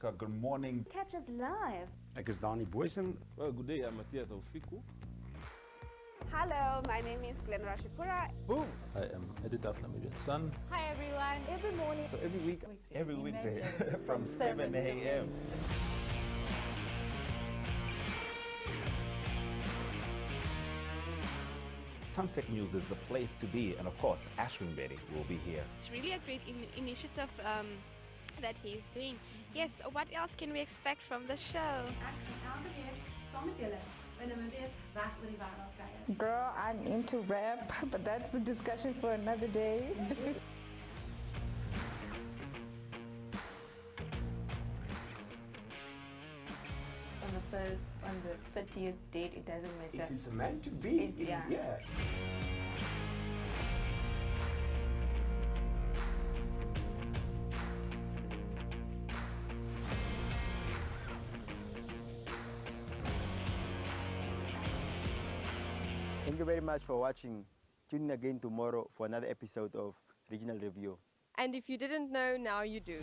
Africa. Good morning. Catch us live. Ek is Dani Boysen. Well, good day, I'm Matthias Aufiku. Hello, my name is Glenn Rashipura. Boom! I am editor of Namibian Sun. Hi everyone. Every morning. So every weekday from 7 a.m. Sunset News is the place to be, and of course, Ashwin Betty will be here. It's really a great initiative that he's doing. Yes, what else can we expect from the show? Girl, I'm into rap, but that's the discussion for another day. On the 1st, on the 30th date, it doesn't matter. If it's meant to be, Yeah. Thank you very much for watching. Tune in again tomorrow for another episode of Regional Review. And if you didn't know, now you do.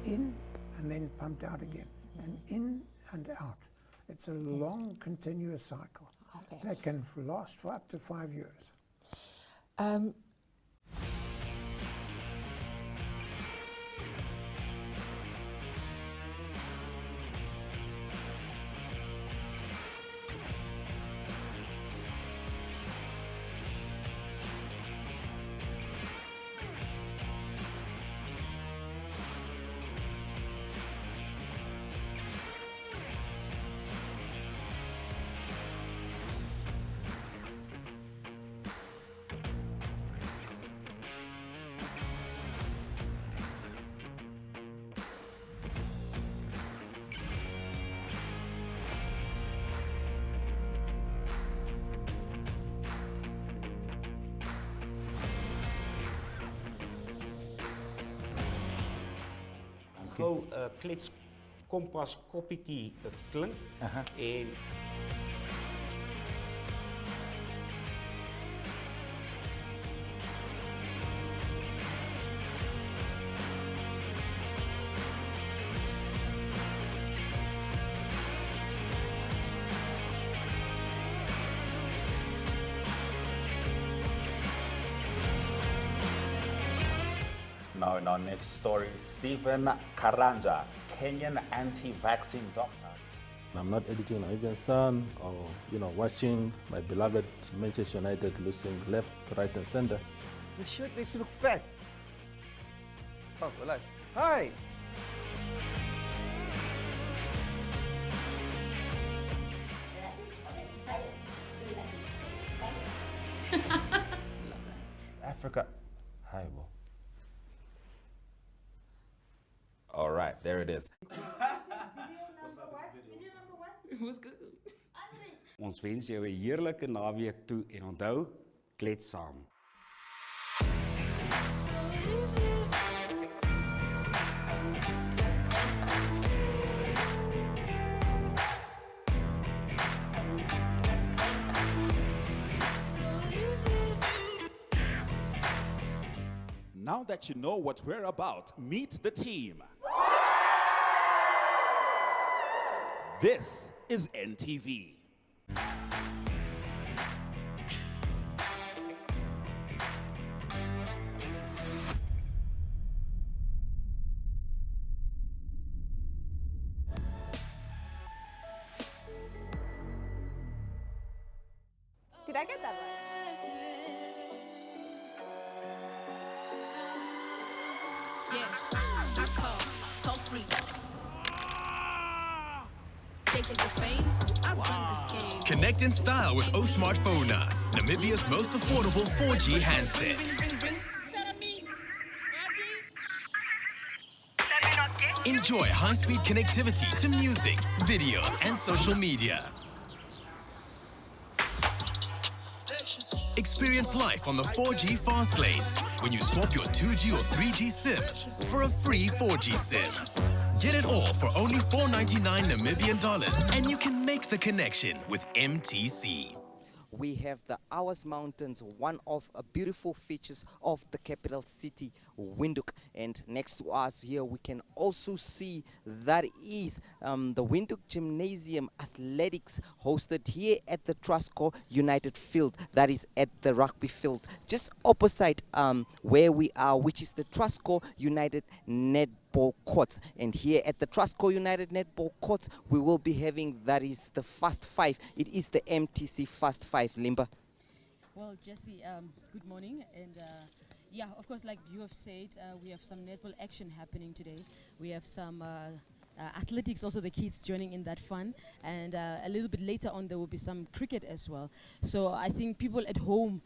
In and then pumped out again, and in and out. It's a long, continuous cycle that can last for up to 5 years. Gou klets kompas koppietjie klink en Now in our next story, Stephen Karanja, Kenyan anti-vaccine doctor. I'm not editing Namibian Sun or, watching my beloved Manchester United losing left, right, and center. This shirt makes me look fat. Oh, relax. Hi! Africa. Hi, Bo. All right, there it is. Who's good? Ons wens jou 'n heerlike naweek toe en onthou, klets saam. Now that you know what we're about, meet the team. This is NTV. Did I get that right? Connect in style with O Smartphone, Namibia's most affordable 4G handset. Enjoy high-speed connectivity to music, videos, and social media. Experience life on the 4G fast lane when you swap your 2G or 3G SIM for a free 4G SIM. Get it all for only $4.99 Namibian dollars, and you can make the connection with MTC. We have the Hours Mountains, one of the beautiful features of the capital city, Windhoek. And next to us here, we can also see that is the Windhoek Gymnasium Athletics, hosted here at the Trustco United Field, that is at the rugby field, just opposite where we are, which is the Trustco United Netball Courts. And here at the Trustco United Netball Courts, we will be having, that is the Fast Five. It is the MTC Fast Five, Limba. Well, Jesse, good morning. And yeah, of course, like you have said, we have some netball action happening today. We have some athletics, also the kids joining in that fun. And a little bit later on, there will be some cricket as well. So I think people at home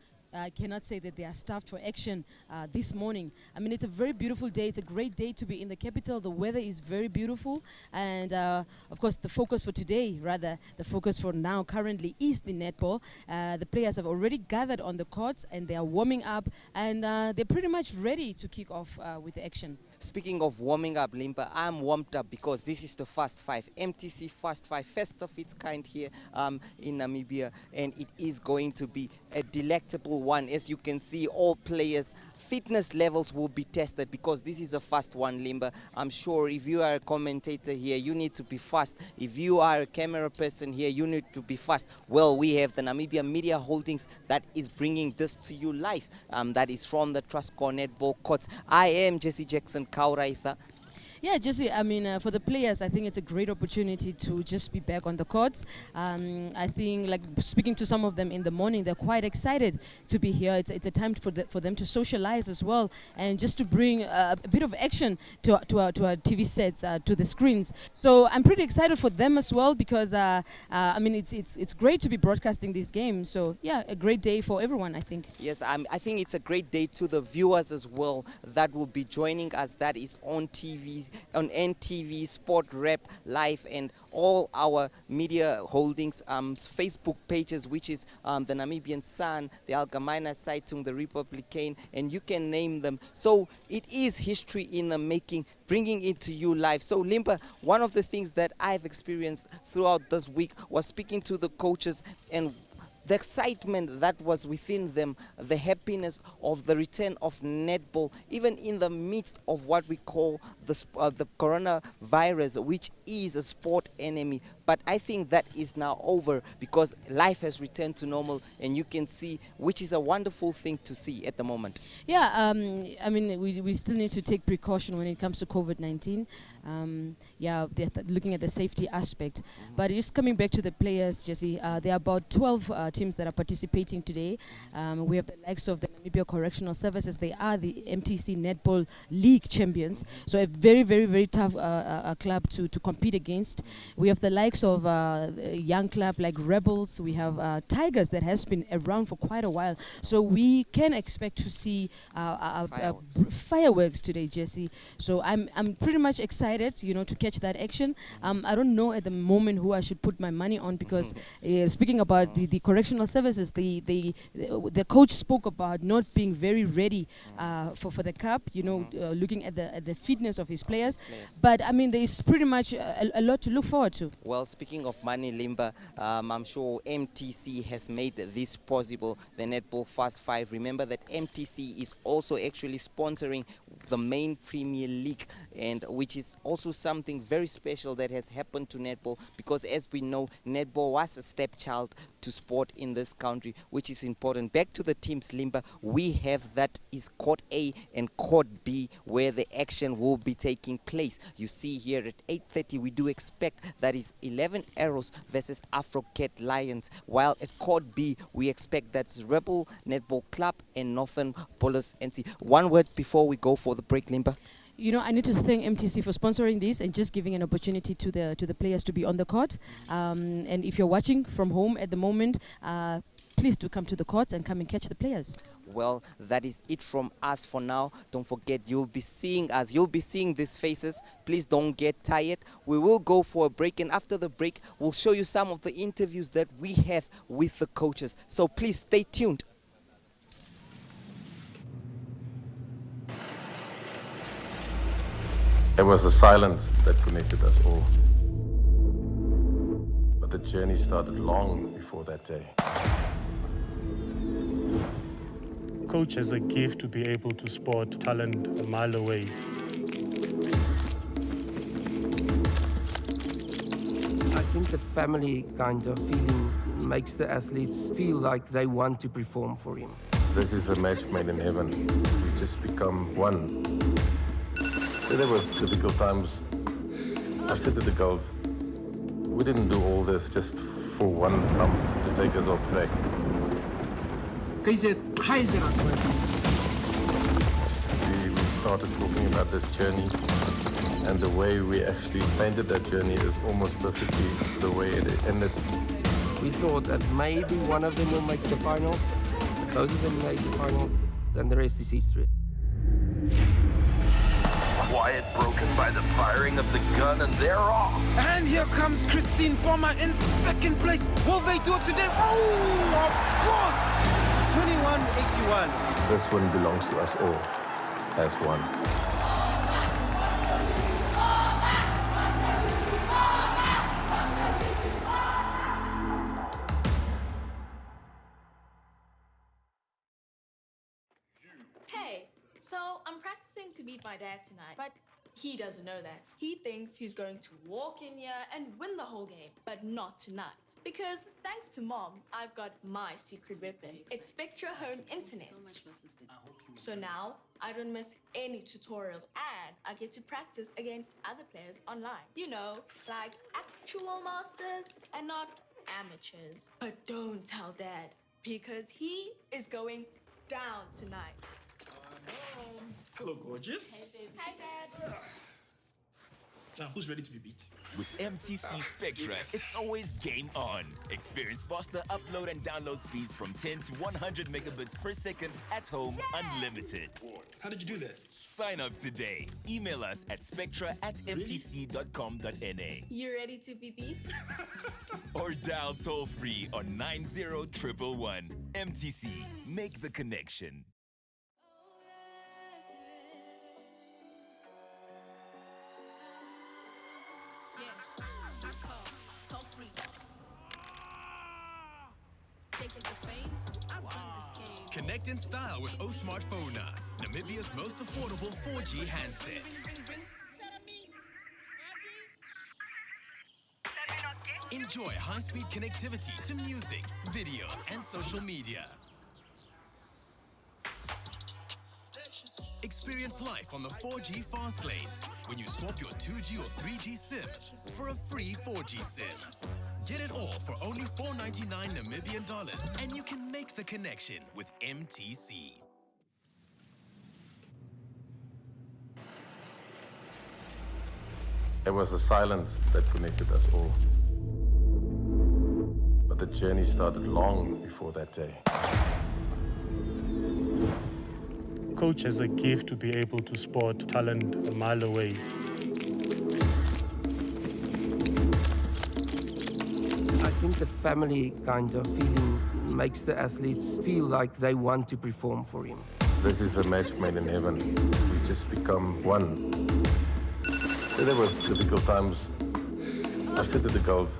cannot say that they are starved for action this morning. I mean, it's a very beautiful day. It's a great day to be in the capital. The weather is very beautiful. And of course, the focus for today, rather, the focus for now currently is the netball. The players have already gathered on the courts and they are warming up, and they're pretty much ready to kick off with the action. Speaking of warming up, Limpa, I'm warmed up because this is the Fast Five, MTC Fast Five, first of its kind here in Namibia, and it is going to be a delectable one. As you can see, all players' fitness levels will be tested because this is a fast one, Limba. I'm sure if you are a commentator here, you need to be fast. If you are a camera person here, you need to be fast. Well, we have the Namibia Media Holdings that is bringing this to you live. That is from the Trustco Netball Courts. I am Jesse Jackson Kauraitha. Yeah, Jesse, I mean, for the players, I think it's a great opportunity to just be back on the courts. I think, like, speaking to some of them in the morning, they're quite excited to be here. It's a time for them to socialize as well, and just to bring a bit of action to our TV sets, to the screens. So I'm pretty excited for them as well because, I mean, it's great to be broadcasting this game. So, yeah, a great day for everyone, I think. Yes, I think it's a great day to the viewers as well that will be joining us. That is on TV, on NTV, Sport Rep Live, and all our media holdings, Facebook pages, which is the Namibian Sun, the Algemeine Zeitung, the Republican, and you can name them. So it is history in the making, bringing it to you live. So Limpa, one of the things that I've experienced throughout this week was speaking to the coaches and the excitement that was within them, the happiness of the return of netball, even in the midst of what we call the coronavirus, which is a sport enemy. But I think that is now over because life has returned to normal, and you can see, which is a wonderful thing to see at the moment. Yeah, I mean, we still need to take precaution when it comes to COVID-19. Yeah, looking at the safety aspect. But just coming back to the players, Jesse, there are about 12 teams that are participating today. We have the likes of the Namibia Correctional Services. They are the MTC Netball League champions. So a very, very, very tough club to compete against. We have the likes of a young club like Rebels. We have Tigers that has been around for quite a while. So we can expect to see fireworks today, Jesse. So I'm pretty much excited, you know, to catch that action. I don't know at the moment who I should put my money on because speaking about the correctional services, the coach spoke about not being very ready for the cup, you know, looking at the fitness of his players. But I mean, there is pretty much a lot to look forward to. Well, speaking of money, Limba, I'm sure MTC has made this possible, the Netball Fast Five. Remember that MTC is also actually sponsoring the main Premier League, and which is also something very special that has happened to netball, because as we know, netball was a stepchild to sport in this country, which is important. Back to the teams, Limba, we have that is Court A and Court B, where the action will be taking place. You see here at 8:30, we do expect that is 11 Arrows versus Afrocat Lions, while at Court B, we expect that's Rebel Netball Club and Northern Police NC. One word before we go for the break, Limba. You know, I need to thank MTC for sponsoring this and just giving an opportunity to the players to be on the court. And if you're watching from home at the moment, please do come to the courts and come and catch the players. Well, that is it from us for now. Don't forget, you'll be seeing us. You'll be seeing these faces. Please don't get tired. We will go for a break, and after the break, we'll show you some of the interviews that we have with the coaches. So please stay tuned. It was the silence that connected us all. But the journey started long before that day. Coach has a gift to be able to spot talent a mile away. I think the family kind of feeling makes the athletes feel like they want to perform for him. This is a match made in heaven. We just become one. There was difficult times. I said to the girls, we didn't do all this just for one bump to take us off track. We started talking about this journey, and the way we actually painted that journey is almost perfectly the way it ended. We thought that maybe one of them will make the finals, both of them made the finals, then the rest is history. Quiet broken by the firing of the gun, and they're off. And here comes Christine Bommer in second place. Will they do it today? Oh, of course! 21-81. This one belongs to us all as one. Hey, so I'm practicing to beat my dad tonight, but he doesn't know that. He thinks he's going to walk in here and win the whole game, but not tonight. Because thanks to Mom, I've got my secret weapon. It's Spectra Home Internet. So now, I don't miss any tutorials and I get to practice against other players online. You know, like actual masters and not amateurs. But don't tell Dad, because he is going down tonight. Hello, gorgeous. Hey, baby. Hi, Dad. Now, who's ready to be beat? With MTC Spectra, it's always game on. Experience faster upload and download speeds from 10 to 100 megabits per second at home, unlimited. How did you do that? Sign up today. Email us at spectra@mtc.com.na. You ready to be beat? Or dial toll free on 90111. MTC, make the connection. Connect in style with O-Smartphone, Namibia's most affordable 4G handset. Enjoy high-speed connectivity to music, videos, and social media. Experience life on the 4G fast lane when you swap your 2G or 3G SIM for a free 4G SIM. Get it all for only $4.99 Namibian dollars, and you can make the connection with MTC. It was the silence that connected us all. But the journey started long before that day. Coach has a gift to be able to spot talent a mile away. I think the family kind of feeling makes the athletes feel like they want to perform for him. This is a match made in heaven. We just become one. There was difficult times. I said to the girls,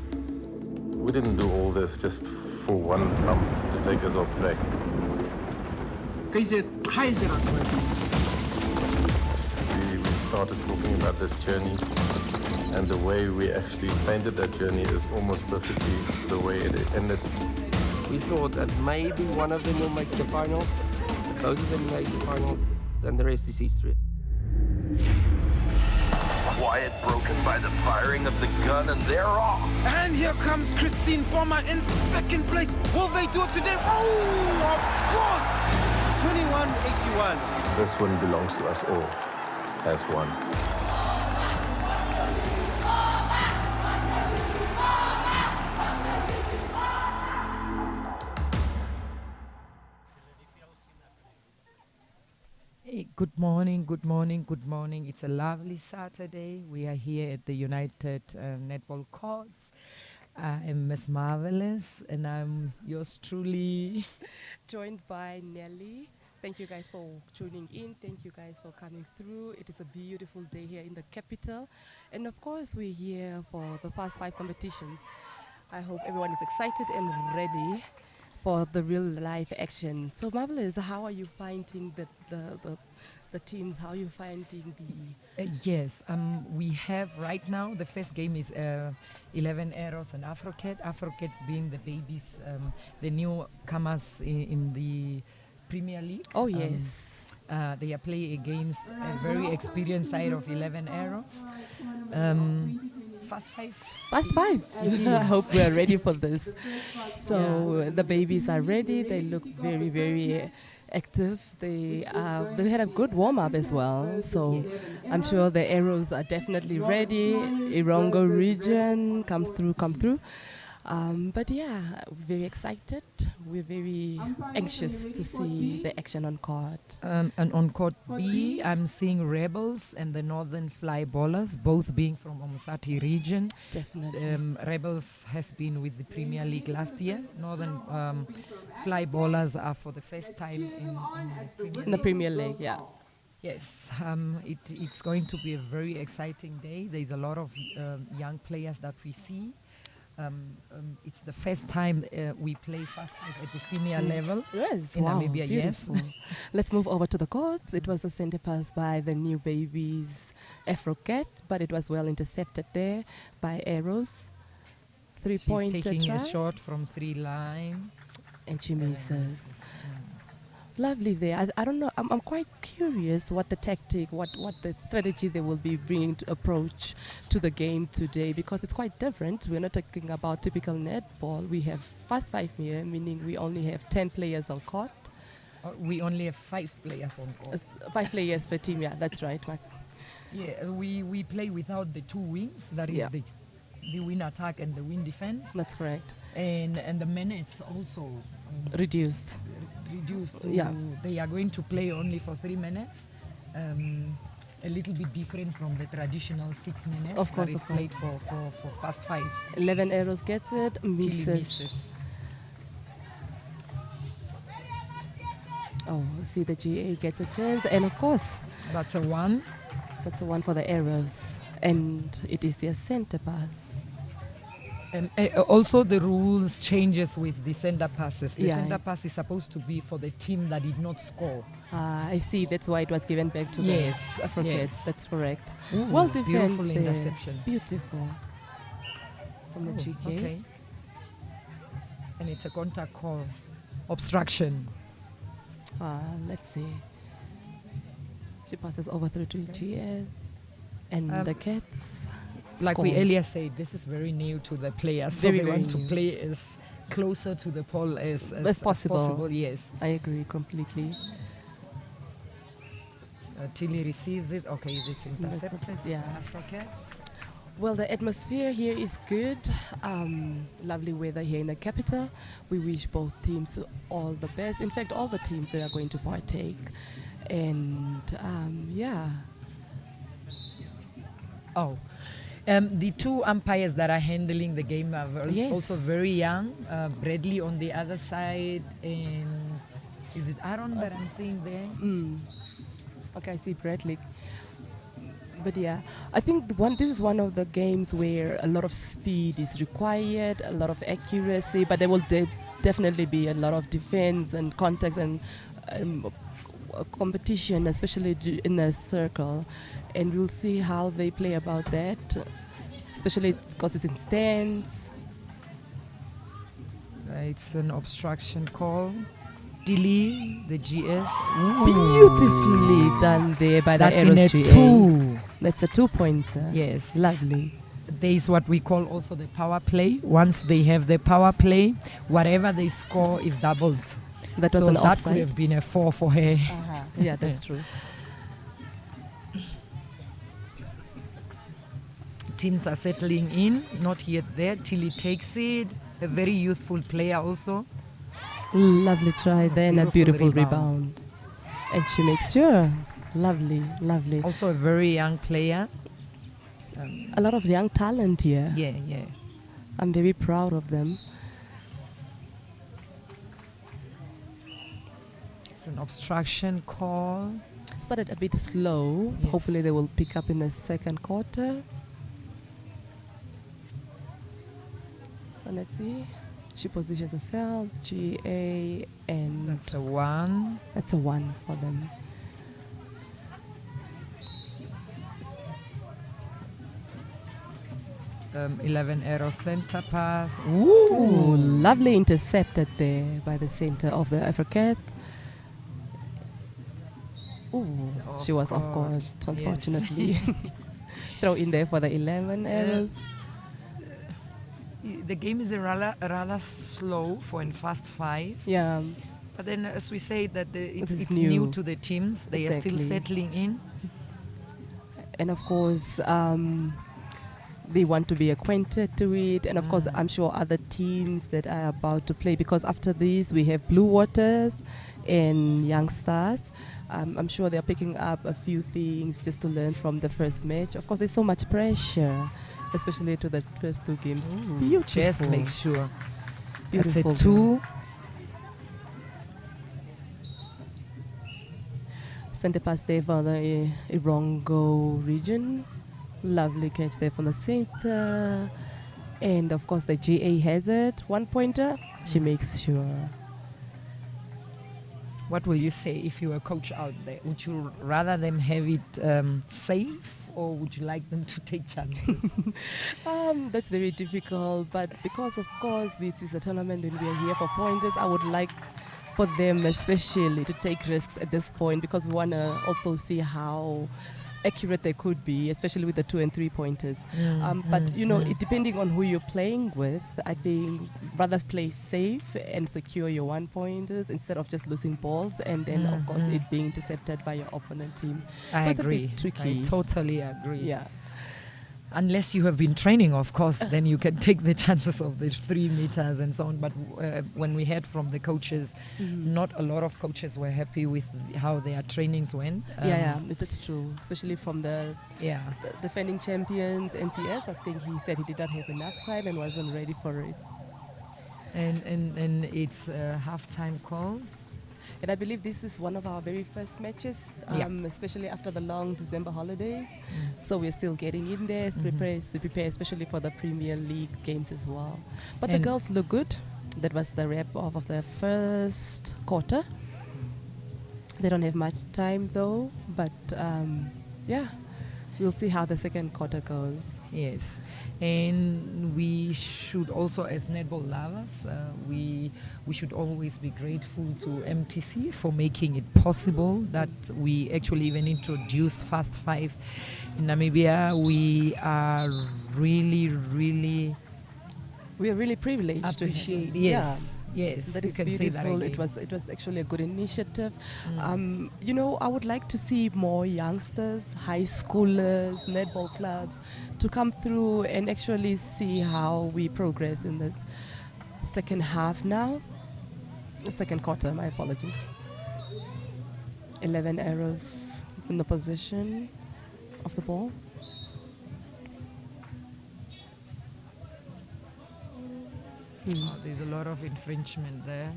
we didn't do all this just for one bump to take us off track. We started talking about this journey, and the way we actually painted that journey is almost perfectly the way it ended. We thought that maybe one of them will make the finals, both of them made the finals, then the rest is history. Quiet broken by the firing of the gun, and they're off. And here comes Christine Bommer in second place. Will they do it today? Oh, of course! 21-81. This one belongs to us all has won. Good morning, good morning, good morning. It's a lovely Saturday. We are here at the United Netball Courts. I'm Miss Marvelous, and I'm yours truly. Joined by Nelly. Thank you guys for tuning in. Thank you guys for coming through. It is a beautiful day here in the capital. And of course, we're here for the past 5 competitions. I hope everyone is excited and ready for the real life action. So Marvelous, how are you finding the teams? How are you finding the... Yes, we have right now, the first game is 11 Arrows and Afrocat. Afrocats being the babies, the newcomers in the Premier League. Oh, yes. They are playing against a very experienced side of 11 Arrows. Fast 5. Fast 5. I hope we are ready for this. So the babies are ready. They look very, very active. They had a good warm-up as well. So I'm sure the Arrows are definitely ready. Irongo region, come through. But yeah, very excited. We're very anxious to see the action on court. And on court B, I'm seeing Rebels and the Northern Fly Ballers, both being from Omusati region. Definitely. Rebels has been with the Premier League last year. Northern Fly Ballers are for the first time in the Premier League, yeah. Yes, it's going to be a very exciting day. There's a lot of young players that we see. It's the first time we play Fast 5 at the senior level yes, in wow, Namibia. Beautiful. Yes. Let's move over to the courts. It was a center pass by the new babies, Afrocat, but it was well intercepted there by Arrows. 3-point She's taking try. a shot from 3 line. And she misses. Lovely there. I don't know. I'm quite curious what the tactic, what the strategy they will be bringing to approach to the game today, because it's quite different. We're not talking about typical netball. We have Fast 5 here, meaning we only have 10 players on court. We only have 5 players on court. 5 players per team, yeah, that's right, Mark. Yeah, we play without the 2 wings. That is the wing attack and the wing defense. That's correct. And the minutes also reduced. They are going to play only for 3 minutes. A little bit different from the traditional 6 minutes. Of course, that is played for Fast 5. 11 Arrows gets it, misses. Oh, see, the GA gets a chance, and of course, that's a 1. That's a 1 for the Arrows, and it is their center pass. Also, the rules changes with the center passes. The center pass is supposed to be for the team that did not score. I see. That's why it was given back to the Afrocats. Yes. That's correct. Ooh, well defense beautiful there. interception. Beautiful. From the GK. Okay. And it's a contact call. Obstruction. Let's see. She passes over through to GS. And the Cats. Like we earlier said, this is very new to the players. So they want to play as closer to the pole as possible. Yes, I agree completely. Tilly receives it. Okay, it's intercepted. Yeah. Afrocat. Well, the atmosphere here is good. Lovely weather here in the capital. We wish both teams all the best. In fact, all the teams that are going to partake. And yeah. Oh. The 2 umpires that are handling the game are also very young. Bradley on the other side, and is it Aaron that I'm seeing there? Okay, I see Bradley. But yeah, I think this is one of the games where a lot of speed is required, a lot of accuracy, but there will definitely be a lot of defense and contacts and competition, especially in the circle. And we'll see how they play about that, especially because it's in stands. It's an obstruction call. Dilly, the GS. Ooh. Beautifully done there by the Arrows GA. 2. That's a 2-pointer. Yes. Lovely. There is what we call also the power play. Once they have the power play, whatever they score is doubled. That was an that offside. could have been a 4 for her. Yeah, that's true. teams are settling in. Not yet there. Tilly takes it. A very youthful player also. Lovely try there and a beautiful rebound. rebound. And she makes sure. Lovely, lovely. Also a very young player. A lot of young talent here. Yeah, yeah. I'm very proud of them. It's an obstruction call. Started a bit slow. Yes. Hopefully they will pick up in the second quarter. So let's see. She positions herself, GA, and that's a 1. That's a 1 for them. Um, 11 arrow center pass. Ooh, lovely intercepted there by the center of the Africat. Ooh, she was off court, unfortunately. Yes. Throw in there for the 11 arrows. The game is rather slow for in fast 5. Yeah. But then, as we say, that it's new. new to the teams. They are still settling in. And of course, they want to be acquainted to it. And of course, I'm sure other teams that are about to play, because after this, we have Blue Waters and Young Stars. I'm sure they're picking up a few things just to learn from the first match. Of course, there's so much pressure, especially to the first 2 games. Beautiful. Just make sure. Beautiful. That's a 2. Center pass there for the Irongo region. Lovely catch there from the center. And of course, the GA has it. 1-pointer. She makes sure. What will you say if you were a coach out there? Would you rather them have it safe, or would you like them to take chances? That's very difficult, but because of course this is a tournament and we are here for pointers, I would like for them especially to take risks at this point, because we want to also see how accurate they could be, especially with the 2 and 3 pointers. But you know, it depending on who you're playing with, I think rather play safe and secure your 1 pointers instead of just losing balls and then of course it being intercepted by your opponent team. I so agree. It's a bit tricky. I totally agree. Yeah. Unless you have been training, of course, then you can take the chances of the 3 meters and so on. But when we heard from the coaches, not a lot of coaches were happy with how their trainings went. Yeah, that's true. Especially from the defending champions, NCS. I think he said he did not have enough time and wasn't ready for it. And it's a halftime call. And I believe this is one of our very first matches, especially after the long December holidays. So we're still getting in there to prepare, especially for the Premier League games as well. But the girls look good. That was the wrap of the first quarter. They don't have much time though, but we'll see how the second quarter goes. Yes. And we should also, as netball lovers, we should always be grateful to MTC for making it possible that we actually even introduced Fast 5 in Namibia. We are really privileged appreciate. to Yes. Yes, that you is can beautiful. say that again. It was actually a good initiative. You know, I would like to see more youngsters, high schoolers, netball clubs to come through and actually see how we progress in this second half now. Second quarter, my apologies. 11 arrows in the position of the ball. Oh, there's a lot of infringement there.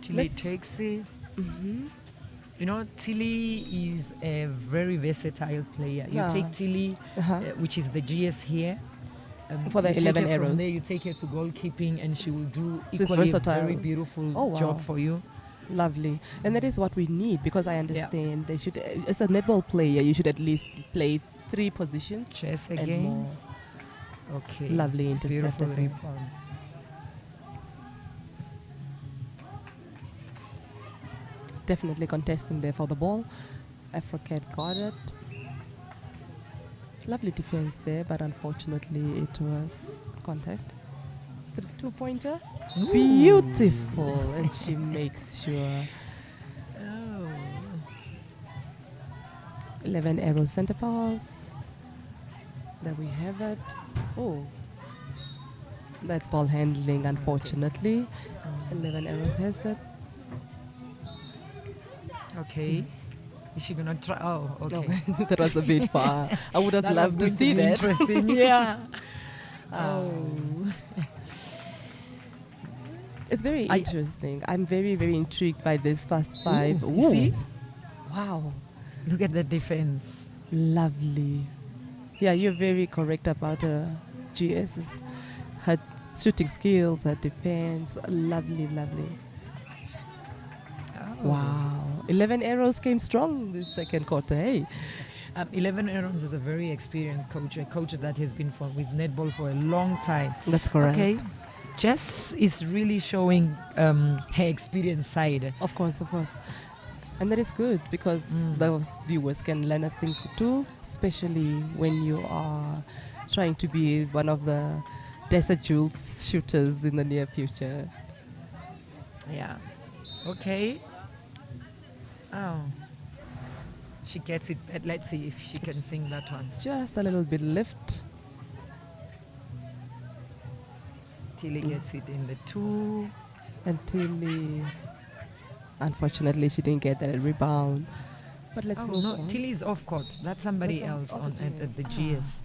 Tilly takes it. You know, Tilly is a very versatile player. You take Tilly, which is the GS here. For the 11 arrows. From there, you take her to goalkeeping and she will do She's equally a versatile. very beautiful job for you. Lovely. And that is what we need, because I understand they should, as a netball player, you should at least play 3 positions. Chess and again. more. Okay. Lovely Beautiful intercepted. rebounds. Definitely contesting there for the ball. Africat got it. Lovely defense there, but unfortunately it was contact. 2-pointer. Beautiful. And she makes sure. 11 arrows center pass. There we have it. Oh, that's ball handling, unfortunately. 11 arrows has it. Okay. Is she gonna try? Oh, okay. No, that was a bit far. I would have That loved was to going see be that. Interesting, yeah. Oh. It's very interesting. I'm very, very intrigued by this first five. Ooh, you see? Wow. Look at the defense. Lovely. Yeah, you're very correct about GS's her shooting skills, her defense. Lovely, lovely. Oh. Wow. 11 arrows came strong this second quarter, hey? 11 Arons is a very experienced coach, a coach that has been with netball for a long time. That's correct. Okay. Jess is really showing her experience side. Of course, of course. And that is good because those viewers can learn a thing too, especially when you are trying to be one of the Desert Jewels shooters in the near future. Yeah. Okay. Oh. She gets it. Let's see if she can sing that one. Just a little bit lift. Tilly gets it in the 2. And Tilly, unfortunately, she didn't get that rebound. But let's move on. Tilly is off court. That's somebody else at the GS.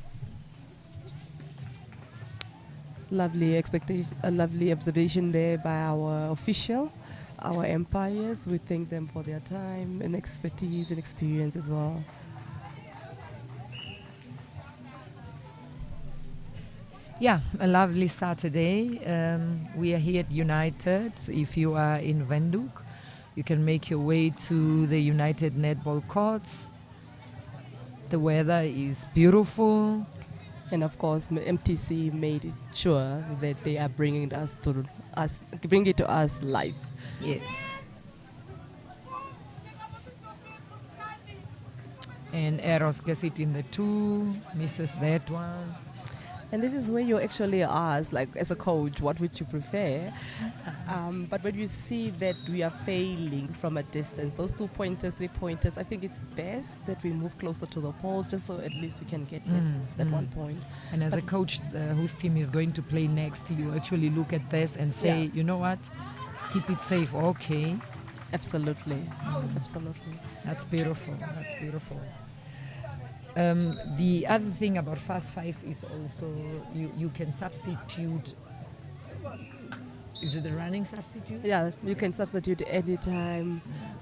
Lovely expectation, a lovely observation there by our official, our umpires. We thank them for their time and expertise and experience as well. Yeah, a lovely Saturday. We are here at United. If you are in Windhoek, you can make your way to the United Netball courts. The weather is beautiful. And of course, MTC made it sure that they are bringing it to us live. Yes. And Eros gets it in the 2, misses that one. And this is where you actually ask, like as a coach, what would you prefer? But when you see that we are failing from a distance, those 2 pointers, 3 pointers, I think it's best that we move closer to the pole just so at least we can get that 1 point. And as a coach whose team is going to play next, you actually look at this and say, you know what, keep it safe, okay. Absolutely, absolutely. That's beautiful, that's beautiful. The other thing about Fast 5 is also you can substitute. Is it the running substitute? Yeah, you can substitute anytime,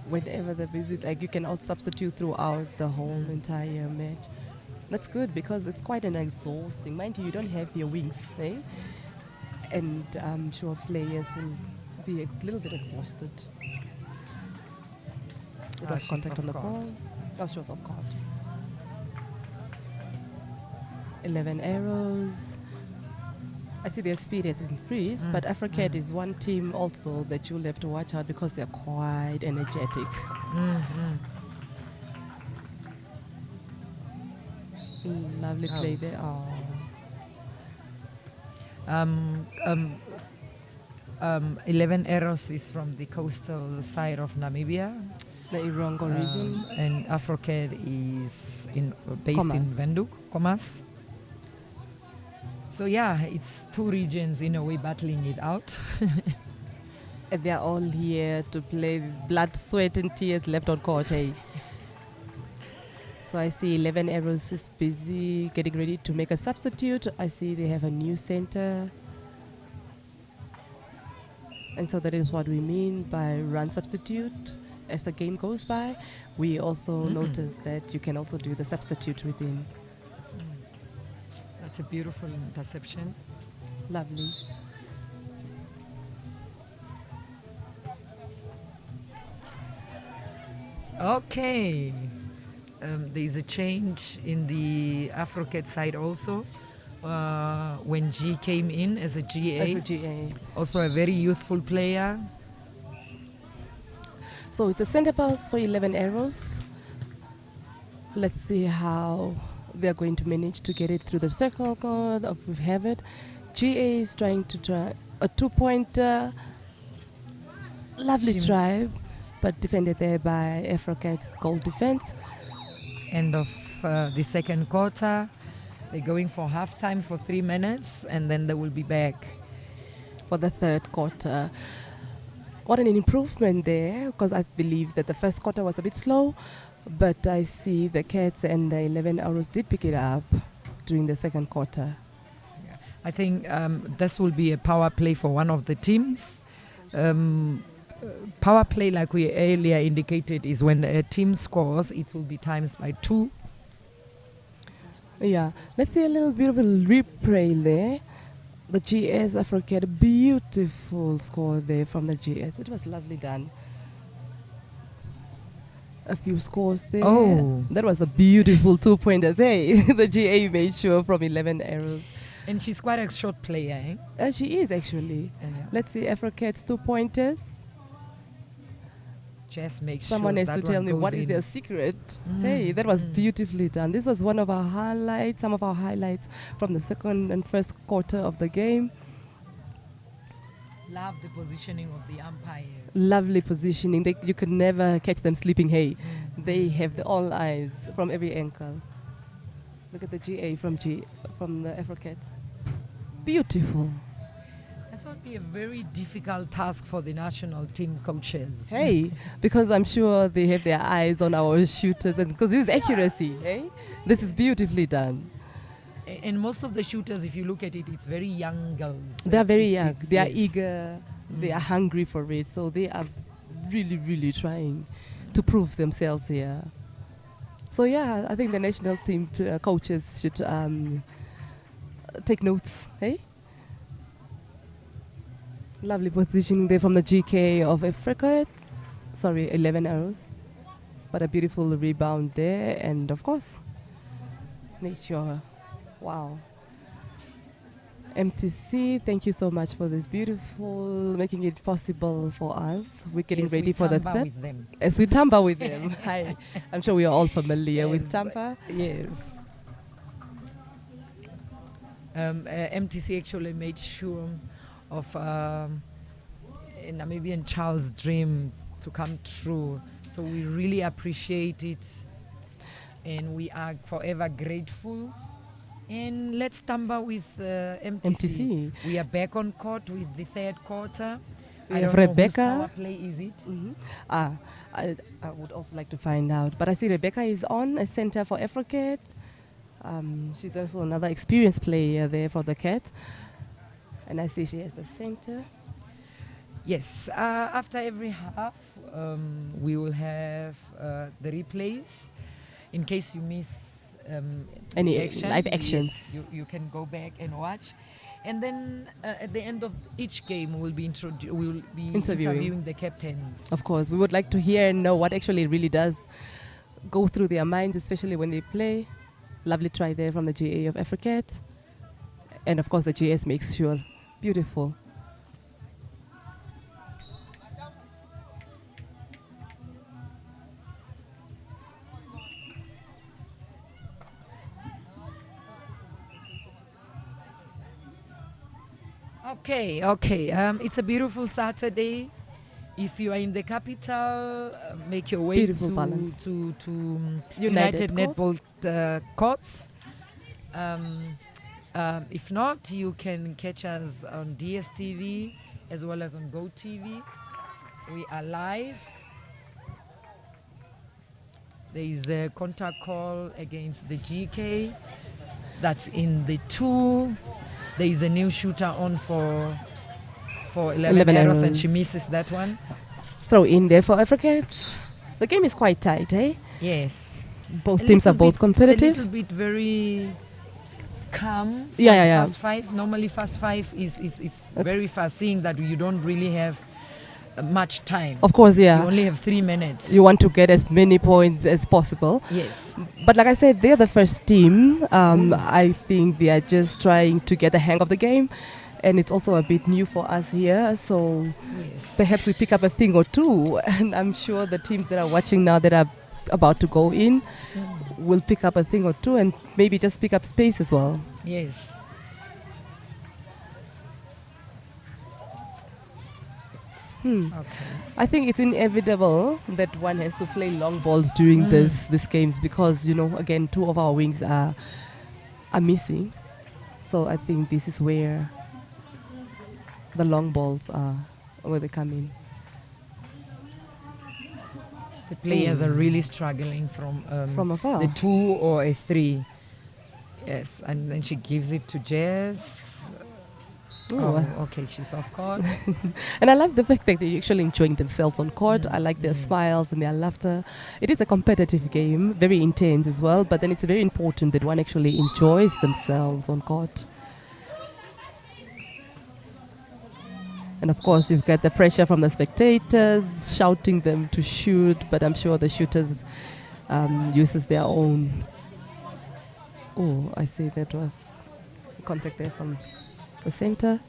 whenever the visit. Like you can out substitute throughout the whole entire match. That's good because it's quite an exhausting. Mind you, you don't have your wings, eh? And I'm sure players will be a little bit exhausted. It was contact on the ball. Oh, she was off court. 11 arrows. I see their speed has increased, but Africat is one team also that you'll have to watch out because they're quite energetic. Lovely play there. Oh. 11 arrows is from the coastal side of Namibia. The Irongo region. And Africat is based in Windhoek, Komas. So yeah, it's 2 regions in a way battling it out. And they're all here to play blood, sweat and tears left on court, hey. So I see 11 arrows is busy getting ready to make a substitute. I see they have a new center. And so that is what we mean by run substitute. As the game goes by, we also notice that you can also do the substitute within. That's a beautiful interception. Lovely. Okay. There's a change in the Africat side also. When G came in as a GA. As a GA. Also a very youthful player. So it's a center pass for 11 arrows. Let's see how they're going to manage to get it through the circle code. We have it. GA is trying to try a 2-pointer. Lovely try, but defended there by Africat's goal defense. End of the second quarter. They're going for halftime for 3 minutes, and then they will be back for the third quarter. What an improvement there, because I believe that the first quarter was a bit slow, but I see the Cats and the 11 Arrows did pick it up during the second quarter. I think this will be a power play for one of the teams. Power play, like we earlier indicated, is when a team scores, it will be times by 2. Yeah, let's see a little bit of a replay there. The GS Africa, beautiful score there from the GS. It was lovely done. A few scores there. Oh. That was a beautiful 2-pointers. Hey, the GA made sure from 11 arrows. And she's quite a short player, eh? She is actually. Let's see, Africa's 2-pointers. Just make Someone sure has to tell me what is their secret. Hey, that was beautifully done. This was one of our highlights, some of our highlights from the second and first quarter of the game. Love the positioning of the umpires. Lovely positioning. You could never catch them sleeping. Hey, they have all eyes from every angle. Look at the GA from the Africats. Beautiful. This will be a very difficult task for the national team coaches. Hey, because I'm sure they have their eyes on our shooters, and because this is accuracy. Hey, this is beautifully done. And most of the shooters, if you look at it, it's very young girls. They are very young. They are eager. They are hungry for it. So they are really, really trying to prove themselves here. So yeah, I think the national team coaches should take notes. Hey. Lovely positioning there from the GK of Africa. Sorry, 11 arrows. But a beautiful rebound there. And of course, nature. Wow. MTC, thank you so much for this beautiful, making it possible for us. We're getting ready for the third. As we tamba with them. Hi. I'm sure we are all familiar with tamba. Yes. MTC actually made sure of a Namibian child's dream to come true. So we really appreciate it, and we are forever grateful. And let's tamba with MTC. We are back on court with the third quarter. We have Rebecca. Know whose power play is it? I would also like to find out. But I see Rebecca is on a center for Africa. She's also another experienced player there for the Cat. And I see she has the center. Yes, after every half, we will have the replays. In case you miss any action, live actions, yes, you can go back and watch. And then at the end of each game, we'll be interviewing the captains. Of course, we would like to hear and know what actually really does go through their minds, especially when they play. Lovely try there from the GA of Africa. And of course, the GS makes sure. Beautiful. Okay. It's a beautiful Saturday. If you are in the capital, make your way to United Netball courts. If not, you can catch us on DSTV as well as on GoTV. We are live. There is a contact call against the GK. That's in the 2. There is a new shooter on for 11 arrows, and she misses that one. Throw in there for Africa. The game is quite tight, eh? Yes. Both teams are both competitive. A little bit very calm. Yeah. Fast 5. Normally fast 5 is very fast, seeing that you don't really have much time. Of course, yeah. You only have 3 minutes. You want to get as many points as possible. Yes. But like I said, they're the first team. I think they are just trying to get the hang of the game. And it's also a bit new for us here. So perhaps we pick up a thing or two. And I'm sure the teams that are watching now that are about to go in will pick up a thing or two and maybe just pick up space as well. Yes. Okay. I think it's inevitable that one has to play long balls during these games because, again, 2 of our wings are are missing. So I think this is where the long balls are, where they come in. The players are really struggling from afar. the 2 or a 3. Yes, and then she gives it to Jess. Oh, okay, she's off court. And I love the fact that they're actually enjoying themselves on court. I like their smiles and their laughter. It is a competitive game, very intense as well, but then it's very important that one actually enjoys themselves on court. And of course, you've got the pressure from the spectators, shouting them to shoot, but I'm sure the shooters uses their own. Oh, I see that was contact there from the center.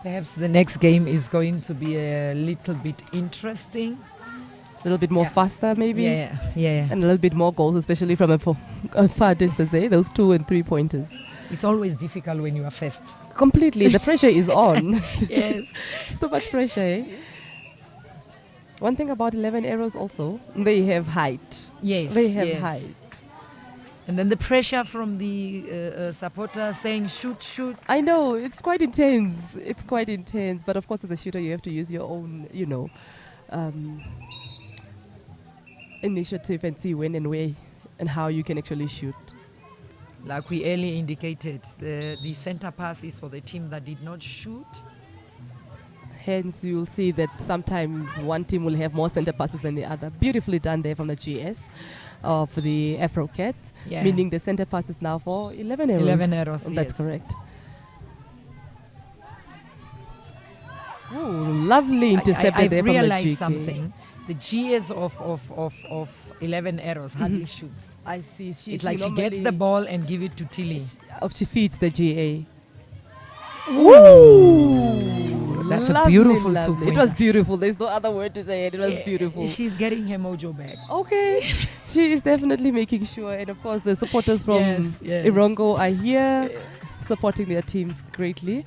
Perhaps the next game is going to be a little bit interesting. A little bit more faster, maybe. Yeah. And a little bit more goals, especially from a far distance, those 2 and 3 pointers. It's always difficult when you are first. Completely. The pressure is on. Yes. So much pressure, eh? One thing about 11 arrows also, they have height. Yes. They have height. And then the pressure from the supporter saying, shoot. I know, it's quite intense. It's quite intense. But of course, as a shooter, you have to use your own, initiative and see when and where and how you can actually shoot. Like we earlier indicated, the center pass is for the team that did not shoot. Hence, you'll see that sometimes one team will have more center passes than the other. Beautifully done there from the GS of the Afro Cats, meaning the center pass is now for 11 arrows. 11 arrows, That's correct. Oh, lovely intercepted there from the GK. I've realized something. The GS of 11 arrows hardly shoots. I see. It's like she gets the ball and give it to Tilly. She feeds the GA. Ooh, that's a beautiful lovely. It was beautiful. There's no other word to say it. It was beautiful. She's getting her mojo back. Okay. She is definitely making sure. And of course, the supporters from Irongo are here supporting their teams greatly.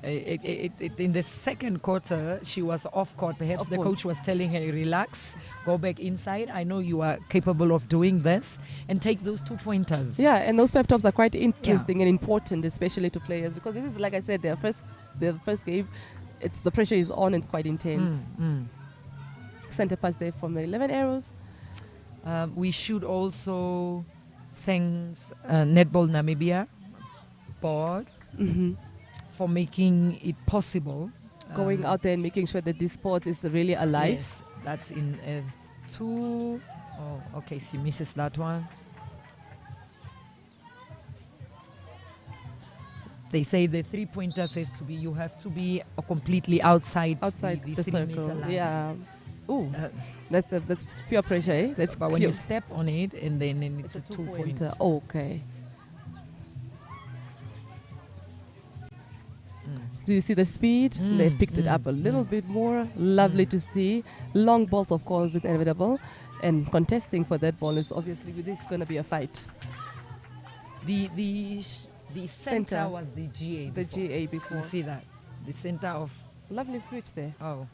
In the second quarter, she was off court. Perhaps the coach was telling her, relax, go back inside. I know you are capable of doing this, and take those 2 pointers. Yeah, and those pep talks are quite interesting and important, especially to players, because this is, like I said, their first game. The pressure is on and it's quite intense. Center pass there from the 11 arrows. We should also thank Netball Namibia board. For making it possible. Going out there and making sure that this sport is really alive. Yes, that's in 2. Oh, okay, she misses that one. They say the 3-pointer says you have to be completely outside the 3-meter line. Yeah. Ooh, that's pure pressure, eh? That's but when you step on it, and then it's a 2-pointer. Okay. Do you see the speed? They've picked it up a little bit more. Lovely to see. Long balls, of course, is inevitable. And contesting for that ball is obviously, this is going to be a fight. The center was the GA before. The GA before. You see that? The center of... Lovely switch there. Oh.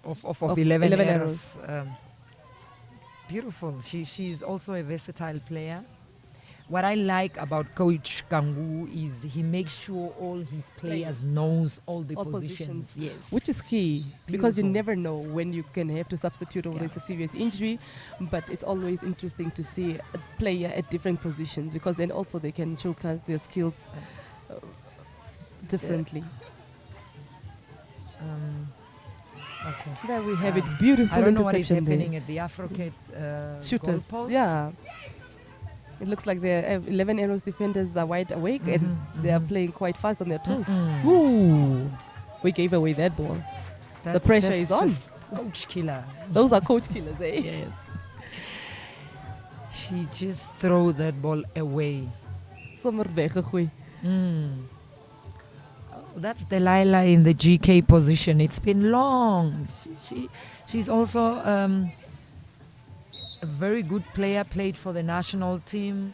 Of 11 arrows. Beautiful. She's also a versatile player. What I like about Coach Kangu is he makes sure all his players knows all the positions. Yes, which is key. Because you never know when you can have to substitute or there's a serious injury. But it's always interesting to see a player at different positions, because then also they can showcase their skills differently. Okay. There we have it. Beautiful I don't know what is interception happening there. at the Afrocat shooters. Goalpost. Yeah. It looks like the 11 arrows defenders are wide awake and they are playing quite fast on their toes. Ooh, we gave away that ball. That's the pressure is on. Coach killer. Those are coach killers, eh? Yes. She just throw that ball away. Sommer weggegooi. That's Delilah in the GK position. It's been long. She's also a very good player, played for the national team.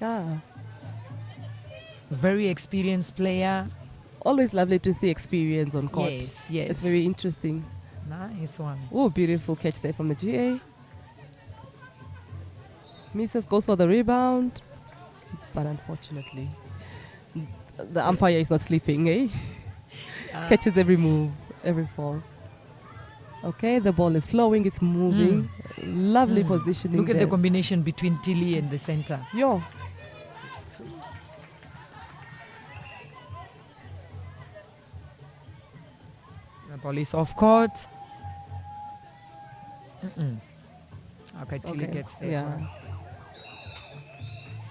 Very experienced player. Always lovely to see experience on court. Yes. It's very interesting. Nice one. Oh, beautiful catch there from the GA. Misses, goes for the rebound. But unfortunately, the umpire is not sleeping, eh? Catches every move, every fall. Okay, the ball is flowing, it's moving. Lovely positioning. Look at there. the combination between Tilly and the center. Yo. The ball is off court. Okay, Tilly gets that one.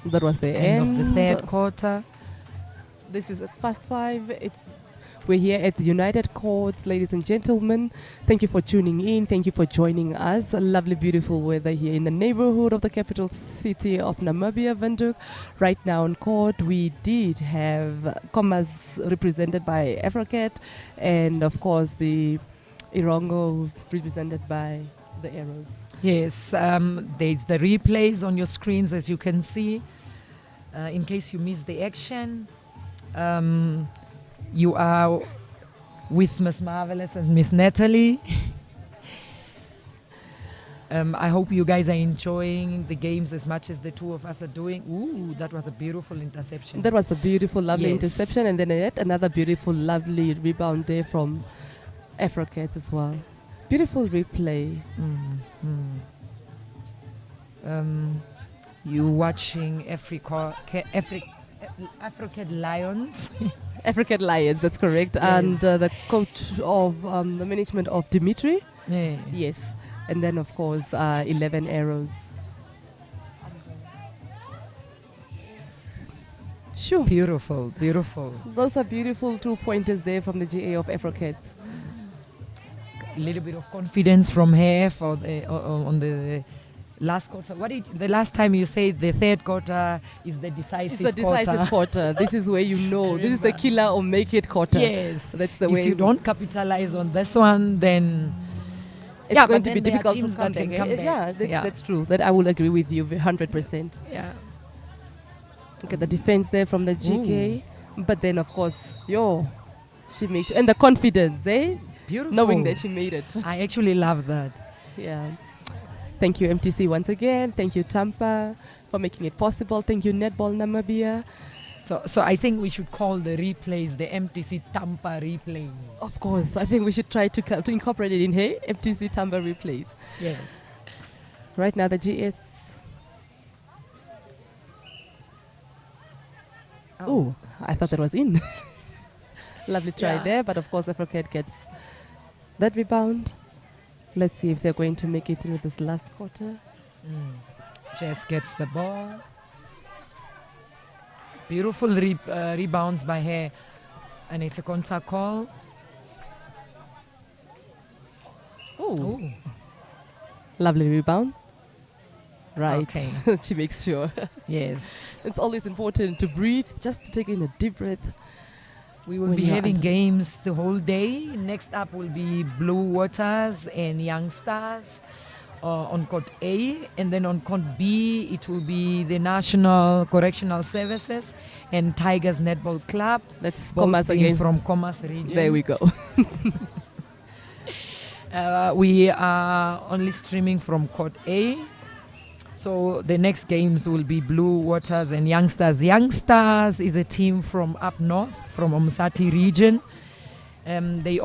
That was the end of the third quarter. This is at Fast 5. We're here at the United Courts, ladies and gentlemen. Thank you for tuning in. Thank you for joining us. A lovely, beautiful weather here in the neighborhood of the capital city of Namibia, Windhoek. Right now on court, we did have Commas represented by Africat, and of course the Irongo represented by the Arrows. Yes, there's the replays on your screens, as you can see. In case you missed the action, you are with Miss Marvelous and Miss Natalie. I hope you guys are enjoying the games as much as the two of us are doing. Ooh, that was a beautiful interception. That was a beautiful, lovely interception, and then yet another beautiful, lovely rebound there from Africat as well. Beautiful replay. You watching Africat Lions? Africat Lions, that's correct. Yes. And the coach of the management of Dimitri. Yeah. Yes. And then, of course, 11 Arrows. Sure. Beautiful, beautiful. Those are beautiful 2 pointers there from the GA of Africat. A little bit of confidence from her for on the last quarter. The last time you said the third quarter is the decisive quarter? It's the decisive quarter. This is where you know. This is the killer or make it quarter. Yes. That's the way. If you don't capitalize on this one, then it's going to be difficult to come back. Yeah, that's true. That I will agree with you 100%. Yeah. Look at the defense there from the GK. But then, of course, she makes and the confidence, eh? Beautiful. Knowing that she made it. I actually love that. Yeah. Thank you, MTC, once again. Thank you, Tampa, for making it possible. Thank you, Netball Namibia. So I think we should call the replays the MTC Tampa replays. Of course. I think we should try to incorporate it in here, MTC Tampa replays. Yes. Right now, the GS. Oh, I thought that was in. Lovely try there, but of course, Africat gets that rebound. Let's see if they're going to make it through this last quarter. Jess gets the ball. Beautiful rebounds by her. And it's a contact call. Ooh. Lovely rebound. Right. Okay. She makes sure. Yes. It's always important to breathe, just to take in a deep breath. We will be having games the whole day. Next up will be Blue Waters and Young Stars on court A. And then on court B, it will be the National Correctional Services and Tigers Netball Club. That's both Commas again. From Commas region. There we go. We are only streaming from court A. So the next games will be Blue Waters and Young Stars. Young Stars is a team from up north, from Umsati region. They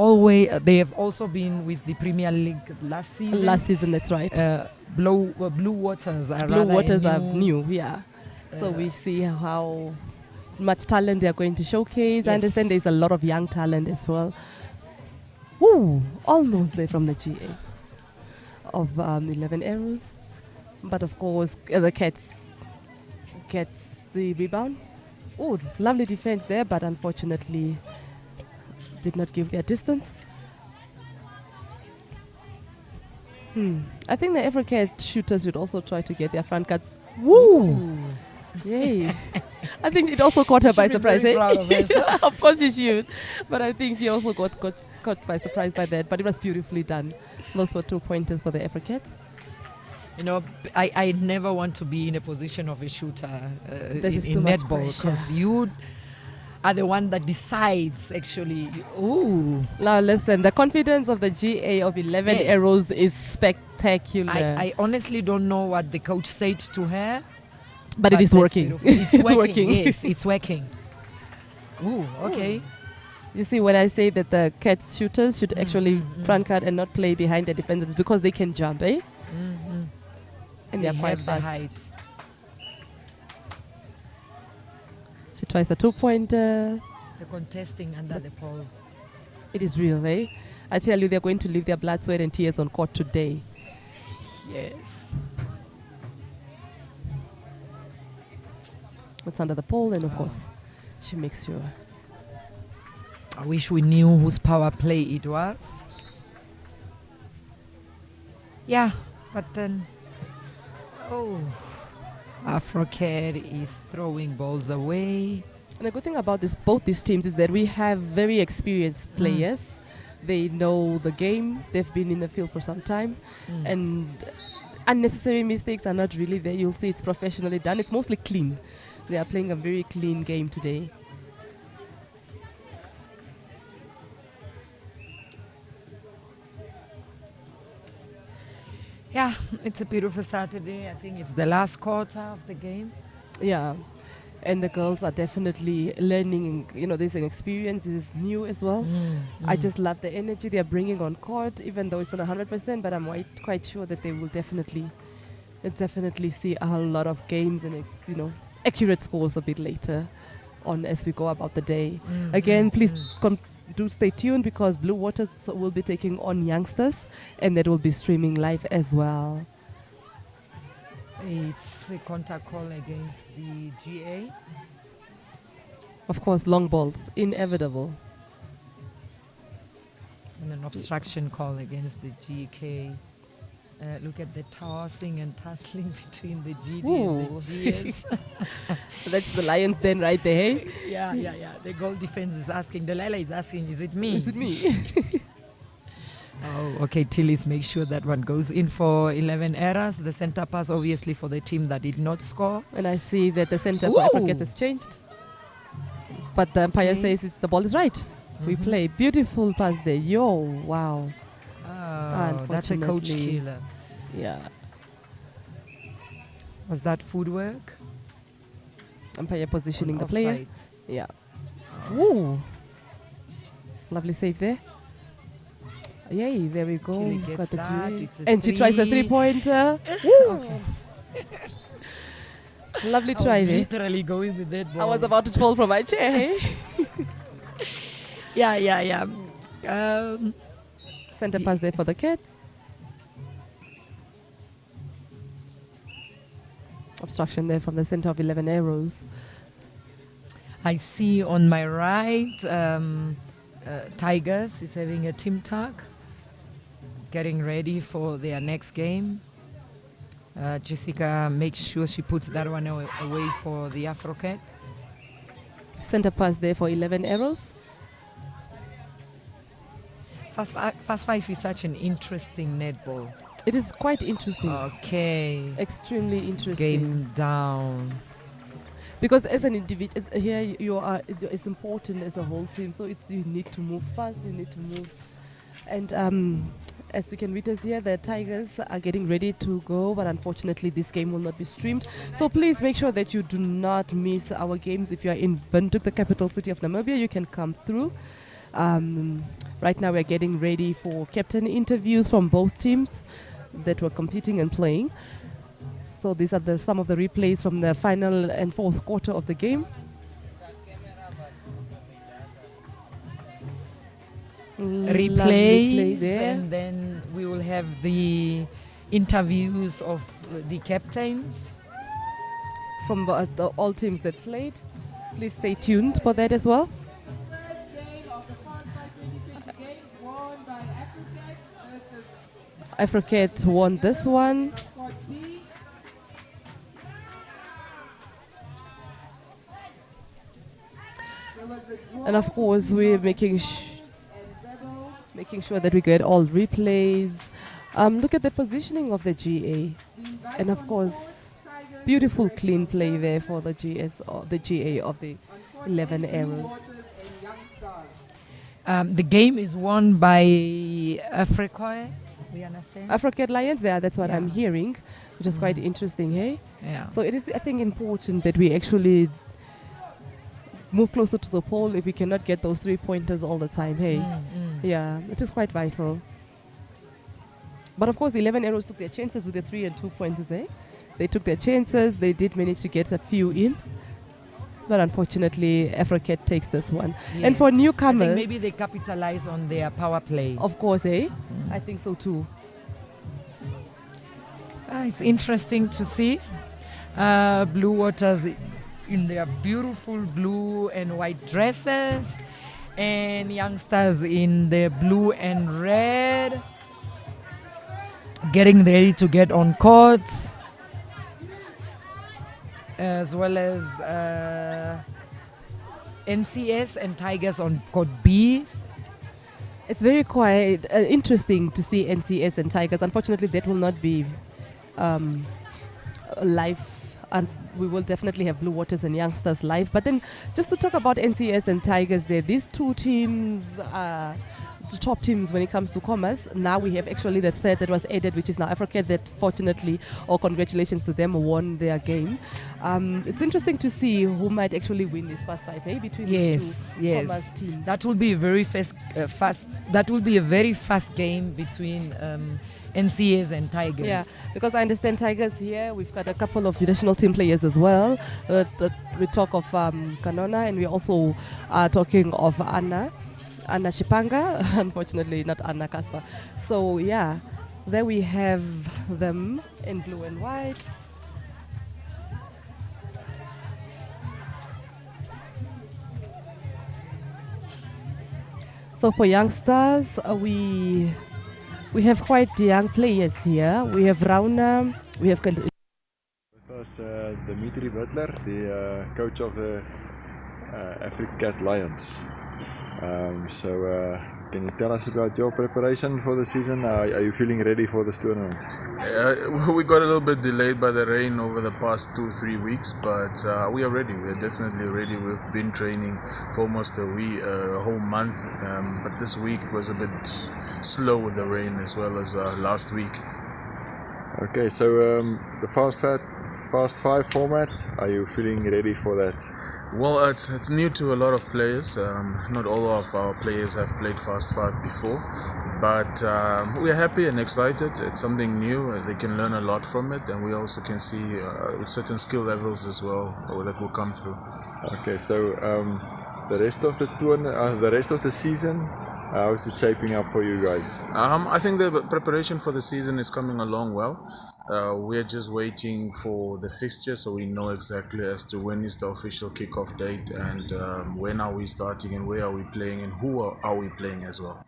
have also been with the Premier League last season. Last season, that's right. Blue Waters are new, yeah. So we see how much talent they are going to showcase. Yes. I understand there's a lot of young talent as well. Ooh, almost there from the GA of 11 Arrows. But of course, the Cats gets the rebound. Oh, lovely defense there, but unfortunately did not give their distance. I think the Africat shooters would also try to get their front cuts. Woo! Yay. I think it also caught her by surprise. Very proud of herself. Of course she should. But I think she also got caught by surprise by that. But it was beautifully done. Those were 2 pointers for the Africats. You know, I never want to be in a position of a shooter in netball, because you are the one that decides, actually. Ooh. Now listen, the confidence of the GA of 11 Arrows is spectacular. spectacular. I honestly don't know what the coach said to her. But it is that's working. beautiful. It's working. Yes, it's working. Ooh, okay. You see, when I say that the Cats shooters should actually front cut and not play behind the defenders because they can jump, eh? Mm-hmm. And they're quite have fast. the height. She tries a 2-pointer. The contesting under the pole. It is real, eh? I tell you, they're going to leave their blood, sweat, and tears on court today. Yes. It's under the pole, and of course, she makes sure. I wish we knew whose power play it was. Yeah, but then, Afrocat is throwing balls away. And the good thing about both these teams is that we have very experienced players. They know the game. They've been in the field for some time. And unnecessary mistakes are not really there. You'll see it's professionally done. It's mostly clean. They are playing a very clean game today. Yeah, it's a beautiful Saturday. I think it's the last quarter of the game. Yeah. And the girls are definitely learning. You know, there's an experience. This is new as well. I just love the energy they are bringing on court, even though it's not 100%. But I'm quite sure that they will definitely see a lot of games and accurate scores a bit later on as we go about the day. Again, please do stay tuned because Blue Waters will be taking on youngsters, and that will be streaming live as well. It's a contact call against the GA. Of course, long balls, inevitable. And an obstruction call against the GK. Look at the tossing and tussling between the GD and the GS. That's the lion's den right there, hey? Yeah. The goal defense is asking. Delilah is asking, is it me? Is it me? Oh, okay. Tillis make sure that one goes in for 11 errors. The center pass, obviously, for the team that did not score. And I see that the center for Africa has changed. But the umpire says the ball is right. We play. Beautiful pass there. Yo, wow. Oh, that's a coach killer. Yeah. Was that footwork? Umpire positioning the Offside. player. Yeah. Woo. Lovely save there. Yay, there we go. Chile gets Got the that. GA. It's a And she tries a 3-pointer. Okay. Lovely try there. Literally going with that ball. I was about to fall from my chair, hey? Yeah. Center pass there for the Cats. Obstruction there from the center of 11 arrows. I see on my right, Tigers is having a team talk, getting ready for their next game. Jessica makes sure she puts that one away for the Afrocat. Center pass there for 11 arrows. Fast Five is such an interesting netball. It is quite interesting. Okay. Extremely interesting. Game down. Because as an individual, here you are. It's important as a whole team. So you need to move fast. You need to move, and as we can read us here, the Tigers are getting ready to go. But unfortunately, this game will not be streamed. So please make sure that you do not miss our games. If you are in Windhoek, the capital city of Namibia, you can come through. Right now, we're getting ready for captain interviews from both teams that were competing and playing. So these are some of the replays from the final and fourth quarter of the game. Replays, and then we will have the interviews of the captains from all teams that played. Please stay tuned for that as well. Africat won this one. And of course, we're making sure that we get all replays. Look at the positioning of the GA, and of course, beautiful clean play there for the GS or the GA of the 11 arrows. The game is won by Afriquite. We understand. African Lions, yeah, that's what I'm Yeah. hearing, which is quite interesting, hey? Yeah. So it is, I think, important that we actually move closer to the pole if we cannot get those 3 pointers all the time, hey? Yeah, it is quite vital. But of course, 11 Arrows took their chances with the 3 and 2 pointers, eh? They took their chances. They did manage to get a few in. But unfortunately, Africat takes this one. And for Yes. newcomers... I think maybe they capitalize on their power play. Of course, eh? I think so too. It's interesting to see Blue Waters in their beautiful blue and white dresses, and youngsters in their blue and red, getting ready to get on court, as well as NCS and Tigers on court B. It's very quite interesting to see NCS and Tigers. Unfortunately, that will not be live, and we will definitely have Blue Waters and Youngsters live. But then, just to talk about NCS and Tigers, there, these two teams are the top teams when it comes to commerce. Now we have actually the third that was added, which is now Africa, that fortunately, or congratulations to them, won their game. It's interesting to see who might actually win this first five, between these two commerce teams. That will be a very fast. That will be a very fast game between NCAs and Tigers. Yeah, because I understand Tigers here. We've got a couple of national team players as well. We talk of Kanona, and we also are talking of Anna Shipanga. Unfortunately, not Anna Kasper. So yeah, there we have them in blue and white. So for youngsters, we have quite young players here. We have Rauna, we have... With us, Dimitri Butler, the coach of the Africat Lions. Can you tell us about your preparation for the season? Are you feeling ready for this tournament? We got a little bit delayed by the rain over the past 2-3 weeks, but we are ready. We are definitely ready. We've been training for almost a whole month, but this week was a bit slow with the rain as well as last week. Okay, so the fast five format, are you feeling ready for that? Well, it's new to a lot of players. Not all of our players have played Fast 5 before, but we're happy and excited. It's something new. They can learn a lot from it, and we also can see certain skill levels as well that will come through. Okay, so the rest of the rest of the season, how is it shaping up for you guys? I think the preparation for the season is coming along well. We're just waiting for the fixture, so we know exactly as to when is the official kickoff date, and when are we starting, and where are we playing, and who are we playing as well.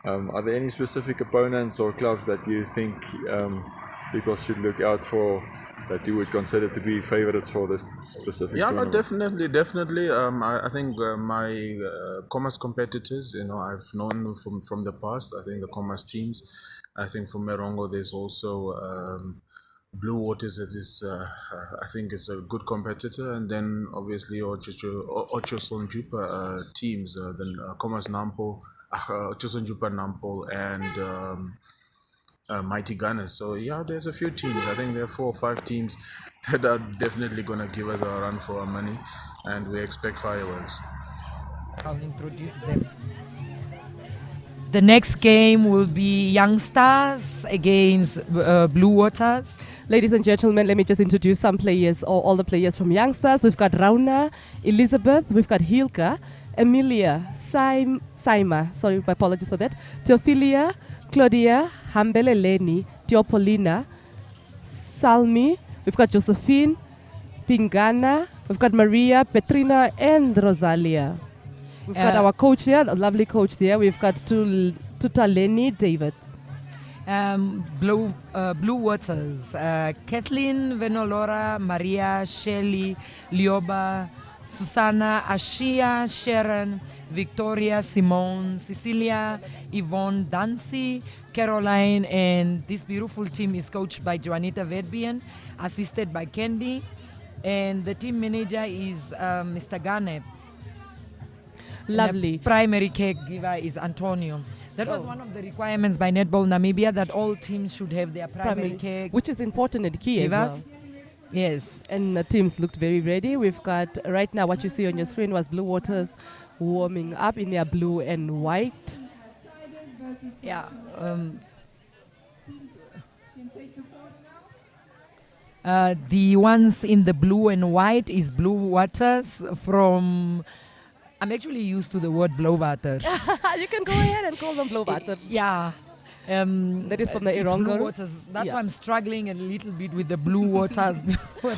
Are there any specific opponents or clubs that you think people should look out for, that you would consider to be favorites for this specific tournament? Definitely. I think my commerce competitors, I've known from the past. I think the commerce teams. I think for Merongo, there's also Blue Waters that is, I think it's a good competitor, and then obviously Ocho Sonjupa teams, the Commerce Nampol, Ocho Sonjupa Nampol, and Mighty Gunners. So yeah, there's a few teams. I think there are 4 or 5 teams that are definitely going to give us a run for our money, and we expect fireworks. I'll introduce them. The next game will be Youngsters against Blue Waters. Ladies and gentlemen, let me just introduce some players, or all the players from Youngsters. We've got Rauna, Elizabeth, we've got Hilka, Emilia, Saima, sorry, my apologies for that, Teophilia, Claudia, Hambele Leni, Teopolina, Salmi, we've got Josephine, Pingana, we've got Maria, Petrina, and Rosalia. We've got our coach here, a lovely coach there. We've got Tutaleni David. Blue Waters, Kathleen, Venolora, Maria, Shelley, Lioba, Susana, Ashia, Sharon, Victoria, Simone, Cecilia, Yvonne, Dancy, Caroline, and this beautiful team is coached by Juanita Verbian, assisted by Candy, and the team manager is Mr. Garnett. Lovely. And the primary caregiver is Antonio. That was Oh. one of the requirements by Netball Namibia, that all teams should have their primary care. Which is important and key as well. Yes. And the teams looked very ready. We've got right now what you see on your screen was Blue Waters warming up in their blue and white. Yeah. The ones in the blue and white is Blue Waters from. I'm actually used to the word blauwater. You can go ahead and call them Blue Waters. Yeah. That is from the it's Blue Irongoro. Waters. That's Yeah. why I'm struggling a little bit with the Blue Waters.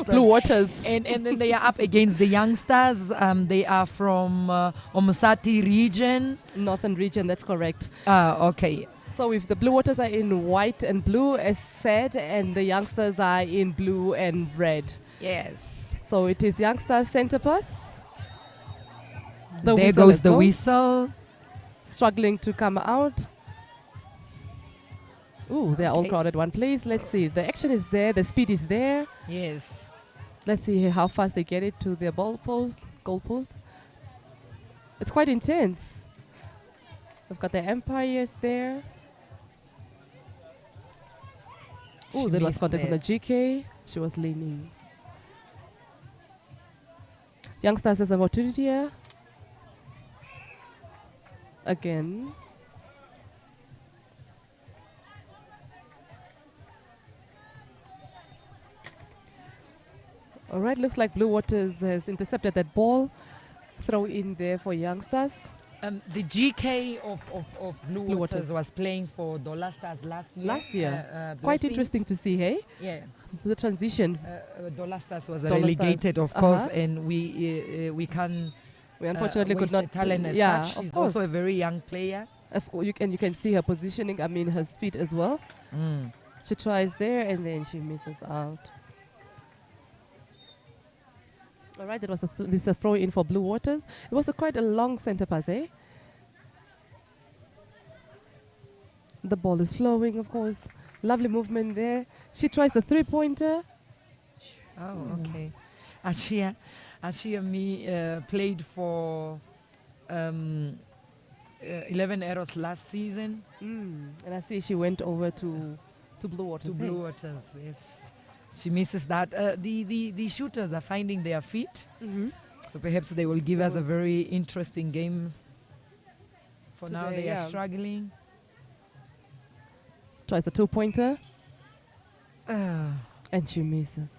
Blue Waters. And then they are up against the youngsters. They are from Omusati region. Northern region, that's correct. Okay. So if the Blue Waters are in white and blue, as said, and the youngsters are in blue and red. Yes. So it is youngsters center pass. There goes the whistle. Struggling to come out. Ooh, they're all Okay. crowded one place. Let's see. The action is there. The speed is there. Yes. Let's see how fast they get it to their goal post. It's quite intense. We've got the umpires there. Oh, She that was missed contact from the that. GK. She was leaning. Youngsters has an opportunity here. Again. All right, looks like Blue Waters has intercepted that ball. Throw in there for youngsters. The GK of Blue Blue Waters Waters. was playing for Dollar Stars last year. Last year. Quite Blessings. interesting to see, hey? Yeah. The transition. Dollar Stars was Dollar relegated, Stars. of course, Uh-huh. and we can. We unfortunately could waste not. the talent as yeah, such. of She's course. also a very young player. You can see her positioning. I mean, her speed as well. Mm. She tries there and then she misses out. All right, that was this is a throw in for Blue Waters. It was quite a long center pass, eh? The ball is flowing, of course. Lovely movement there. She tries the three-pointer. Oh, okay. Ashia me played for 11 Arrows last season. And I see she went over to Blue Waters. To hey? Blue Waters, yes. She misses that. The shooters are finding their feet. So perhaps they will give us a very interesting game. For now, Today, they are yeah. struggling. Tries the two-pointer. And she misses.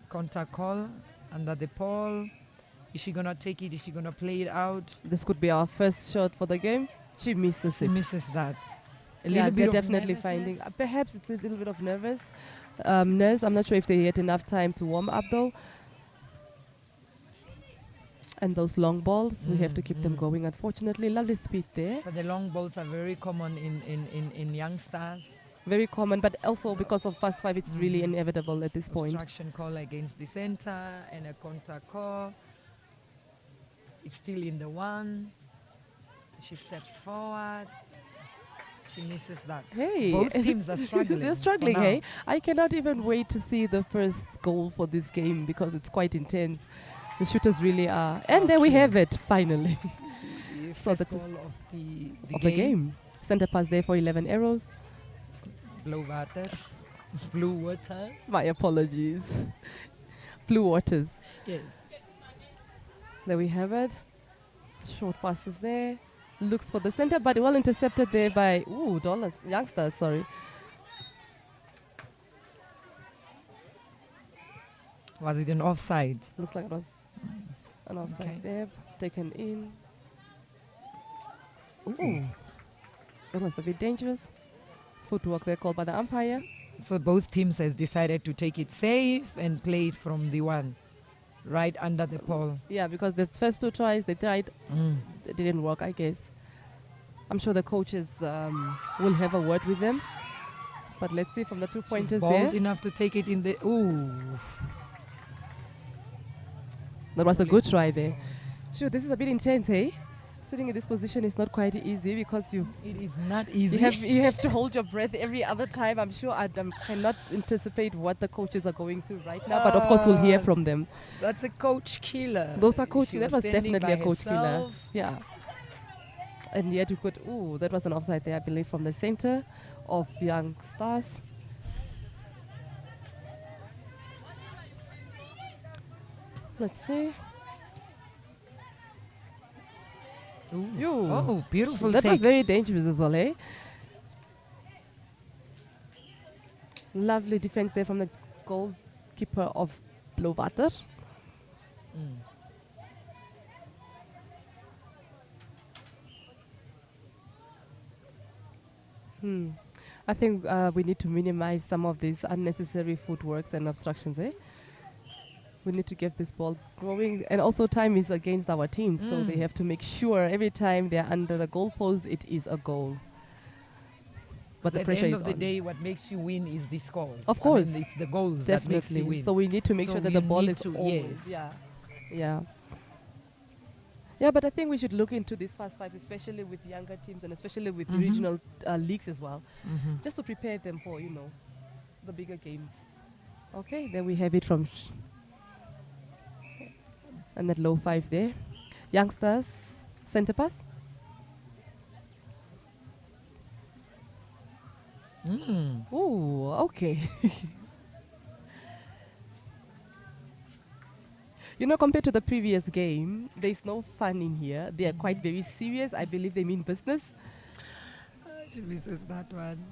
Contact call under the pole. Is she going to take it? Is she going to play it out? This could be our first shot for the game. She misses She it. misses that. A Yeah, little bit they're of definitely finding. Perhaps it's a little bit of nervous. Nerves. I'm not sure if they had enough time to warm up though. And those long balls, we have to keep them going. Unfortunately, lovely speed there. But the long balls are very common in youngsters. Very common, but also because of fast five, it's really inevitable at this point. Obstruction call against the center and a contact call. It's still in the one. She steps forward. She misses that. Hey, both teams are struggling. They're for struggling, now. hey? I cannot even wait to see the first goal for this game because it's quite intense. The shooters really are. And there we Okay. have it, finally. First that goal is of the game. Center pass there for 11 arrows. Blue Waters. Blue Waters. My apologies. Blue Waters. Yes. There we have it. Short passes there. Looks for the center, but well intercepted there by youngsters, sorry. Was it an offside? Looks like it was an offside Okay. there. Taken in. Ooh. That was a bit dangerous. Footwork there called by the umpire. So both teams has decided to take it safe and play it from the one right under the pole. Yeah, because the first two tries they tried, it didn't work, I guess. I'm sure the coaches will have a word with them. But let's see from the 2 She's pointers bold there. enough to take it in the... Ooh. That was a good try there. Sure, this is a bit intense, hey? Sitting in this position is not quite easy because It is not easy. You have to hold your breath every other time. I'm sure I cannot anticipate what the coaches are going through right now, but of course we'll hear from them. That's a coach killer. Those are coach. She That was standing definitely a by coach killer. herself. Yeah. And yet you could. Ooh, that was an offside there, I believe, from the center of Young Stars. Let's see. Ooh. Oh, beautiful That take. was very dangerous as well, eh? Lovely defense there from the goalkeeper of Blowater. I think we need to minimize some of these unnecessary footworks and obstructions, eh? We need to get this ball going. And also time is against our team, so they have to make sure every time they're under the goalpost, it is a goal. But the at pressure the end is of the on. day, what makes you win is the scores. Of course. I mean, it's the goals Definitely. that makes you win. So we need to make sure that the we ball need is to- always. yes. Yeah. Yeah, but I think we should look into these fast fives, especially with younger teams and especially with regional leagues as well, just to prepare them for, the bigger games. Okay, then we have it from and that low five there. Youngsters, center pass. Ooh, okay. Compared to the previous game, there's no fun in here. They are quite very serious. I believe they mean business. She misses that one.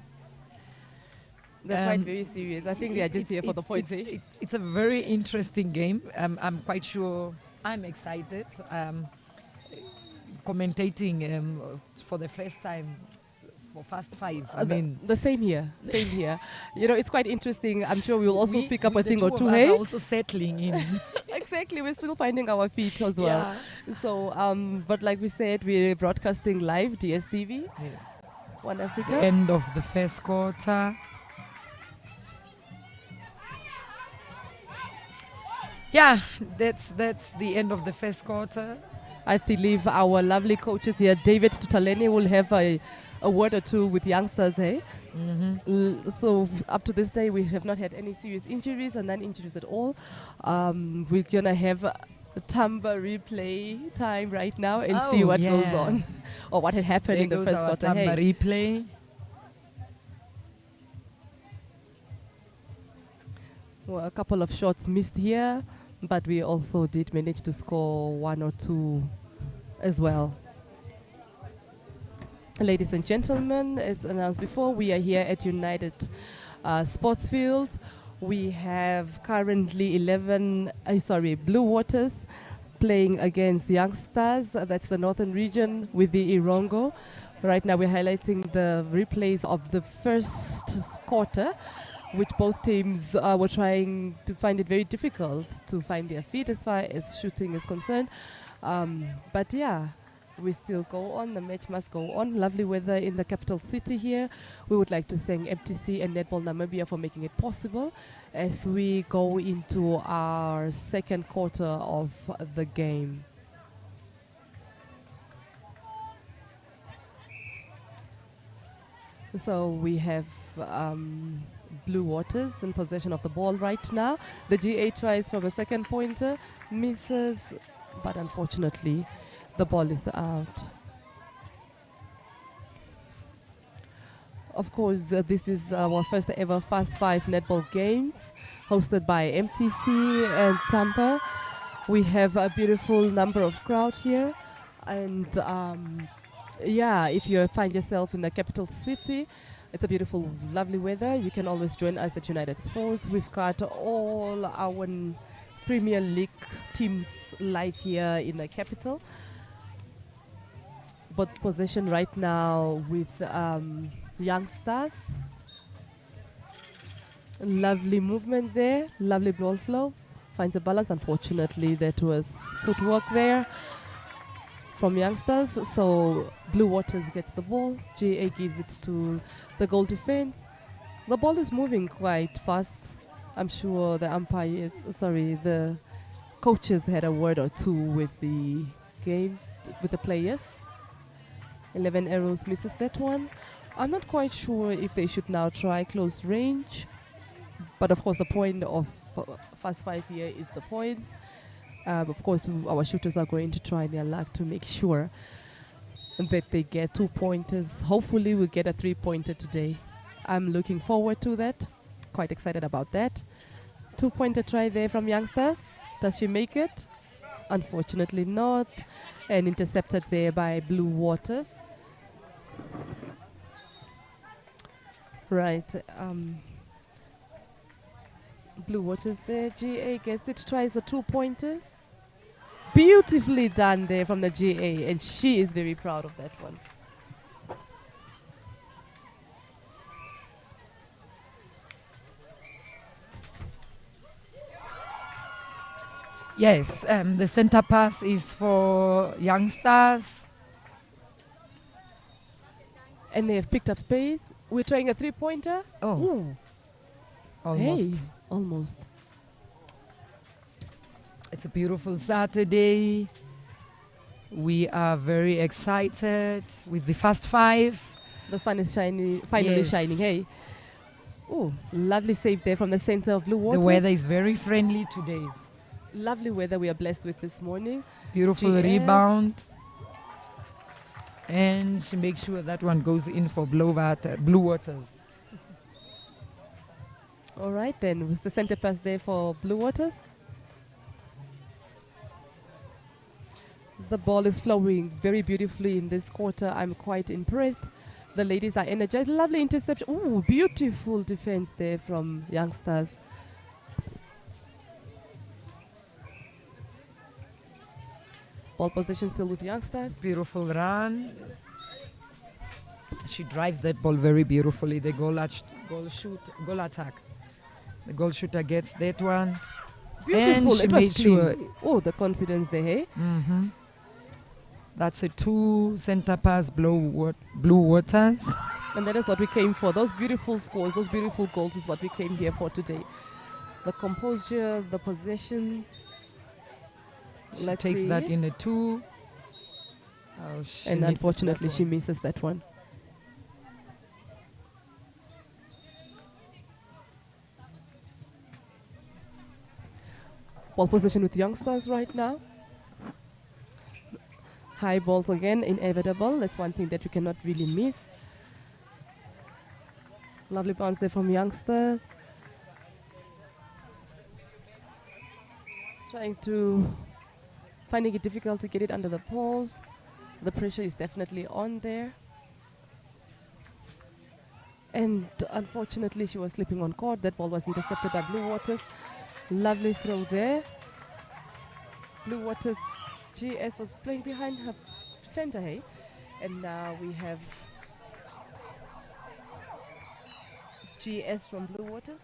They're quite very serious. I think they are just here for the points. It's a very interesting game. I'm quite sure. I'm excited. Commentating for the first time for Fast Five. I mean, the same here. Same here. It's quite interesting. I'm sure we'll also pick up a the thing two or of two. us Hey, are also settling in. exactly. We're still finding our feet as well. Yeah. So, but like we said, we're broadcasting live DSTV. Yes. One Africa. The end of the first quarter. Yeah, that's the end of the first quarter. I believe our lovely coaches here, David Tutaleni, will have a word or two with youngsters, eh? So up to this day, we have not had any serious injuries and none injuries at all. We're going to have a Tamba replay time right now and see what goes on or what had happened in the first quarter. Tamba replay. Well, a couple of shots missed here, but we also did manage to score one or two as well. Ladies and gentlemen, as announced before, we are here at United Sports Field. We have currently Blue Waters playing against Youngstars. That's the northern region with the Irongo. Right now we're highlighting the replays of the first quarter, which both teams were trying to find it very difficult to find their feet as far as shooting is concerned. But yeah, we still go on. The match must go on. Lovely weather in the capital city here. We would like to thank MTC and Netball Namibia for making it possible as we go into our second quarter of the game. So we have Blue Waters in possession of the ball right now. The GA tries from a second pointer, misses, but unfortunately the ball is out. Of course, this is our first ever Fast Five netball games hosted by MTC and Tampa. We have a beautiful number of crowd here, and yeah, if you find yourself in the capital city, it's a beautiful, lovely weather. You can always join us at United Sports. We've got all our Premier League teams live here in the capital. But possession right now with Youngstars. Lovely movement there, lovely ball flow. Finds a balance. Unfortunately, that was footwork there from Youngsters. So Blue Waters gets the ball. GA gives it to the goal defense. The ball is moving quite fast. I'm sure the coaches had a word or two with the players. 11 Arrows misses that one. I'm not quite sure if they should now try close range. But of course, the point of Fast 5 here is the points. Of course, our shooters are going to try their luck to make sure that they get 2 pointers. Hopefully, we'll get a 3-pointer today. I'm looking forward to that. Quite excited about that. 2-pointer try there from Youngsters. Does she make it? Unfortunately not. And intercepted there by Blue Waters. Right. Blue Waters there. GA gets it. Tries the 2 pointers. Beautifully done there from the GA. And she is very proud of that one. Yes, the center pass is for Youngsters. And they have picked up space. We're trying a 3-pointer. Oh. Ooh. Almost. Hey, almost. It's a beautiful Saturday. We are very excited with the Fast 5. The sun is shining, finally shining. Hey. Oh, lovely save there from the center of Blue Waters. The weather is very friendly today. Lovely weather we are blessed with this morning. Beautiful GS. rebound. And she makes sure that one goes in for Blue Waters. All right, then, with the center pass there for Blue Waters. The ball is flowing very beautifully in this quarter. I'm quite impressed. The ladies are energized. Lovely interception. Ooh, beautiful defense there from Youngsters. Ball position still with Youngsters. Beautiful run. She drives that ball very beautifully. The goal attack. The goal shooter gets that one. Beautiful. And she It made was sure. clean. Oh, the confidence there, hey? Mm-hmm. That's a 2 center pass, Blue Waters. And that is what we came for. Those beautiful scores, those beautiful goals is what we came here for today. The composure, the possession. She takes that in a 2. And unfortunately, she misses that one. Ball position with Youngsters right now. High balls again, inevitable. That's one thing that you cannot really miss. Lovely bounce there from Youngsters. Finding it difficult to get it under the post. The pressure is definitely on there. And unfortunately, she was slipping on court. That ball was intercepted by Blue Waters. Lovely throw there. Blue Waters GS was playing behind her defender, hey? And now we have GS from Blue Waters.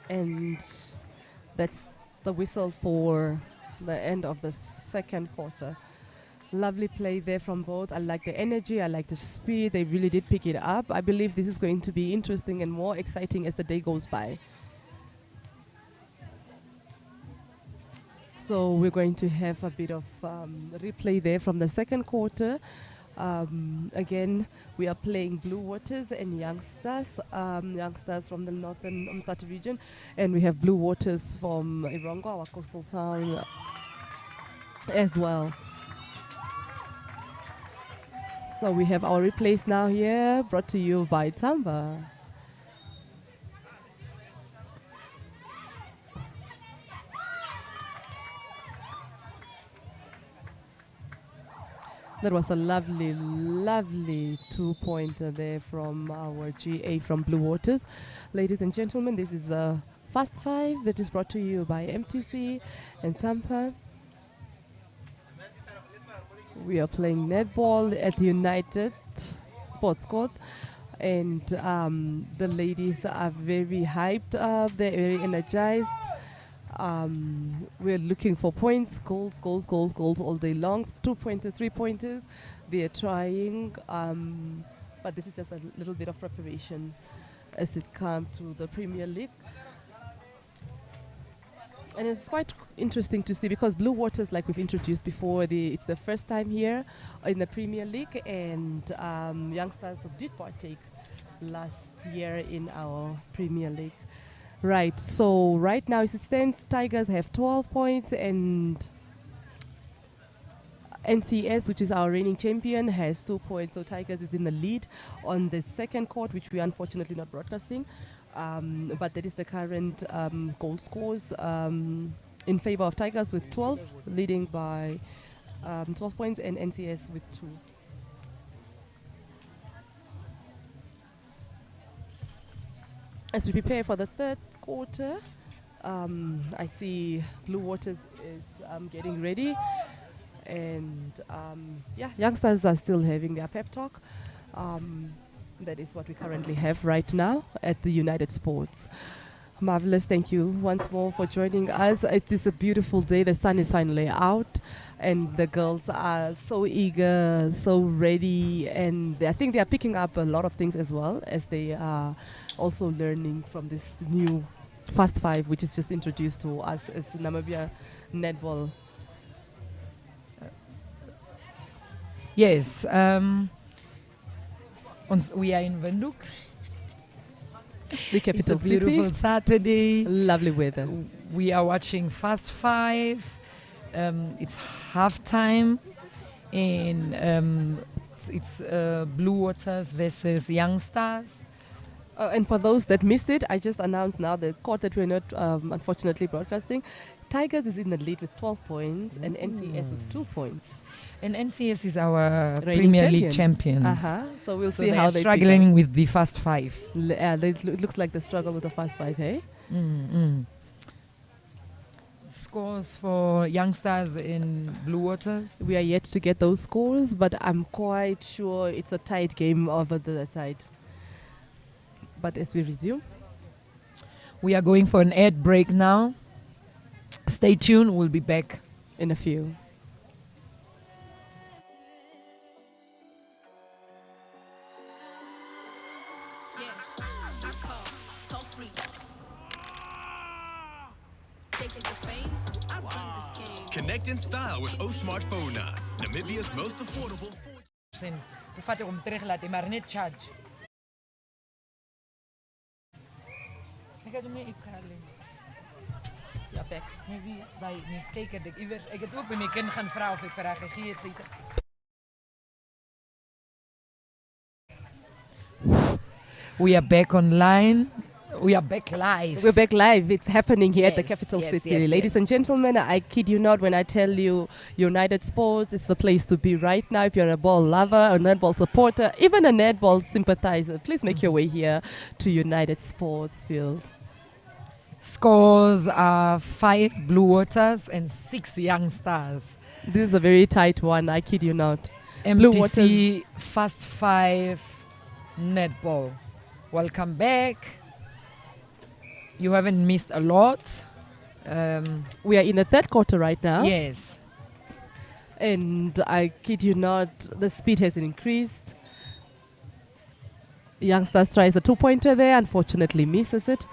And that's the whistle for the end of the second quarter. Lovely play there from both. I like the energy, I like the speed. They really did pick it up. I believe this is going to be interesting and more exciting as the day goes by. So we're going to have a bit of replay there from the second quarter. Again, we are playing Blue Waters and Youngsters. Youngsters from the northern Umsati region. And we have Blue Waters from Irongo, our coastal town, as well. So we have our replays now here, brought to you by Tamba. That was a lovely, lovely 2-pointer there from our GA from Blue Waters. Ladies and gentlemen, this is the Fast 5 that is brought to you by MTC and Tampa. We are playing netball at the United Sports Court, and the ladies are very hyped up. They're very energized. We're looking for points, goals all day long. 2-pointers, 3-pointers. They're trying, but this is just a little bit of preparation as it comes to the Premier League. And it's quite interesting to see because Blue Waters, like we've introduced before, it's the first time here in the Premier League, and youngsters did partake last year in our Premier League. Right, so right now as it stands, Tigers have 12 points and NCS, which is our reigning champion, has 2 points. So Tigers is in the lead on the second court, which we are unfortunately not broadcasting. But that is the current goal scores in favor of Tigers with 12, leading by 12 points, and NCS with 2. As we prepare for the third quarter, I see Blue Waters is getting ready. And youngsters are still having their pep talk. That is what we currently have right now at the United Sports. Marvelous, thank you once more for joining us. It is a beautiful day. The sun is finally out, and the girls are so eager, so ready, and I think they are picking up a lot of things as well as they are also learning from this new Fast 5, which is just introduced to us as the Namibia Netball. Yes, we are in Windhoek. The capital city. It's a beautiful Saturday. Lovely weather. We are watching Fast 5. It's halftime, and it's Blue Waters versus Young Stars. And for those that missed it, I just announced now the court that we're not unfortunately broadcasting. Tigers is in the lead with 12 points and NCS with 2 points. And NCS is our reigning Premier League champions. So we'll see how they're they struggling with the Fast 5. It looks like they struggle with the Fast 5, hey? Scores for youngsters in Blue Waters? We are yet to get those scores, but I'm quite sure it's a tight game over the side. But as we resume, we are going for an ad break now. Stay tuned, we'll be back in a few. Connect in style with O Smartphone, Namibia's most affordable. Ufate om teruglaat, maar net charge. Ik had hem niet gehaald. Ja, back. Maybe by mistake ik het ook bij mijn kind gaan vragen of ik vraag. Ik het We are back online. We are back live. We're back live. It's happening here at the capital city. Ladies and gentlemen, I kid you not when I tell you United Sports is the place to be right now. If you're a ball lover, a netball supporter, even a netball sympathizer, please make your way here to United Sports Field. Scores are 5 Blue Waters and 6 Young Stars. This is a very tight one, I kid you not. MTC Fast 5 Netball. Welcome back. You haven't missed a lot. We are in the third quarter right now. Yes. And I kid you not, the speed has increased. Youngsters tries a 2-pointer there, unfortunately misses it.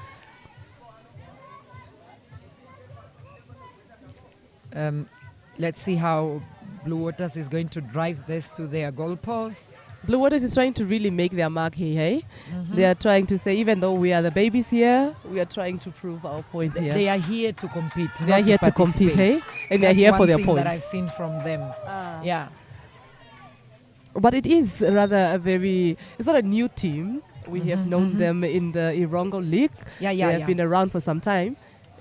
Let's see how Blue Waters is going to drive this to their goalpost. Blue Waters is trying to really make their mark here, hey? They are trying to say, even though we are the babies here, we are trying to prove our point here. They are here to compete. They are here to compete, hey? And they are here for their points. That's one thing that I've seen from them. Yeah. But it is rather it's not a new team. We have known them in the Irongo League. They have been around for some time.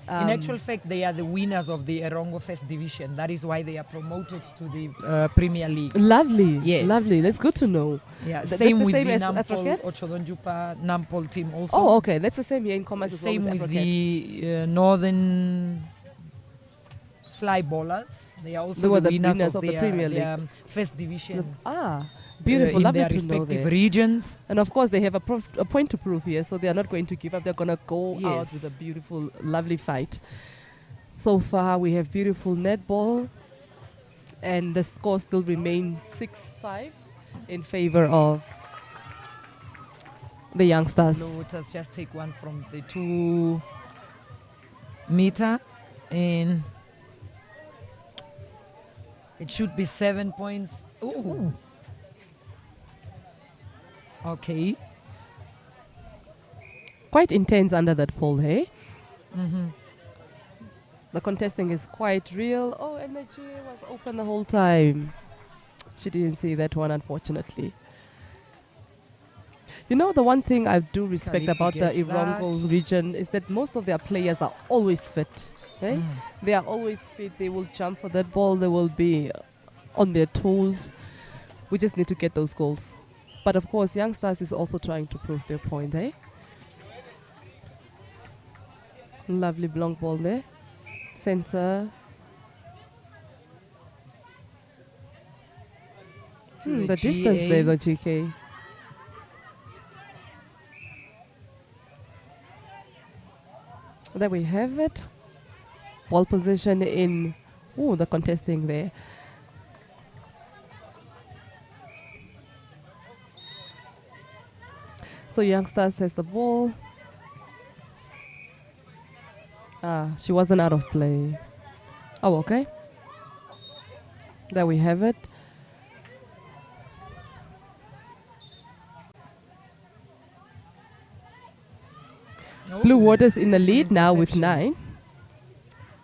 In actual fact, they are the winners of the Erongo First Division. That is why they are promoted to the Premier League. Lovely. Yes. Lovely. That's good to know. Yeah. Same with the Nampol Ochodonjupa Nampol team also. Oh, okay. That's the same here in Commerce as well. Same with the Northern Fly Ballers. They are also the winners of the Premier League. First Division. Beautiful, lovely in their to know respective there. regions. And of course, they have a point to prove here, so they are not going to give up. They're going to go out with a beautiful, lovely fight. So far, we have beautiful netball, and the score still remains 6-5 in favor of the youngsters. Blue Waters just take one from the 2 meter, and It should be 7 points. Ooh. Okay. Quite intense under that pole, hey? Mm-hmm. The contesting is quite real. Oh, and the GA was open the whole time. She didn't see that one, unfortunately. You know, the one thing I do respect Kalipi about the gets Irongo that. region is that most of their players are always fit. Okay? Mm. They are always fit. They will jump for that ball. They will be on their toes. We just need to get those goals. But of course, Youngsters is also trying to prove their point, eh? Lovely blanc ball there. Center. The distance there, the GK. There we have it. Ball position in. Oh, the contesting there. So Youngsters has the ball. She wasn't out of play. Oh, okay. There we have it. Oh, Blue Waters in the lead an now with interception. 9.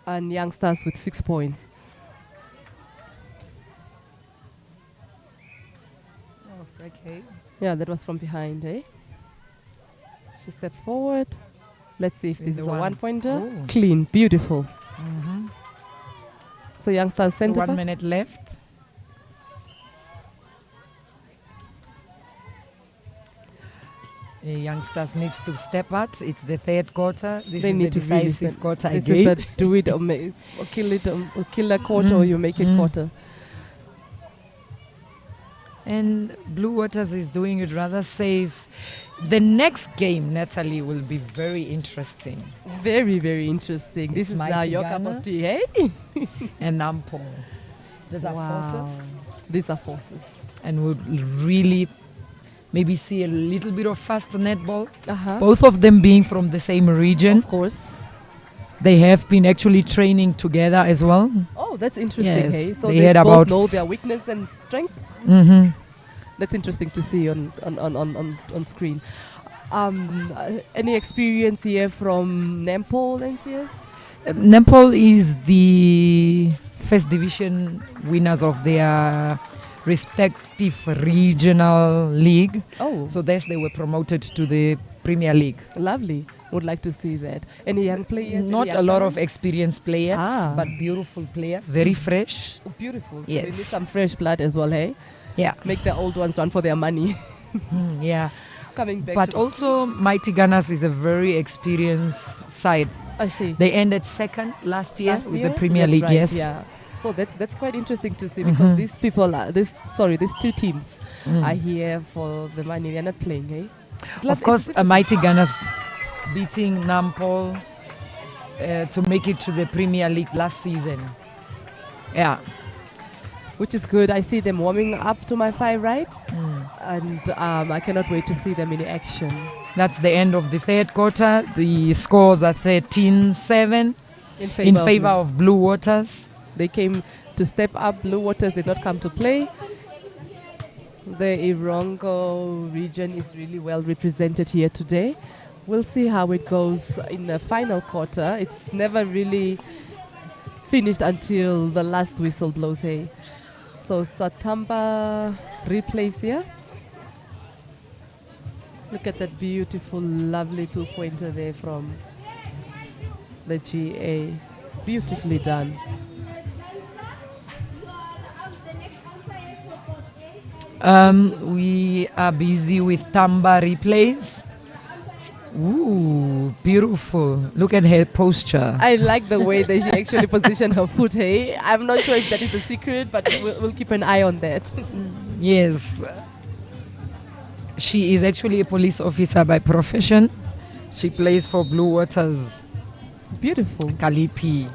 And Youngsters with 6 points. Oh, okay. Yeah, that was from behind, eh? She steps forward. Let's see if this the is a one. one-pointer. Oh. Clean, beautiful. Mm-hmm. So Youngsters So center 1 pass. minute left. Youngsters needs to step out. It's the third quarter. This They is need the to really decisive step- quarter This again. is the do it or, or kill it or kill a quarter or you make it quarter. And Blue Waters is doing it rather safe. The next game, Natalie, will be very interesting. Very, very interesting. This It's is now Mighty your cup of Gunners tea, hey? and Nampo. These are Wow. forces. These are forces. And we'll really maybe see a little bit of fast netball. Uh-huh. Both of them being from the same region. Of course. They have been actually training together as well. Oh, that's interesting, Yes, hey? So they they had both about know their weakness and strength? Mm-hmm. That's interesting to see on screen. Any experience here from Netball, NCS? Netball is the first division winners of their respective regional league. Oh. So thus they were promoted to the Premier League. Lovely. Would like to see that. Any young players? Not Any a lot young of experienced players, Ah. but beautiful players, very fresh. Oh, beautiful. Yes. They need some fresh blood as well, hey? Yeah. Make the old ones run for their money. Yeah. Coming back But to also Mighty Gunners is a very experienced side. I see. They ended second last year with the Premier That's League, right, yes. Yeah. So that's quite interesting to see because Mhm. these people are these two teams Mm. are here for the money. They're not playing, hey? Of course, Mighty Gunners beating Nampol to make it to the Premier League last season. Yeah. Which is good. I see them warming up to my far right, and I cannot wait to see them in action. That's the end of the third quarter. The scores are 13-7 In in favor favor of of Blue Waters. They came to step up. Blue Waters did not come to play. The Irongo region is really well represented here today. We'll see how it goes in the final quarter. It's never really finished until the last whistle blows, hey. So Satamba replays here. Look at that beautiful, lovely two-pointer there from the GA. Beautifully done. We are busy with Tamba replays. Ooh, beautiful. Look at her posture. I like the way that she actually positioned her foot, hey. I'm not sure if that is the secret, but we'll keep an eye on that. Yes. She is actually a police officer by profession. She plays for Blue Waters. Beautiful. Kalipi.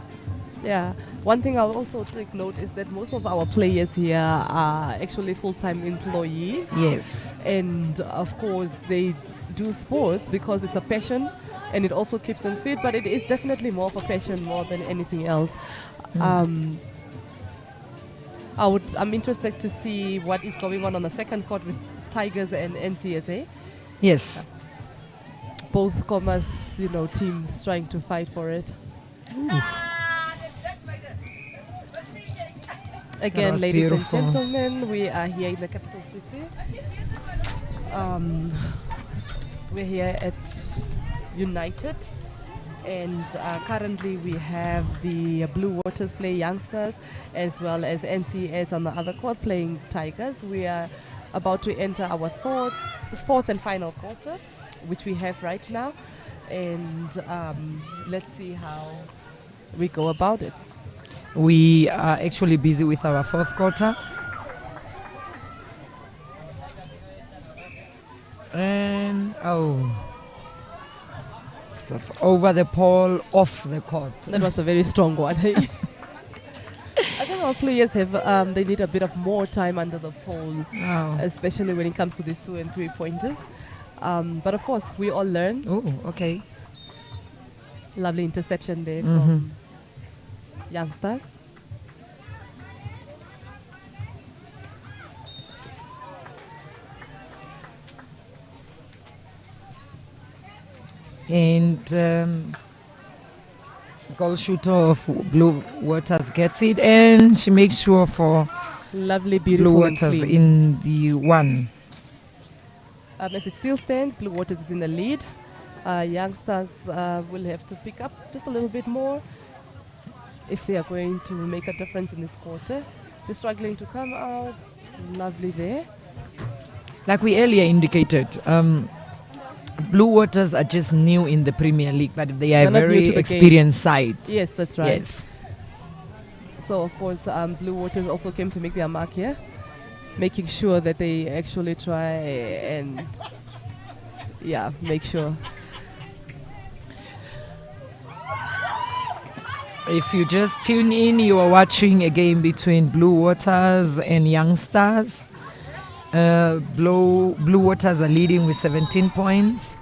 Yeah. One thing I'll also take note is that most of our players here are actually full-time employees. Yes. And of course, they do sports because it's a passion and it also keeps them fit, but it is definitely more of a passion more than anything else. I'm interested to see what is going on the second court with Tigers and NCSA. Yes. Both commerce, teams trying to fight for it. Again, ladies beautiful. and gentlemen, we are here in the capital city. We're here at United, and currently we have the Blue Waters play Youngsters, as well as NCS on the other court playing Tigers. We are about to enter our fourth and final quarter, which we have right now, and let's see how we go about it. We are actually busy with our fourth quarter. And so it's over the pole, off the court. That was a very strong one. I think our players have they need a bit of more time under the pole, especially when it comes to these 2 and 3 pointers. But of course, we all learn. Oh, okay. Lovely interception there from Youngsters. And goal shooter of Blue Waters gets it, and she makes sure for lovely, beautiful Blue Waters in the one. As it still stands, Blue Waters is in the lead. Youngsters will have to pick up just a little bit more if they are going to make a difference in this quarter. They're struggling to come out. Lovely there. Like we earlier indicated, Blue Waters are just new in the Premier League, but they are a very experienced side. Yes, that's right. Yes. So, of course, Blue Waters also came to make their mark here, making sure that they actually try and, make sure. If you just tune in, you are watching a game between Blue Waters and Youngsters. Blue Waters are leading with 17 points.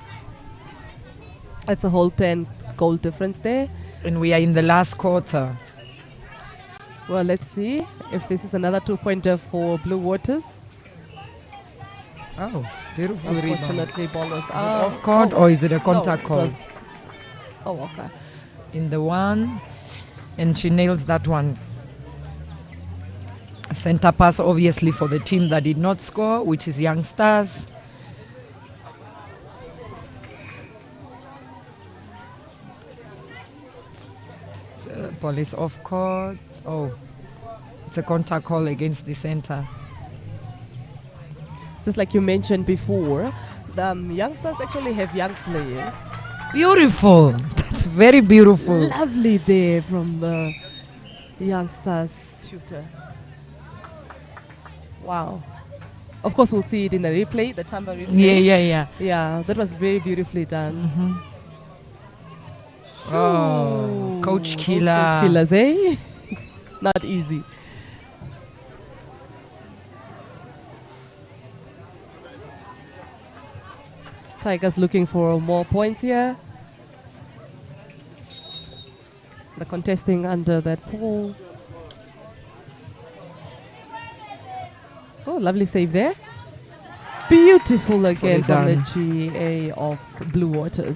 That's a whole 10 goal difference there. And we are in the last quarter. Well, let's see if this is another 2-pointer for Blue Waters. Oh, beautiful rebound. Unfortunately, ball was out. Off court or is it a contact call? Okay. In the one. And she nails that one. Center pass, obviously, for the team that did not score, which is Youngsters. Ball is off court. Oh, it's a contact call against the center. Just like you mentioned before, the Youngsters actually have young players. Beautiful. That's very beautiful. Lovely there from the Youngsters shooter. Wow. Of course, we'll see it in the replay, the Tamba replay. Yeah. Yeah, that was very beautifully done. Oh, Coach Killer. Coach Killers, eh? Not easy. Tigers looking for more points here. The contesting under that pole. Oh, lovely save there. Beautiful again from the GA of Blue Waters.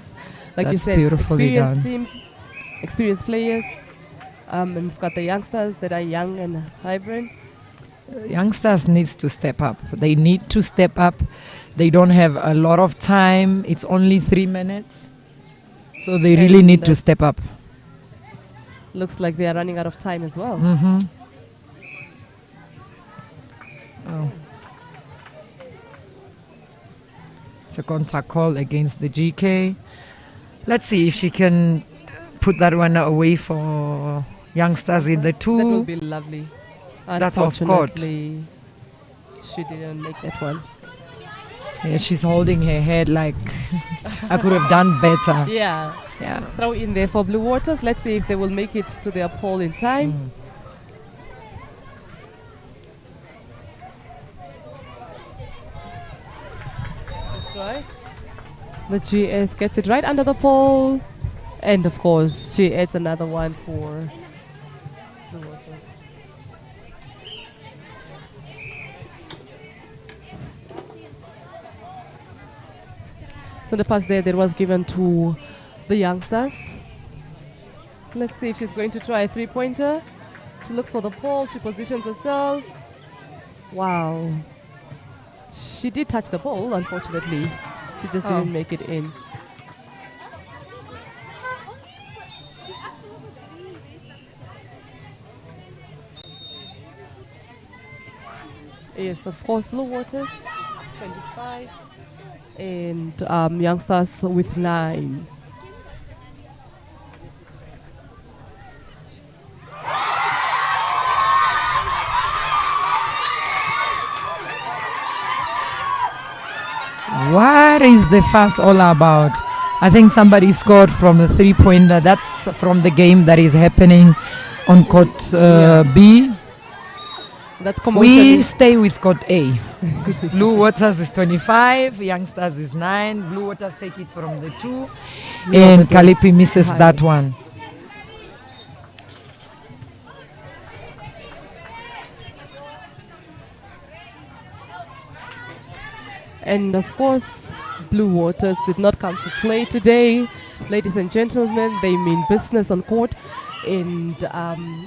Like you said, experienced players. And we've got the Youngsters that are young and vibrant. Youngsters needs to step up. They need to step up. They don't have a lot of time. It's only 3 minutes. So they really need to step up. Looks like they are running out of time as well. Oh. It's a contact call against the GK. Let's see if she can put that one away for Youngsters in the 2. That will be lovely. That's off court. Unfortunately, she didn't make that one. Yeah, she's holding her head like I could have done better. Yeah. Throw in there for Blue Waters. Let's see if they will make it to their pole in time. That's right. The GS gets it right under the pole. And of course, she adds another one for Blue Waters. center pass there that was given to the youngsters. Let's see if she's going to try a three-pointer. She looks for the ball. She positions herself. Wow. She did touch the ball, unfortunately. She just didn't make it in. Yes, of course, Blue Waters, 25. And youngsters with 9. What is the fuss all about? I think somebody scored from the three-pointer. That's from the game that is happening on court B. We stay with court A. Blue Waters is 25, Youngsters is 9. Blue Waters take it from the 2, and Kalipi misses that one. And of course, Blue Waters did not come to play today. Ladies and gentlemen, they mean business on court. And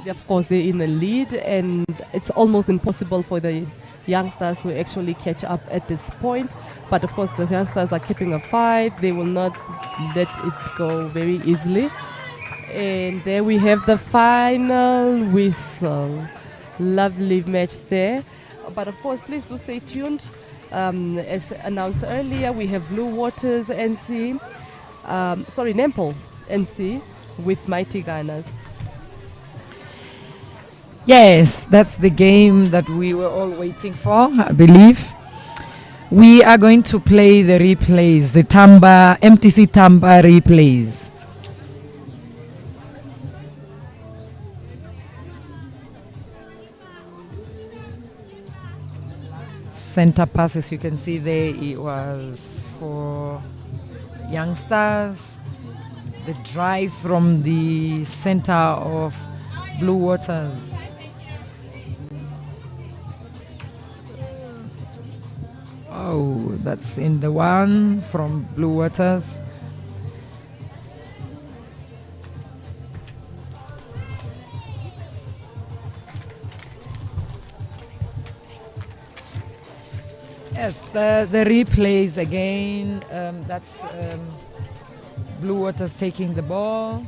of course, they're in the lead. And it's almost impossible for the youngsters to actually catch up at this point. But of course, the youngsters are keeping a fight. They will not let it go very easily. And there we have the final whistle. Lovely match there. But of course, please do stay tuned. As announced earlier, we have Blue Waters NC, Netball NC with Mighty Gunners. Yes, that's the game that we were all waiting for, I believe. We are going to play the replays, the MTC Tamba replays. Center pass, as you can see there, it was for youngsters. The drive from the center of Blue Waters. Oh, that's in the one from Blue Waters. Yes, the replays again. That's Blue Waters taking the ball.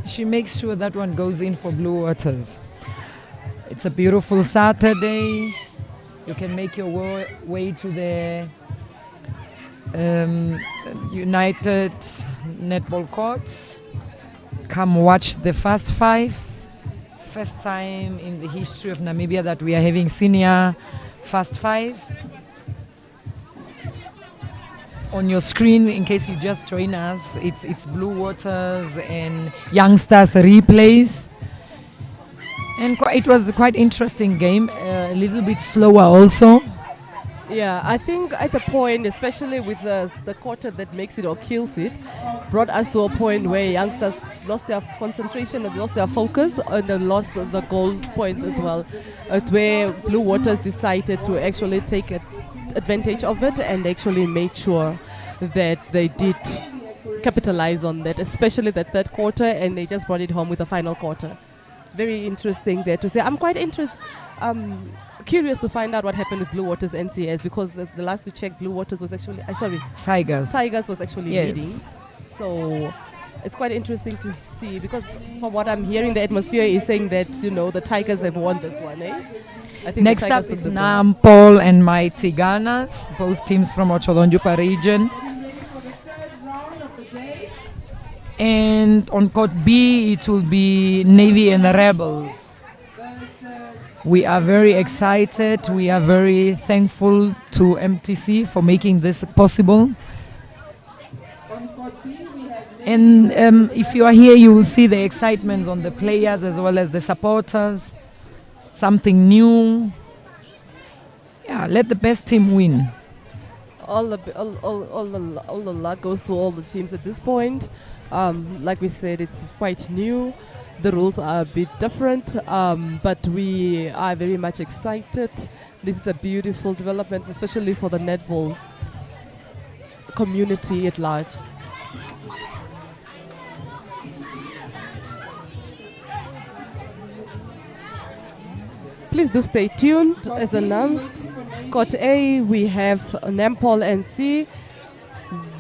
She makes sure that one goes in for Blue Waters. It's a beautiful Saturday. You can make your way to the United Netball courts. Come watch the Fast Five. First time in the history of Namibia that we are having senior Fast Five. On your screen, in case you just join us, it's Blue Waters and Youngsters replays. And it was a quite interesting game, a little bit slower also. Yeah, I think at the point, especially with the quarter that makes it or kills it, brought us to a point where youngsters lost their concentration and lost their focus and then lost the goal points as well. Where Blue Waters decided to actually take advantage of it and actually made sure that they did capitalize on that, especially the third quarter, and they just brought it home with the final quarter. Very interesting there to say. I'm quite curious to find out what happened with Blue Waters NCS, because the last we checked, Blue Waters was actually Tigers. Tigers was actually leading. So it's quite interesting to see, because from what I'm hearing, the atmosphere is saying that the Tigers have won this one. I think next up is Netball and Mighty Gunners, both teams from Ochodonjupa region. And on court B, it will be Navy and the Rebels. We are very excited. We are very thankful to MTC for making this possible. And if you are here, you will see the excitement on the players as well as the supporters. Something new. Yeah, let the best team win. All the luck goes to all the teams at this point. Like we said, it's quite new. The rules are a bit different, but we are very much excited. This is a beautiful development, especially for the netball. community at large. Please do stay tuned. As announced, Court A, we have Netball NC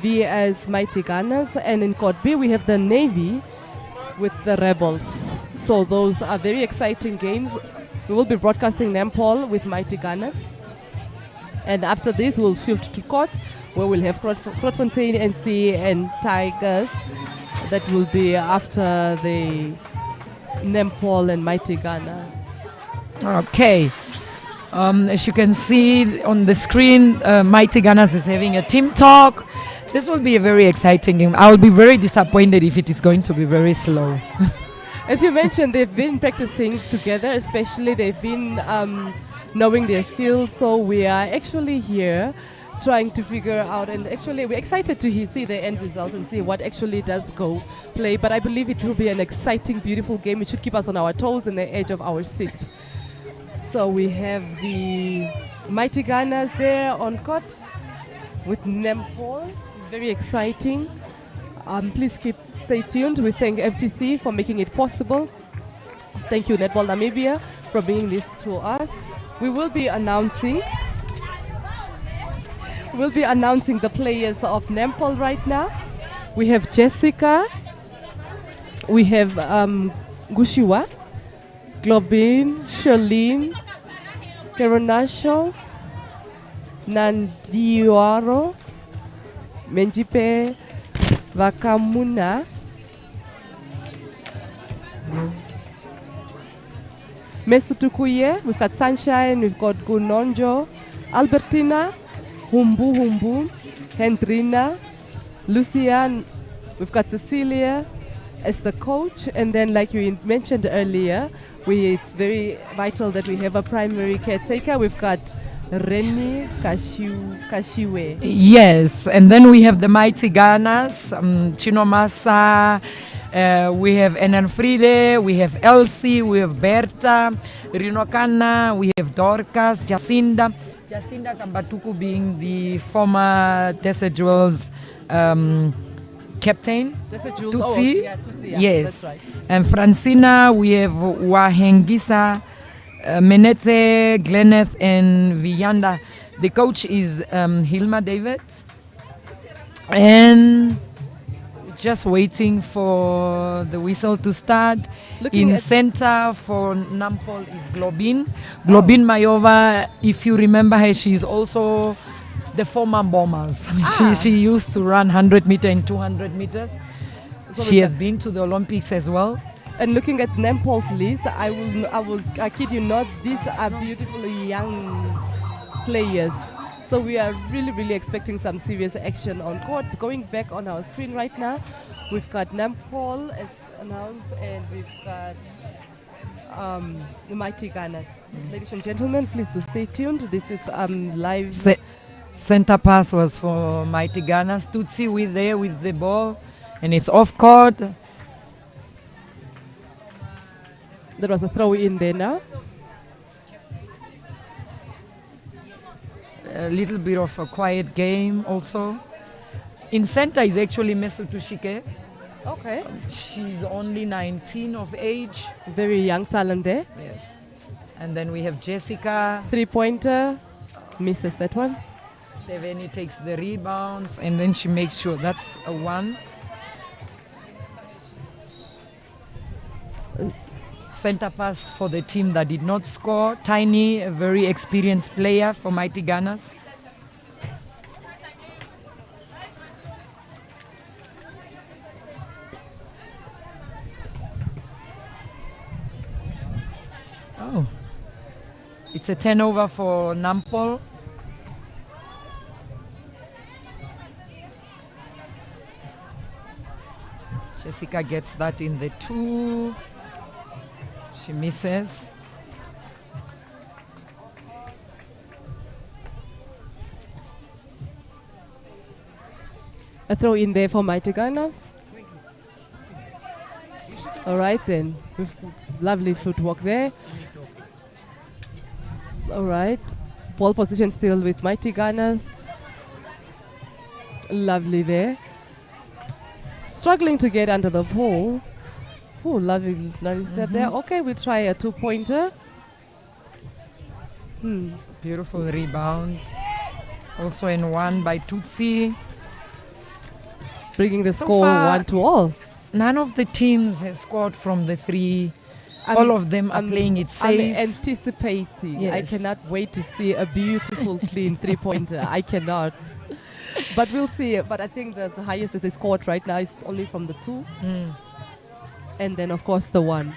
vs Mighty Gunners, and in Court B, we have the Navy with the Rebels. So those are very exciting games. We will be broadcasting Netball with Mighty Gunners. And after this, we'll shift to Court, where we'll have Grootfontein NC and Tigers. That will be after the Netball and Mighty Gunners. Okay. As you can see on the screen, Mighty Gunners is having a team talk. This will be a very exciting game. I will be very disappointed if it is going to be very slow. As you mentioned, they've been practicing together, especially they've been knowing their skills. So we are actually here trying to figure out, and actually we're excited to see the end result and see what actually does go play. But I believe it will be an exciting, beautiful game. It should keep us on our toes and the edge of our seats. So we have the Mighty Gunners there on court with Netball. Very exciting. Please stay tuned. We thank MTC for making it possible. Thank you, Netball Namibia, for bringing this to us. We will be announcing the players of Netball right now. We have Jessica. We have Gushiwa, Globin, Charlene, Karonasho, Nandiwaro, Menjipe, Vakamuna, Mesutukuye, we've got Sunshine, we've got Gunonjo, Albertina, Humbu, Hendrina, Lucian, we've got Cecilia as the coach, and then like you mentioned earlier, it's very vital that we have a primary caretaker. We've got Reni Kashiwe. Yes, and then we have the Mighty Gunners, Chinomasa, we have Enanfride, we have Elsie, we have Berta, Rinokana, we have Dorcas, Jacinda Kambatuku being the former Desert Jewels captain. Tutsi. Tutsi, yes. That's right. And Francina, we have Wahengisa, Menete, Gleneth, and Viyanda. The coach is Hilma David. And just waiting for the whistle to start. Looking in center for Nampol is Globin. Globin Mayova, if you remember her, she's also the former bombers. She used to run 100 meter and 200 meters. So she has been to the Olympics as well. And looking at Nempol's list, I kid you not, these are beautifully young players. So we are really, really expecting some serious action on court. Going back on our screen right now, we've got Nempol as announced, and we've got the Mighty Gunners. Ladies and gentlemen, please do stay tuned. This is live. Center pass was for Mighty Gunners. Tutsi with there with the ball, and it's off court. There was a throw in there now. A little bit of a quiet game also. In center is actually Mesutushike. Okay. She's only 19 of age. Very young talent there. Yes. And then we have Jessica. 3-pointer. Misses that one. Deveni takes the rebounds and then she makes sure that's a 1. Center pass for the team that did not score. Tiny, a very experienced player for Mighty Gunners. Oh, it's a turnover for Nampol. Jessica gets that in the 2. She misses. A throw in there for Mighty Gunners. All right then, lovely footwork there. All right, ball position still with Mighty Gunners. Lovely there. Struggling to get under the pole. Oh, lovely step there. Okay, we'll try a 2-pointer. Beautiful rebound. Also in one by Tutsi. Bringing the So score far, 1-all. None of the teams has scored from the three. All of them are playing it safe. I'm anticipating. I Yes. cannot wait to see a beautiful, clean 3-pointer. I cannot. But we'll see. But I think that the highest that they scored right now is only from the 2. And then, of course, the 1.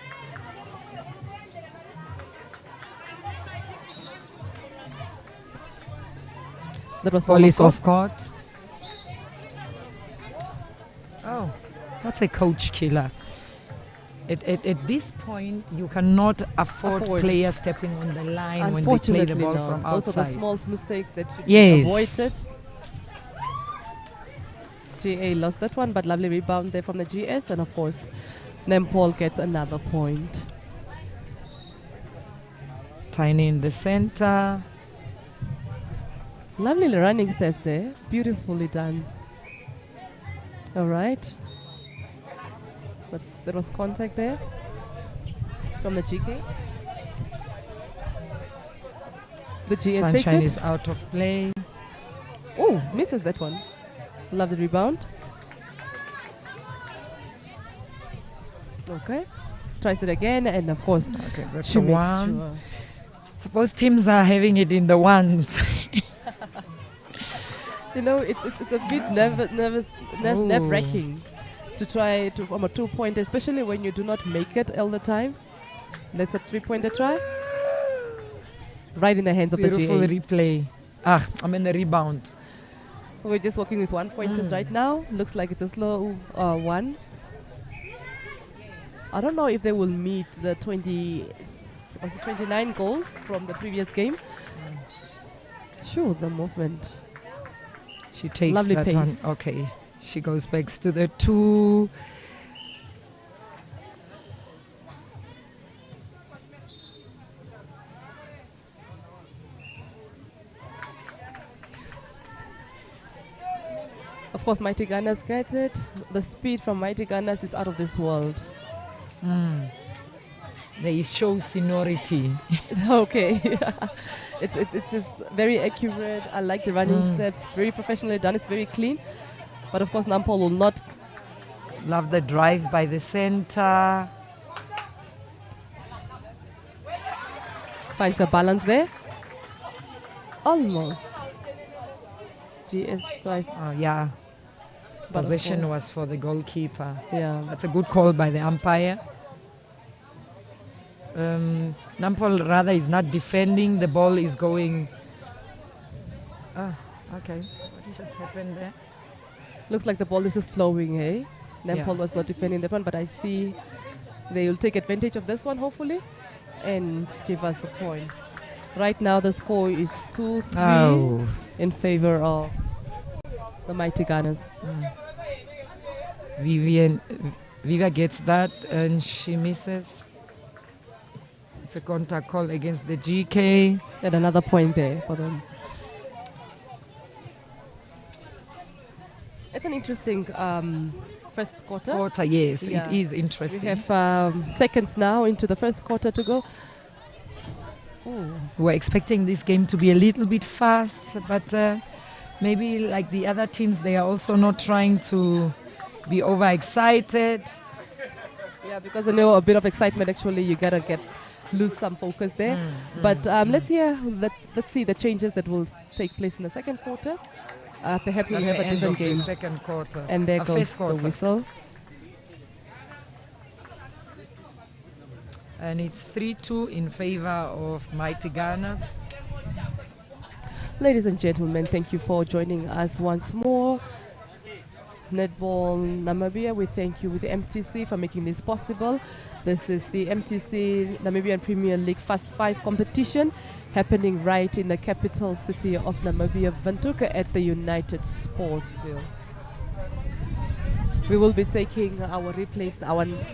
That was Ball is Monaco. off court. Oh, that's a coach killer. At this point, you cannot afford players stepping on the line when they play the ball from Those outside. are the small mistakes that should Yes. be avoided. GA lost that one, but lovely rebound there from the GS. And of course, Netball gets another point. Tiny in the center. Lovely running steps there. Beautifully done. All right. There was contact there from the GK. The GS takes Sunshine it. is out of play. Oh, misses that one. Love the rebound. Okay. Tries it again, and of course, That's she a makes one. sure. Suppose teams are having it in the ones. You know, it's a bit nerve-wracking to try to from a 2-pointer, especially when you do not make it all the time. That's a 3-pointer try. Right in the hands of Beautiful the GA. replay. The rebound. So we're just working with 1-pointers right now. Looks like it's a slow 1. I don't know if they will meet the 29 goal from the previous game. Sure, the movement. She takes Lovely that pace. one. Okay. She goes back to the 2. Of course, Mighty Gunners gets it. The speed from Mighty Gunners is out of this world. They show seniority. Okay. It's just very accurate. I like the running steps. Very professionally done. It's very clean. But of course, Nampol will not. Love the drive by the center. Finds a balance there. Almost. GS tries. Oh, yeah. But of Possession course- was for the goalkeeper. Yeah. That's a good call by the umpire. Nampol rather is not defending. The ball is going. Okay. What just happened there? Looks like the ball is just flowing, hey? Nampol Yeah. was not defending that one, but I see they will take advantage of this one, hopefully, and give us a point. Right now, the score is 2-3 Oh. in favor of the Mighty Gunners. Viva gets that and she misses. It's a contact call against the GK. And another point there for them. It's an interesting first quarter. Yes, it is interesting. We have seconds now into the first quarter to go. We're expecting this game to be a little bit fast, but maybe like the other teams, they are also not trying to be overexcited. Yeah, because I know a bit of excitement, actually, you gotta lose some focus there. But let's see the changes that will take place in the second quarter. Perhaps we'll That's have the a end different of the game. second quarter. And there goes First the quarter. whistle. And it's 3-2 in favor of Mighty Gunners. Ladies and gentlemen, thank you for joining us once more. Netball Namibia, we thank you with the MTC for making this possible. This is the MTC Namibian Premier League Fast 5 competition happening right in the capital city of Namibia, Windhoek, at the United Sportsville. We will be taking our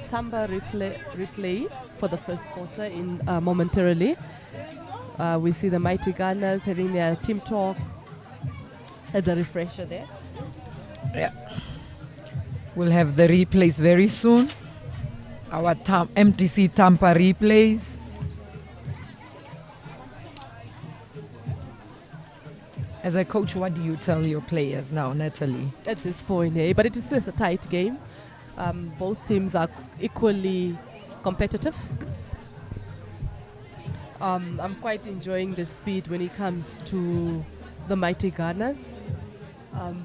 Tamba replay for the first quarter in momentarily. We see the Mighty Gunners having their team talk at the refresher there. Yeah. We'll have the replays very soon. Our MTC Tampa replays. As a coach, what do you tell your players now, Natalie? At this point, but it is just a tight game. Both teams are equally competitive. I'm quite enjoying the speed when it comes to the mighty Gunners.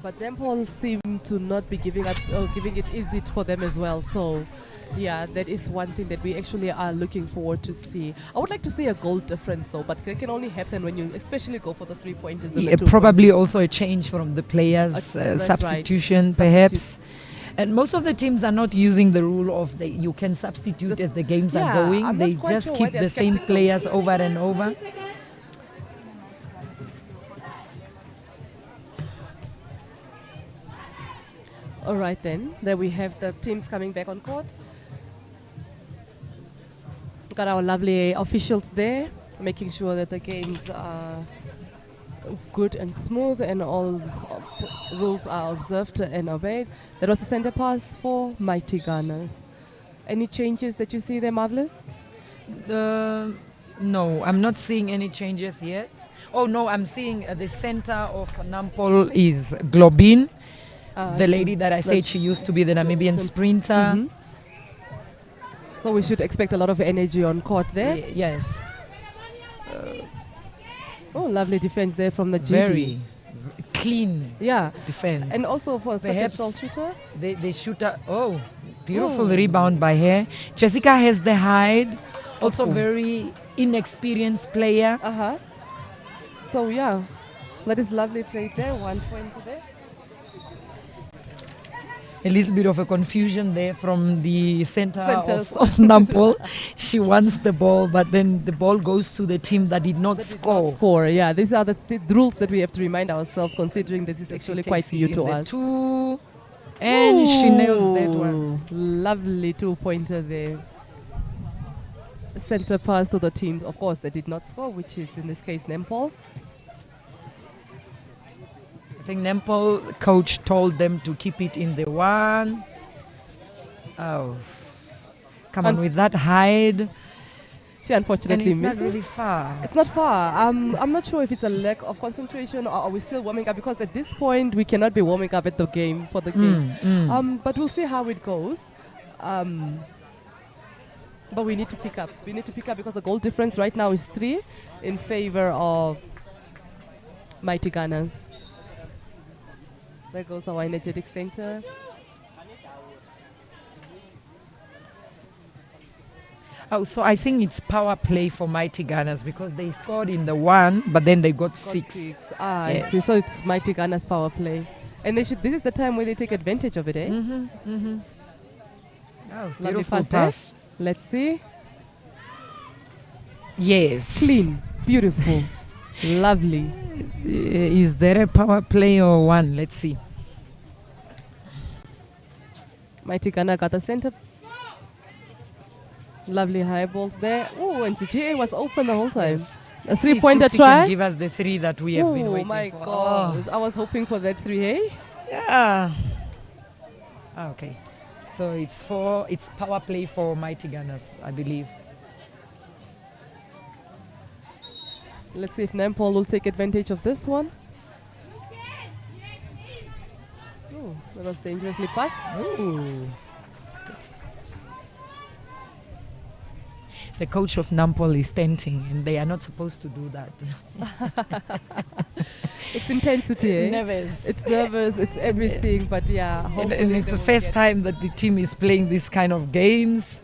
But Netball seem to not be giving it easy for them as well. So, yeah, that is one thing that we actually are looking forward to see. I would like to see a goal difference though, but that can only happen when you especially go for the 3-pointers. Yeah, probably also a change from the players, substitution right. perhaps. And most of the teams are not using the rule of you can substitute as the games are going. I'm they not quite just sure keep why the same skeptical. players over and over. All right then, there we have the teams coming back on court. Got our lovely officials there, making sure that the games are good and smooth and all rules are observed and obeyed. That was the center pass for Mighty Gunners. Any changes that you see there, Marvelous? No, I'm not seeing any changes yet. Oh no, I'm seeing the center of Nampol is Globin. The lady that I said she used to be the Namibian sprinter. Mm-hmm. So we should expect a lot of energy on court there. Yes. Oh, lovely defense there from the GD. Very clean defense. And also for perhaps such a tall shooter. The shooter, beautiful rebound by her. Jessica has the height. Also very inexperienced player. So yeah, that is lovely played there. 1 point there. A little bit of a confusion there from the center of Nampol. She wants the ball, but then the ball goes to the team that did not score. Yeah, these are the rules that we have to remind ourselves, considering that it's actually quite new to us. Two, and she nails that one. Lovely 2-pointer there. Center pass to the team, of course, that did not score, which is in this case Netball. I think Netball coach told them to keep it in the one. Oh, come on with that hide. She unfortunately missed. It's not really far. It's not far. I'm not sure if it's a lack of concentration or are we still warming up, because at this point we cannot be warming up at the game for the game. But we'll see how it goes. But we need to pick up. We need to pick up because the goal difference right now is 3 in favor of Mighty Gunners. There goes our energetic center. Oh, so I think it's power play for Mighty Gunners because they scored in the 1, but then they got 6. I see. So it's Mighty Gunners power play. And they should. This is the time where they take advantage of it, eh? Oh, lovely beautiful pass. pass. Let's see. Yes. Clean. Beautiful. Lovely. Is there a power play or 1? Let's see. Mighty Gunner got the center. Lovely high balls there. Oh, and GGA was open the whole time. Yes. A 3-pointer try. Give us the 3 that we have been waiting for. Oh my gosh. I was hoping for that 3, hey? Yeah. Okay. So it's power play for Mighty Gunners, I believe. Let's see if Netball will take advantage of this one. Oh, that was dangerously passed. Ooh. The coach of Nampol is tenting, and they are not supposed to do that. It's intensity, eh? Nervous. It's nervous, it's everything, but yeah. And it's the first time that the team is playing this kind of games.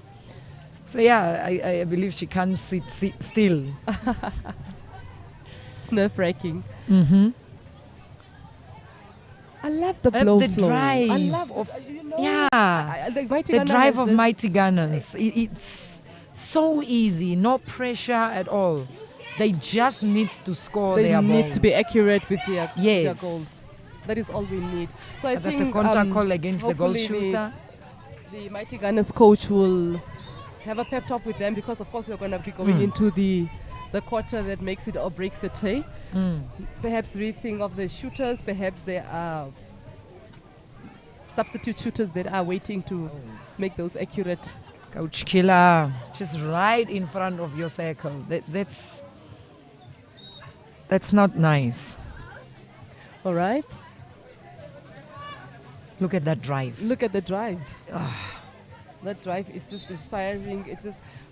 So yeah, I believe she can't sit still. It's nerve-wracking. I love the blow the flow. drive. I love the drive of Mighty Gunners. It's so easy, no pressure at all. They just need to score their balls. They need to be accurate with their goals. That is all we need. So I think that's a counter call against the goal shooter. The Mighty Gunners coach will have a pep talk with them because, of course, we're going to be going into the quarter that makes it or breaks it. Perhaps rethink of the shooters. Perhaps they are substitute shooters that are waiting to make those accurate. Coach Killer, just right in front of your circle. That's not nice. All right. Look at that drive. Look at the drive. That drive is just inspiring.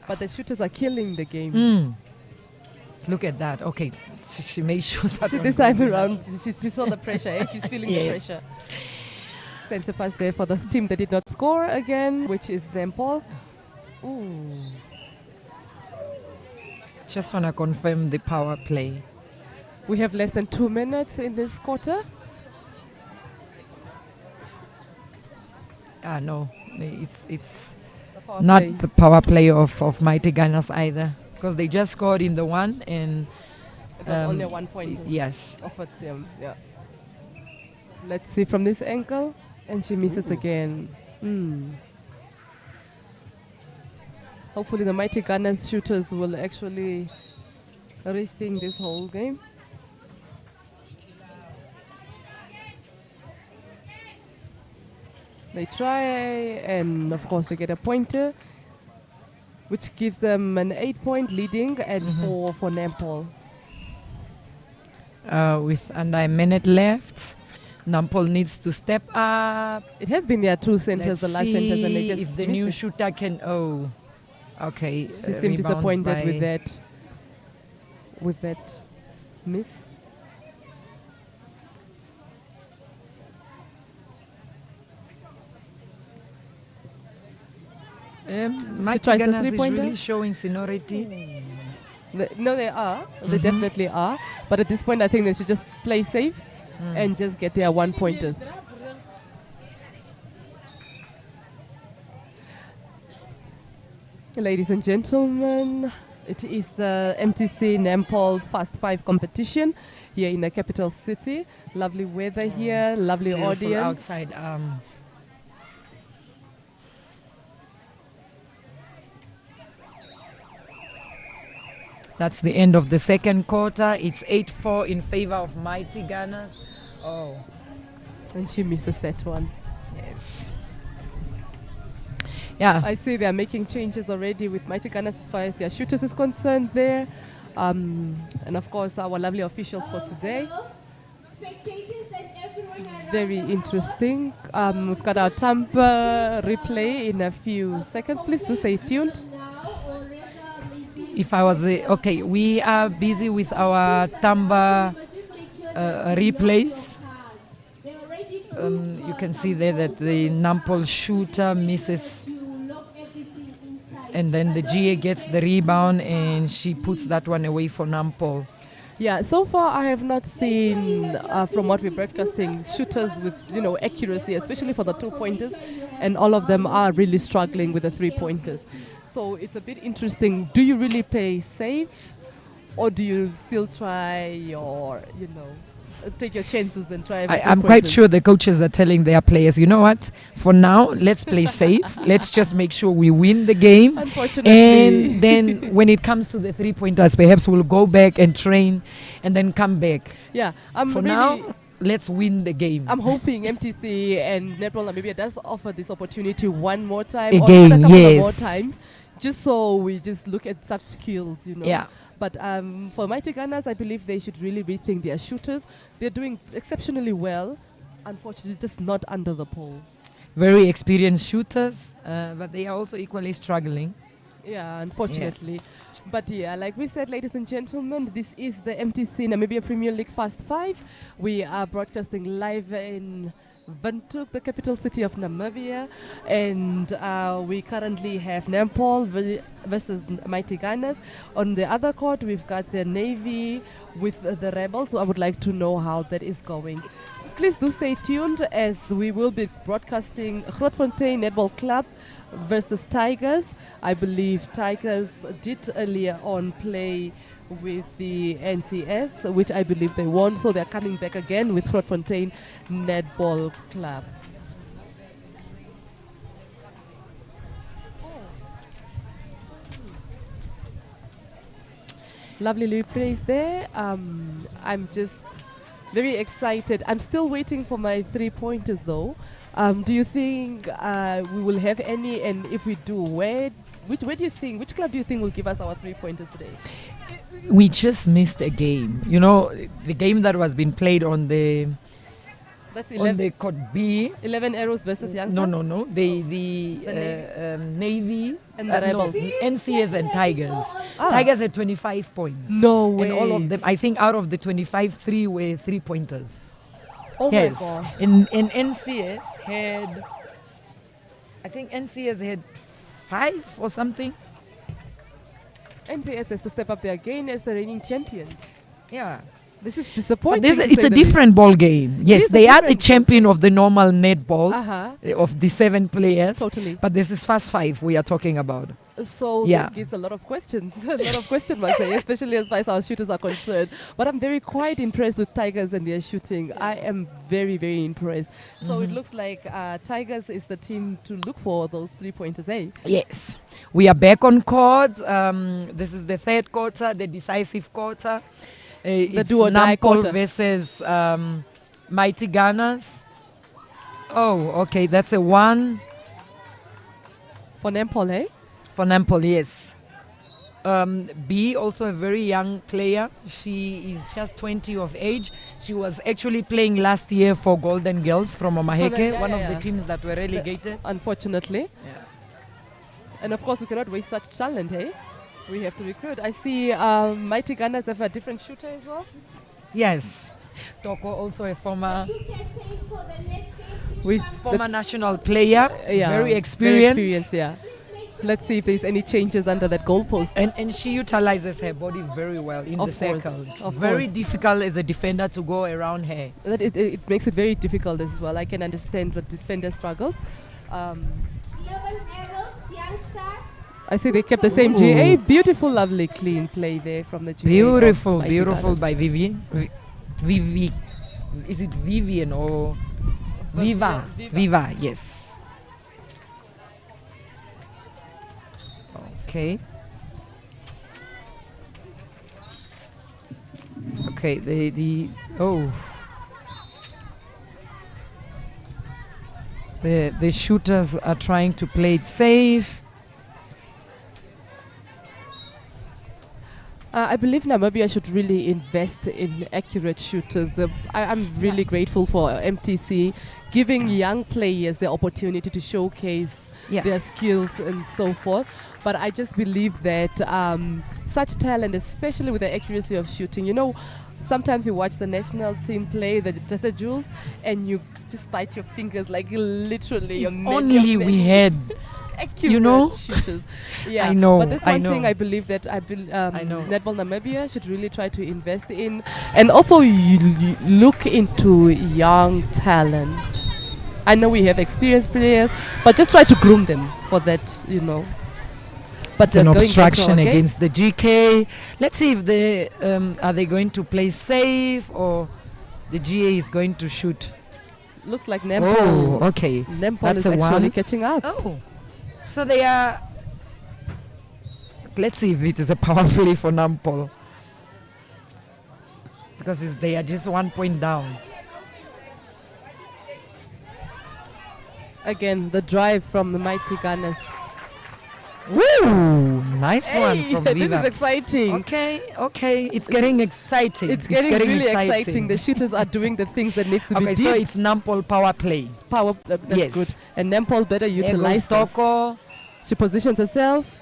But the shooters are killing the game. Look at that. Okay, she made sure that This time around, she saw the pressure. She's feeling the pressure. Center pass there for the team that did not score again, which is Netball. Ooh. Just want to confirm the power play. We have less than 2 minutes in this quarter. No, it's power not play. the power play of Mighty Gunners either, because they just scored in the one and it was only a 1 point. Yes. Offered them. Yeah. Let's see from this angle, and she misses again. Hopefully, the Mighty Gunners shooters will actually rethink this whole game. They try, and of course they get a pointer, which gives them an 8-point leading and 4 for Netball. With under a minute left, Netball needs to step up. It has been their two centers, the last centers, and they just if the new shooter can. Oh, okay. She seemed disappointed with that miss. Mighty Gunners is really showing seniority. No, they are. They definitely are. But at this point, I think they should just play safe and just get their 1-pointers. Ladies and gentlemen, it is the MTC Netball Fast 5 competition here in the capital city. Lovely weather here, lovely Beautiful audience. Outside. That's the end of the second quarter. It's 8-4 in favor of Mighty Gunners. Oh. And she misses that one. Yes. Yeah. I see they are making changes already with Mighty Gunners as far as their shooters is concerned there. And of course, our lovely officials for today. Very interesting. We've got our Tampa replay in a few seconds. Please do stay tuned. If I was okay, we are busy with our Tamba replays. You can see there that the Netball shooter misses, and then the GA gets the rebound and she puts that one away for Netball. Yeah, so far I have not seen, from what we're broadcasting, shooters with accuracy, especially for the 2-pointers, and all of them are really struggling with the 3-pointers. So it's a bit interesting. Do you really play safe, or do you still try your, take your chances and try? I'm quite sure the coaches are telling their players, you know what? For now, let's play safe. Let's just make sure we win the game. Unfortunately. And then when it comes to the 3-pointers, perhaps we'll go back and train and then come back. Yeah. For now, let's win the game. I'm hoping MTC and Netball Namibia does offer this opportunity one more time. Again, or a couple yes. more times. Just so we just look at such skills, Yeah. But for Mighty Gunners, I believe they should really rethink their shooters. They're doing exceptionally well. Unfortunately, just not under the pole. Very experienced shooters, but they are also equally struggling. Yeah, unfortunately. Yeah. But yeah, like we said, ladies and gentlemen, this is the MTC Namibia Premier League Fast 5. We are broadcasting live in Windhoek, the capital city of Namibia, and we currently have Netball versus Mighty Gunners. On the other court, we've got the Navy with the Rebels. So I would like to know how that is going. Please do stay tuned, as we will be broadcasting Grootfontein Netball Club versus Tigers. I believe Tigers did earlier on play with the NCS, which I believe they won, so they're coming back again with Grootfontein Netball Club. Lovely replays there. I'm just very excited. I'm still waiting for my 3-pointers though. Do you think we will have any? And if we do, where do you think? Which club do you think will give us our 3 pointers today? We just missed a game. You know, the game that was being played on the That's on the court B. 11 Arrows versus Youngster? No. The Navy and the Rebels. NCS and Tigers. Ah. Tigers had 25 points. No way. And all of them, I think out of the 25, 3 were 3 pointers. Oh yes. my gosh. In NCS had, I think NCS had 5 or something. NCS has to step up their game as the reigning champions. Yeah. This is But disappointing. it's a different ball game. Yes, they are the champion of the normal netball of the 7 players. Totally. But this is Fast 5 we are talking about. So Yeah. that gives a lot of questions, a lot of question marks, especially as far as our shooters are concerned. But I'm very quite impressed with Tigers and their shooting. I am very, very impressed. So it looks like Tigers is the team to look for those 3 pointers, eh? Yes. We are back on court. This is the 3rd quarter, the decisive quarter. The It's do or die Nampol quarter. versus Mighty Gunners. Oh, okay. That's a 1. For Netball, eh? For Nampol, yes. B, also a very young player. She is just 20 of age. She was actually playing last year for Golden Girls from Omaheke, one of the teams that were relegated. Unfortunately. Yeah. And of course, we cannot waste such talent, eh? We have to recruit. I see Mighty Gunners have a different shooter as well. Yes. Toko, also a former With former national player, very experienced. Yeah. Let's see if there's any changes under that goalpost. And she utilizes her body very well in Of the course, circle. It's of very course. difficult as a defender to go around her. That it makes it very difficult as well. I can understand the defender struggles. I see they kept the same GA. Beautiful, lovely, clean play there from the GA. Beautiful, Mighty beautiful Gunners. by Vivi. Vivi. Is it Vivian or Viva? Viva, yes. Okay. Okay, the shooters are trying to play it safe. I believe Namibia should really invest in accurate shooters. I'm really grateful for MTC giving young players the opportunity to showcase their skills and so forth. But I just believe that such talent, especially with the accuracy of shooting, you know, sometimes you watch the national team play, the Jesse Jules, and you just bite your fingers like literally. You're Only we had accurate you know shooters. Yeah, I know, but that's one I thing know. I believe that I know. Netball Namibia should really try to invest in, and also you look into young talent. I know we have experienced players, but just try to groom them for that, you know. But It's an going back to obstruction our game, against the GK. Let's see if they are they going to play safe or the GA is going to shoot. Looks like Netball. Oh, okay. Netball That's is a actually 1. catching up. Oh, so they are. Let's see if it is a power play for Nampol, because they are just 1 point down. Again, the drive from the Mighty Gunners. Woo! Nice one Hey, from this Viva. is exciting. Okay, it's getting exciting. It's getting really exciting. The shooters are doing the things that needs to be Okay, did. so it's Nampol power play. That's Yes. good. And Netball better There goes utilize this. Toko. She positions herself.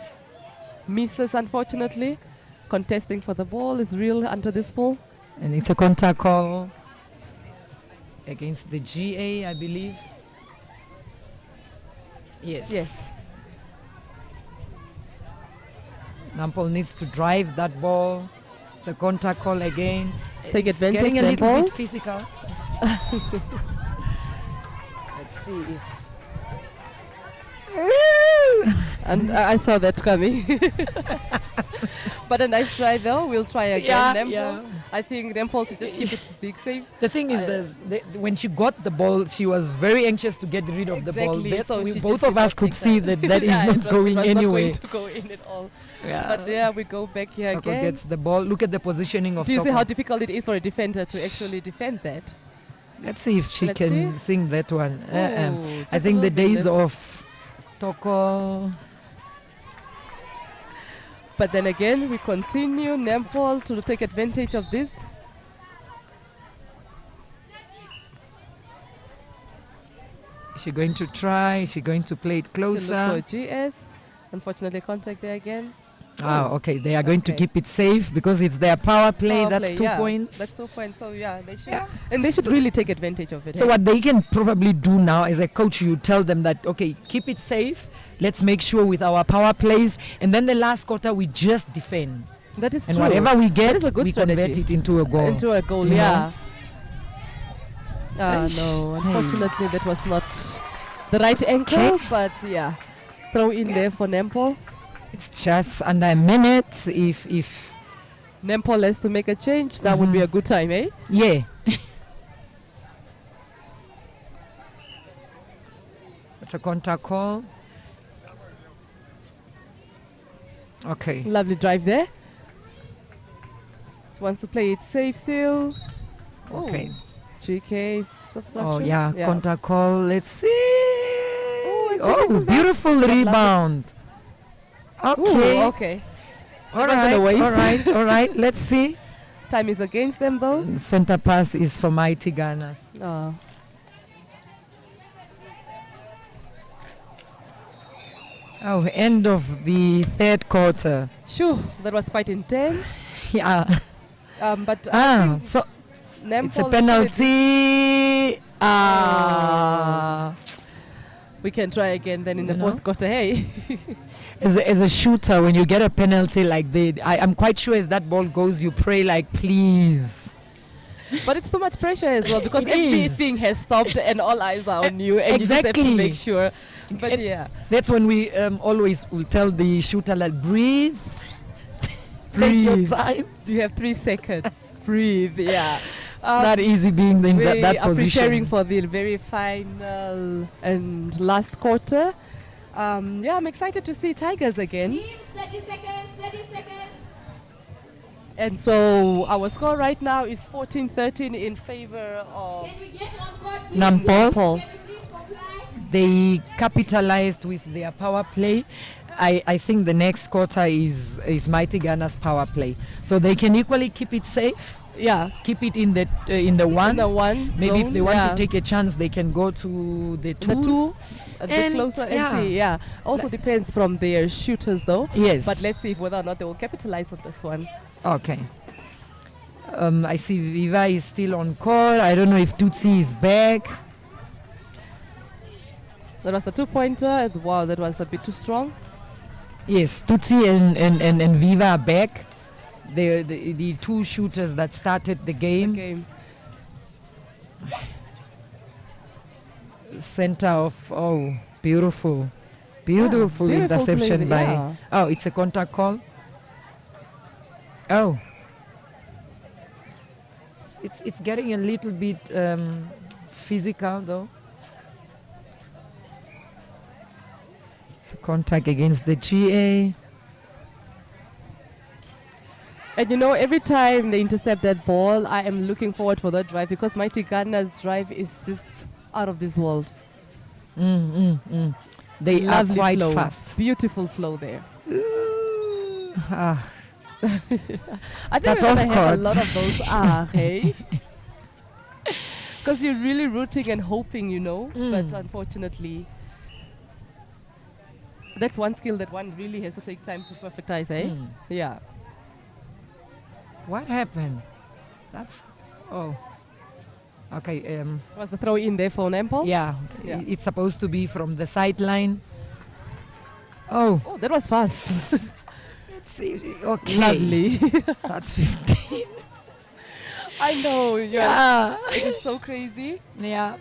Misses, unfortunately. Contesting for the ball is real under this ball. And it's a contact call against the GA, I believe. Yes. Yes. Nampol needs to drive that ball. It's a contact call again. Take It's advantage, getting a little Netball. bit physical. Let's see if. And I saw that coming. But a nice try though. We'll try again. Yeah, Netball. yeah. I think Netball should just keep it big safe. The thing is, when she got the ball, she was very anxious to get rid of the ball. Exactly, That so we she both just of did us not could take see that. that is Yeah, not it was going not anywhere. going to go in at all. Yeah. But yeah, we go back here Toko again. gets the ball. Look at the positioning of Do you see Toko. how difficult it is for a defender to actually defend that? Let's see if she Let's can see. sing that one. Ooh, I just think a the little bit days left. of Toko. But then again, we continue Netball to take advantage of this. Is she going to try? Is she going to play it She looks for closer? a GS. Unfortunately, contact there again. Ah, Oh, okay. They are going to okay. keep it safe because it's their power play. Power That's play, 2 yeah. points. That's 2 points. So yeah, they should, and they should really take advantage of it. So eh? what they can probably do now as a coach, you tell them that, okay, keep it safe. Let's make sure with our power plays. And then the last quarter, we just defend. That is and true. whatever we That get, is a good we strategy. convert it into a goal. Into a goal, You yeah. know? No, Hey. unfortunately, that was not the right ankle, Okay. but yeah, throw in there for Netball. It's just under a minute. If Netball has to make a change, that would be a good time, eh? Yeah. It's a contact call. Okay. Lovely drive there. She wants to play it safe still. Okay. GK subtraction. Oh, yeah. Contact call. Let's see. and Oh, Chicken beautiful Silver. rebound. Okay. Ooh, okay. All It wasn't right. a waste. All right. All right. Let's see. Time is against them though. Center pass is for Mighty Gunners. Oh. Oh, end of the third quarter. Shoo, that was quite intense. Yeah. But I think so Netball it's a penalty. We can try again then in the You fourth know? quarter. Hey. As a shooter, when you get a penalty like that, I'm quite sure as that ball goes, you pray like, please. But it's too much pressure as well because It is. everything has stopped and all eyes are on you, and you just have to Exactly. make sure. But yeah, That's when we always will tell the shooter, like, breathe. Take breathe. your time. You have 3 seconds. Breathe. Yeah. It's not easy being in we that are position. preparing for the very final and last quarter. Yeah, I'm excited to see Tigers again. 30 seconds, 30 seconds. And so our score right now is 14-13 in favor of Nampol. They capitalized with their power play. I think the next quarter is Mighty Ghana's power play. So they can equally keep it safe. Yeah. Keep it in the one. In the one Maybe if zone, they want yeah. to take a chance, they can go to the The twos. two, a bit closer and see. Yeah. Also depends from their shooters though. Yes. But let's see if whether or not they will capitalize on this one. Okay. I see Viva is still on call. I don't know if Tutsi is back. That was a 2-pointer. Wow, that was a bit too strong. Yes, Tutsi and Viva are back. They're the two shooters that started the game. Center of, beautiful. Beautiful beautiful interception play, by, yeah. It's a contact call. Oh. It's getting a little bit physical though. It's a contact against the GA. And you know, every time they intercept that ball, I am looking forward for that drive because Mighty Ghana's drive is just out of this world. They Lovely are quite flow. fast. Beautiful flow there. Ah. I think That's we're off gonna have a court. lot of those hey? Because you're really rooting and hoping, you know, but unfortunately, that's one skill that one really has to take time to perfectize, eh? Yeah. What happened? That's okay. Was the throw in there for Nempo? Yeah, Yeah. It's supposed to be from the sideline. Oh, that was fast. Let's see. Okay, Lovely. That's 15. I know. Yeah. It is so crazy. Yeah.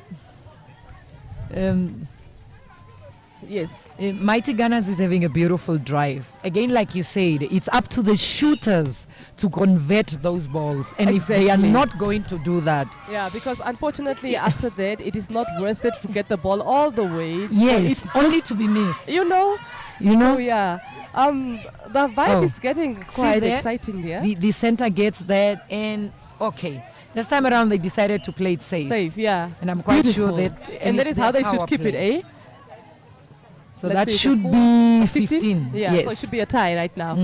Yes. Mighty Gunners is having a beautiful drive. Again, like you said, it's up to the shooters to convert those balls. And if they are Exactly. not going to do that, Yeah, because unfortunately after that, it is not worth it to get the ball all the way. yes, So only to be missed. you know. You know? So yeah. The vibe is getting See quite there? exciting there. The center gets that, and okay, This time around, they decided to play it safe. Safe, yeah. And I'm quite Beautiful. sure that... And that it's is how their they should power keep play. it, eh? So Let's that see, should the be score, 15. Yeah, yes. so it should be a tie right now.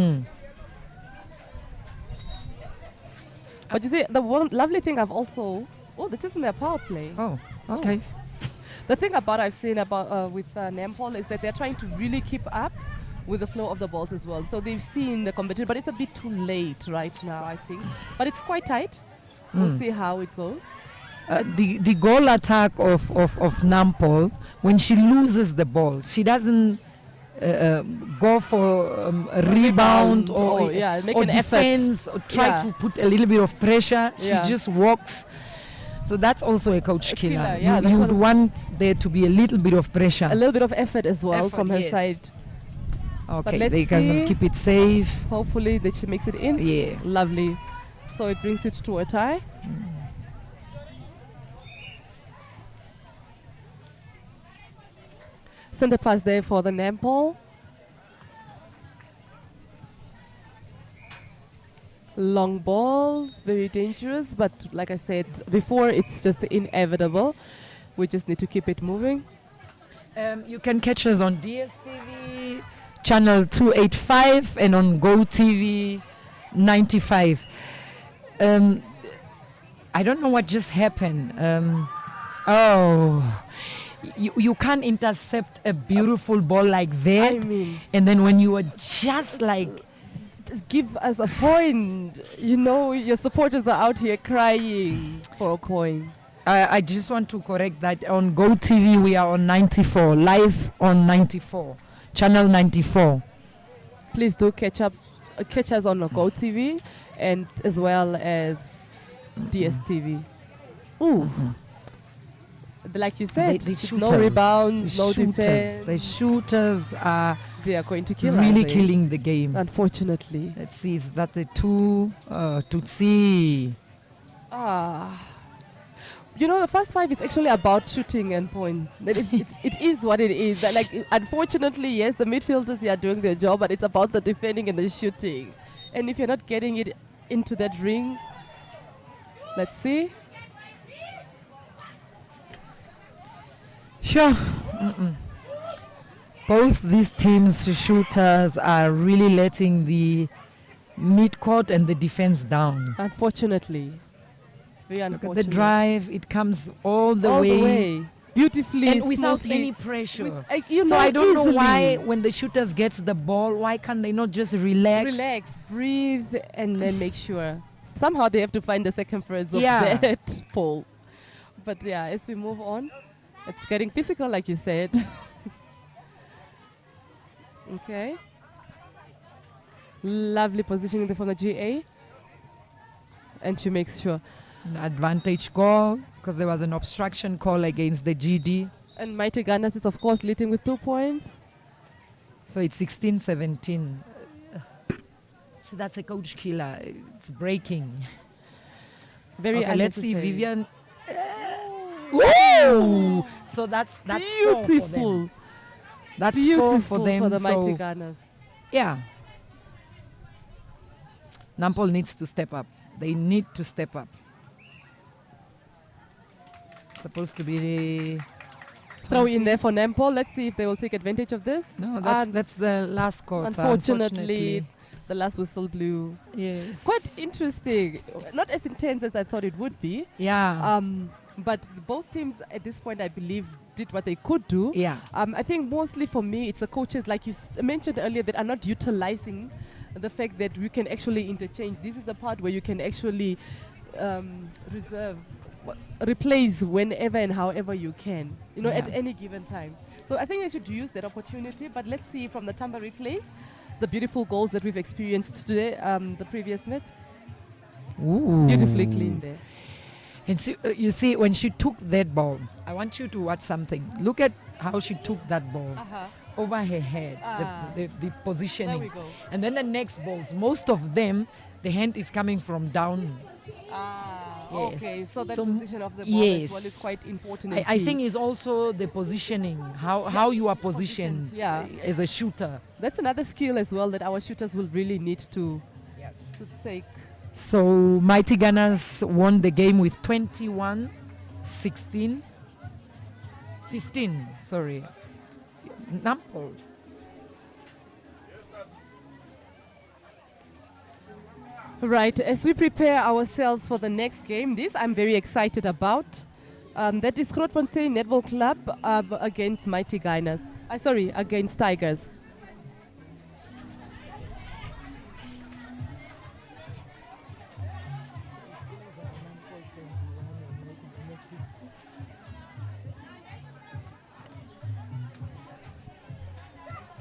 But you see, the one lovely thing I've also... Oh, that isn't their power play. Oh, okay. The thing I've seen about with Netball is that they're trying to really keep up with the flow of the balls as well. So they've seen the competition, but it's a bit too late right now, I think. But it's quite tight. We'll see how it goes. The goal attack of Nampol, when she loses the ball, she doesn't go for a rebound or make or an defense effort. or try to put a little bit of pressure. She Yeah. just walks. So that's also a coach killer. yeah, that's You what would want there to be a little bit of pressure. A little bit of effort as well Effort, from her yes. side. Okay, But let's they can see. keep it safe. Hopefully that she makes it in. Yeah. Lovely. So it brings it to a tie. Center pass there for the Netball. Long balls, very dangerous, but like I said before, it's just inevitable. We just need to keep it moving. You can catch us on DSTV channel 285 and on GoTV 95. I don't know what just happened. You can't intercept a beautiful ball like that. I mean, and then when you are just like... Give us a point. You know, your supporters are out here crying for a point. I just want to correct that on GoTV we are on 94, live on 94, channel 94. Please do catch us on GoTV and as well as DSTV. Ooh. Like you said, the no rebounds, no shooters, defense. the shooters are going to kill really us, killing the game. Unfortunately. Let's see, is that the two? Tutsi. You know, the first five is actually about shooting and points. It is what it is. That, like, unfortunately, yes, the midfielders are doing their job, but it's about the defending and the shooting. And if you're not getting it into that ring, let's see. Sure. Both these teams' shooters are really letting the mid-court and the defense down. Unfortunately. It's very unfortunate. Look at the drive. It comes all the way. Beautifully, and without smoothly. any pressure. So I don't know easily. why when the shooters gets the ball, why can't they not just relax? Relax, breathe, and then make sure. Somehow they have to find the circumference of Yeah. that pole. But yeah, as we move on, it's getting physical, like you said. Okay. Lovely positioning there from the GA. And she makes sure. An advantage call because there was an obstruction call against the GD. And Mighty Gunners is, of course, leading with 2 points. So it's 16-17. So that's a coach killer. It's breaking. Very okay, let's see, unnecessary. Vivian. Woo! So that's beautiful. 4 for them. That's beautiful 4 for them. For the Mighty so Gunners. yeah. Nampol needs to step up. They need to step up. It's supposed to be Throw in there for Netball. Let's see if they will take advantage of this. No, that's the last quarter. Unfortunately, the last whistle blew. Yes. Quite interesting. Not as intense as I thought it would be. Yeah. But both teams at this point, I believe, did what they could do. Yeah. I think mostly for me, it's the coaches, like you mentioned earlier, that are not utilizing the fact that we can actually interchange. This is the part where you can actually replace whenever and however you can, at any given time. So I think they should use that opportunity. But let's see from the Tamba replays, the beautiful goals that we've experienced today, the previous net. Ooh. Beautifully clean there. And see, you see, when she took that ball, I want you to watch something. Look at how she took that ball over her head, the positioning. There we go. And then the next balls, most of them, the hand is coming from down. Yes. Okay, so the position of the ball as well is quite important. I think it's also the positioning, how you are positioned as a shooter. That's another skill as well that our shooters will really need to take. So Mighty Gunners won the game with 21-16. 15, sorry. Netball. Right, as we prepare ourselves for the next game, this I'm very excited about. That is Grootfontein Netball Club against Mighty Gunners. Against Tigers.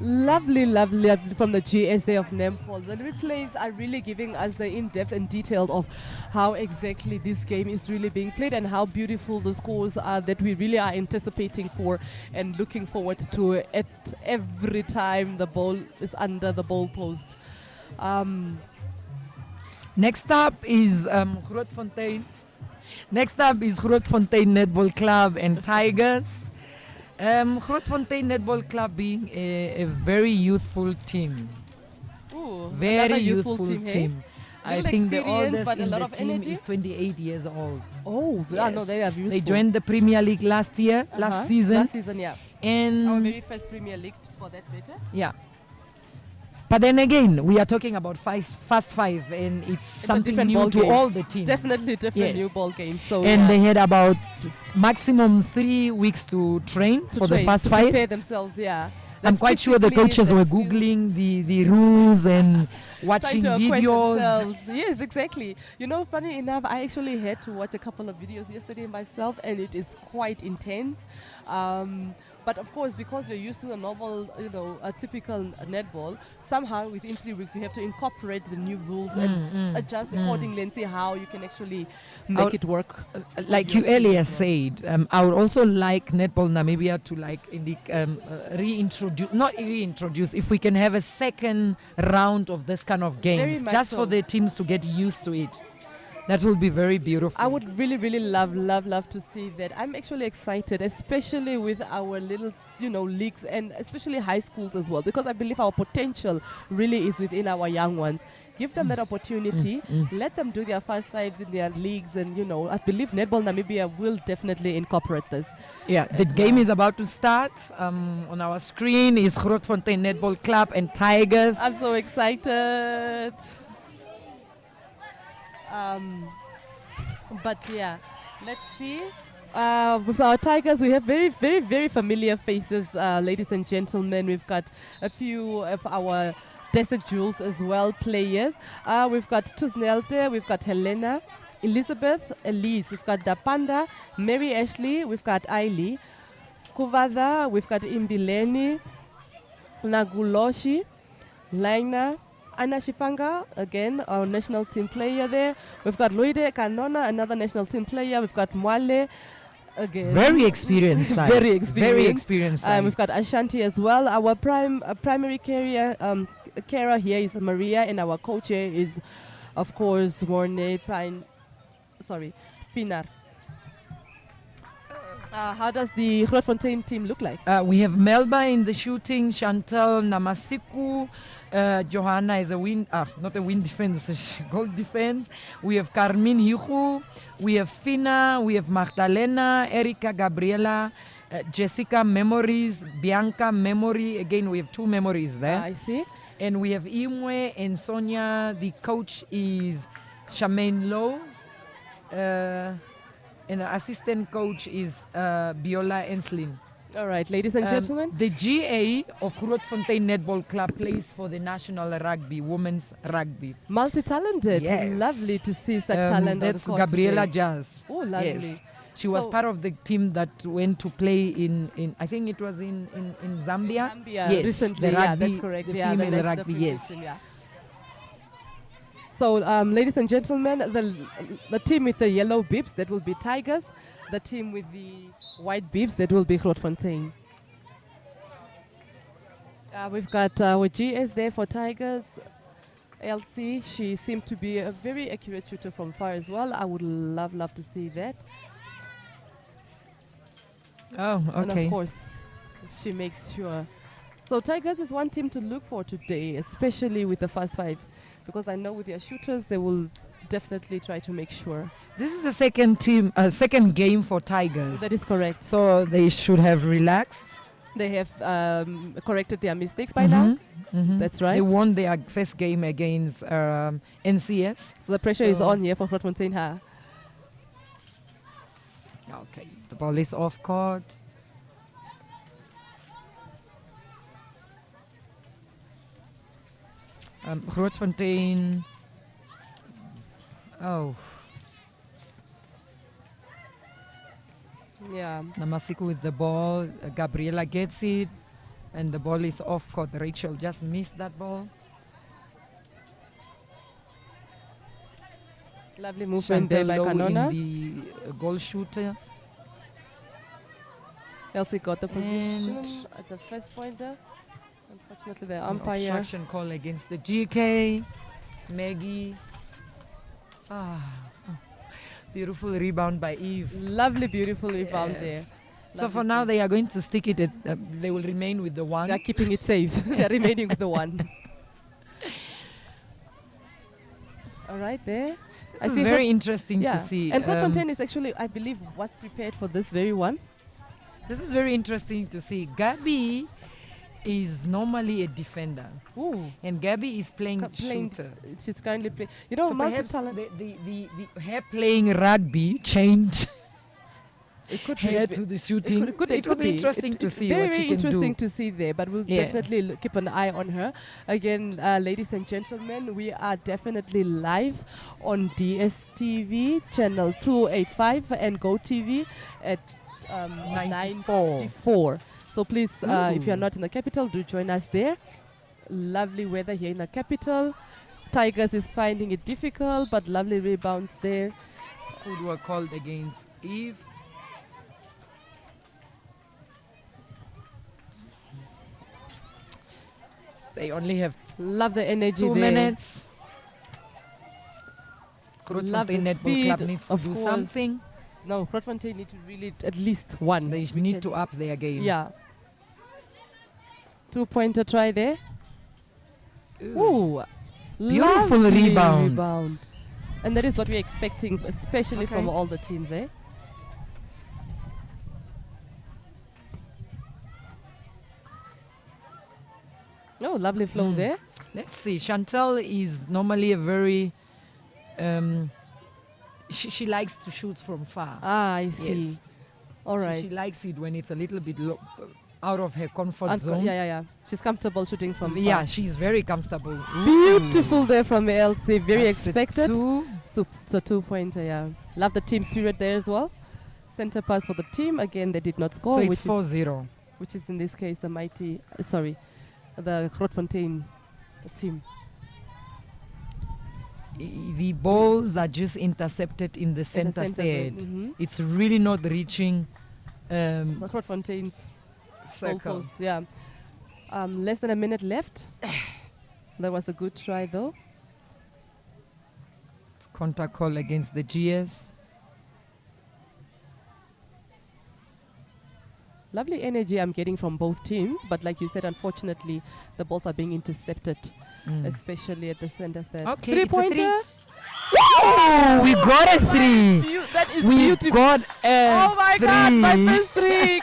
Lovely, lovely, lovely from the GS Day of Netball. The replays are really giving us the in-depth and detail of how exactly this game is really being played and how beautiful the scores are that we really are anticipating for and looking forward to at every time the ball is under the ball post. Next up is Grootfontein. Next up is Grootfontein Netball Club and Tigers. Grootfontein Netball Club being a very youthful team. Ooh, very youthful team. Hey? I think the oldest but in a lot the of team energy. is 28 years old. Oh, yes. No, they are beautiful. They joined the Premier League last season. Last season, yeah. And our very first Premier League for that matter. yeah. But then again, we are talking about Fast Five, and it's something new to all the teams. Definitely different new ball game. So and they had about maximum 3 weeks to train for the Fast Five. Prepare themselves, yeah. I'm quite sure the coaches were googling the rules and watching videos. Yes, exactly. You know, funny enough, I actually had to watch a couple of videos yesterday myself, and it is quite intense. But of course, because you're used to a normal, a typical netball, somehow within 3 weeks you have to incorporate the new rules and adjust accordingly and see how you can actually make it work. Like you earlier said, I would also like Netball Namibia to reintroduce, if we can have a second round of this kind of games, just for the teams to get used to it. That will be very beautiful. I would really, really love to see that. I'm actually excited, especially with our little, leagues and especially high schools as well, because I believe our potential really is within our young ones. Give them that opportunity. Let them do their Fast Fives in their leagues, and I believe Netball Namibia will definitely incorporate this. Yeah, the game is about to start. On our screen is Grootfontein Netball Club and Tigers. I'm so excited. But yeah, let's see. With our Tigers, we have very, very, very familiar faces, ladies and gentlemen. We've got a few of our Desert Jewels as well, players. We've got Tusnelte, we've got Helena, Elizabeth, Elise, we've got Dapanda, Mary Ashley, we've got Ailey, Kuvada, we've got Imbileni, Naguloshi, Laina, Anna Shipanga, again, our national team player there. We've got Loide Kanona, another national team player. We've got Mwale, again. Very experienced side. Very experienced. Very experienced side. We've got Ashanti as well. Our primary carer here is Maria, and our coach here is, of course, Pinar. How does the Grootfontein team look like? We have Melba in the shooting, Chantal Namasiku, Johanna is not a wing defense, goal defense. We have Carmen Hichu, we have Fina, we have Magdalena, Erika Gabriela, Jessica Memories, Bianca Memory. Again, we have 2 memories there. I see. And we have Imwe and Sonia. The coach is Charmaine Lowe. And the assistant coach is Biola Enslin. All right, ladies and gentlemen. The GA of Grootfontein Netball Club plays for the national rugby, women's rugby. Multi-talented. Yes. Lovely to see such talent That's on the court Gabriela today. Jazz. Oh, lovely. Yes. She was part of the team that went to play in I think it was in Zambia. Yes, recently, the rugby, that's correct. The Yeah, female the rugby, yes. team, yeah. So, ladies and gentlemen, the team with the yellow bibs, that will be Tigers. The team with the white bibs, that will be Grootfontein. We've got our GS there for Tigers. Elsie, she seemed to be a very accurate shooter from far as well. I would love to see that. Oh, okay. And of course, she makes sure. So Tigers is one team to look for today, especially with the Fast Five, because I know with their shooters, they will definitely try to make sure. This is the second game for Tigers. That is correct. So they should have relaxed. They have corrected their mistakes by now. That's right. They won their first game against NCS. So the pressure is on here for Grootfontein. Okay, the ball is off court. Grootfontein. Oh. Yeah. Namasiku with the ball. Gabriela gets it. And the ball is off court. Rachel just missed that ball. Lovely movement there by Kanona. In the goal shooter. Elsie got the position at the first pointer. Unfortunately, the umpire. Obstruction call against the GK. Maggie. Beautiful rebound by Eve. Lovely, beautiful rebound there. So for now, they are going to stick it at, they will remain with the one. They are keeping it safe. They are remaining with the one. All right, there. This is very interesting to see. And Grootfontein is actually, I believe, was prepared for this very one. This is very interesting to see. Gabby is normally a defender. Ooh. And Gabby is playing shooter. She's currently playing. You know, so perhaps her playing rugby changed it could her be to the shooting. It could be interesting to see very, what very she can interesting do. to see there, but we'll definitely keep an eye on her. Again, ladies and gentlemen, we are definitely live on DSTV channel 285 and GoTV at 9:54. So please, if you are not in the capital, do join us there. Lovely weather here in the capital. Tigers is finding it difficult, but lovely rebounds there. Food were called against Eve. They only have love the energy 2 there. minutes. Grootfontein Netball Club needs to do something. No, Grootfontein need to really at least one. They need to up their game. Yeah. 2-pointer try there. Ooh. Beautiful rebound. And that is what we're expecting, especially from all the teams, eh? Oh, lovely flow there. Let's see. Chantal is normally a very... She likes to shoot from far. Ah, I see. Yes. All right. She likes it when it's a little bit out of her comfort zone. Yeah. She's comfortable shooting from far. Yeah, she's very comfortable. Beautiful there from Elsie. Very That's expected. So 2-pointer, yeah. Love the team spirit there as well. Center pass for the team. Again, they did not score. So it's 4-0. Which is in this case the the Grootfontein team. The balls are just intercepted in the center third. It's really not reaching the Grootfontein's circle. Post, yeah. Less than a minute left. That was a good try though. It's contact call against the GS. Lovely energy I'm getting from both teams, but like you said, unfortunately, the balls are being intercepted, especially at the center third. Okay, 3-pointer. Oh, we got a 3. That is we beautiful. Got a oh my 3. God, my first 3.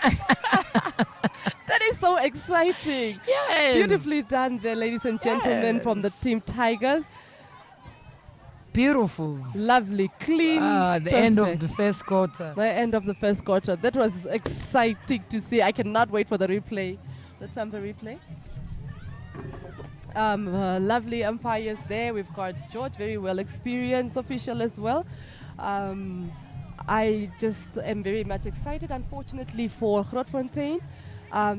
That is so exciting. Yes. Beautifully done there, ladies and gentlemen, from the team Tigers. Beautiful. Lovely, clean. The end of the first quarter. The end of the first quarter. That was exciting to see. I cannot wait for the replay. Let's have the replay. Lovely umpires there. We've got George, very well experienced official as well. I just am very much excited. Unfortunately for Grootfontein,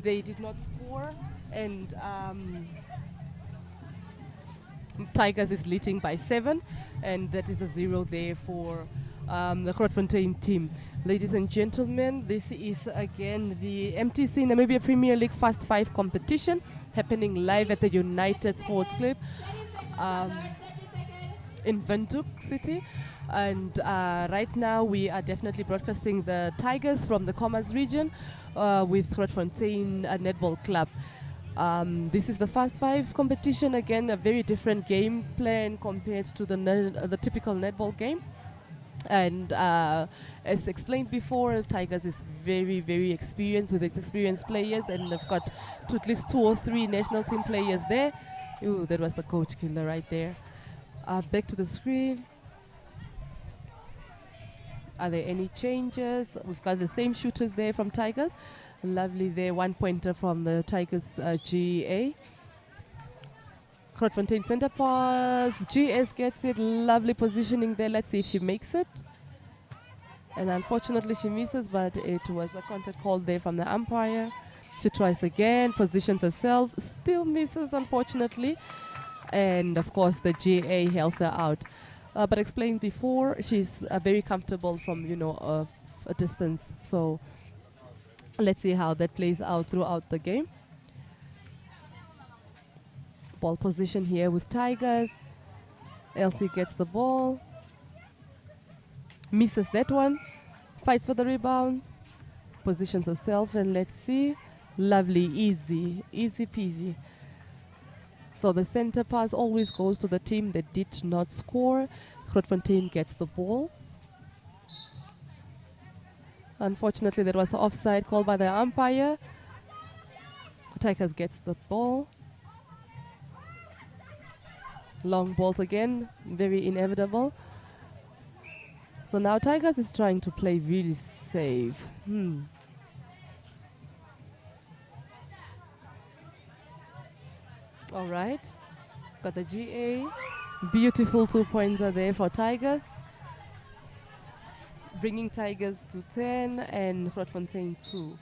they did not score, and Tigers is leading by 7, and that is a 0 there for the Grootfontein team. Ladies and gentlemen, this is again the MTC Namibia Premier League Fast 5 competition happening live at the United Sports Club in Windhoek City. And right now we are definitely broadcasting the Tigers from the Commerce region with Grootfontein Netball Club. This is the Fast Five competition. Again, a very different game plan compared to the typical netball game. And as explained before, Tigers is very, very experienced with its experienced players, and they've got at least 2 or 3 national team players there. Ooh, that was the coach killer right there. Back to the screen. Are there any changes? We've got the same shooters there from Tigers. Lovely there, 1-pointer from the Tigers GA. Grootfontein center pass. GS gets it. Lovely positioning there. Let's see if she makes it. And unfortunately she misses, but it was a contact call there from the umpire. She tries again, positions herself, still misses unfortunately. And of course the GA helps her out. But explained before, she's very comfortable from, a distance. So let's see how that plays out throughout the game. Ball position here with Tigers. Elsie gets the ball. Misses that one. Fights for the rebound. Positions herself, and let's see. Lovely, easy peasy. So the center pass always goes to the team that did not score. Grootfontein gets the ball. Unfortunately, there was an offside called by the umpire. Tigers gets the ball. Long balls again, very inevitable. So now Tigers is trying to play really safe. All right, got the GA. Beautiful 2-pointer there for Tigers. Bringing Tigers to 10 and Grootfontein 2.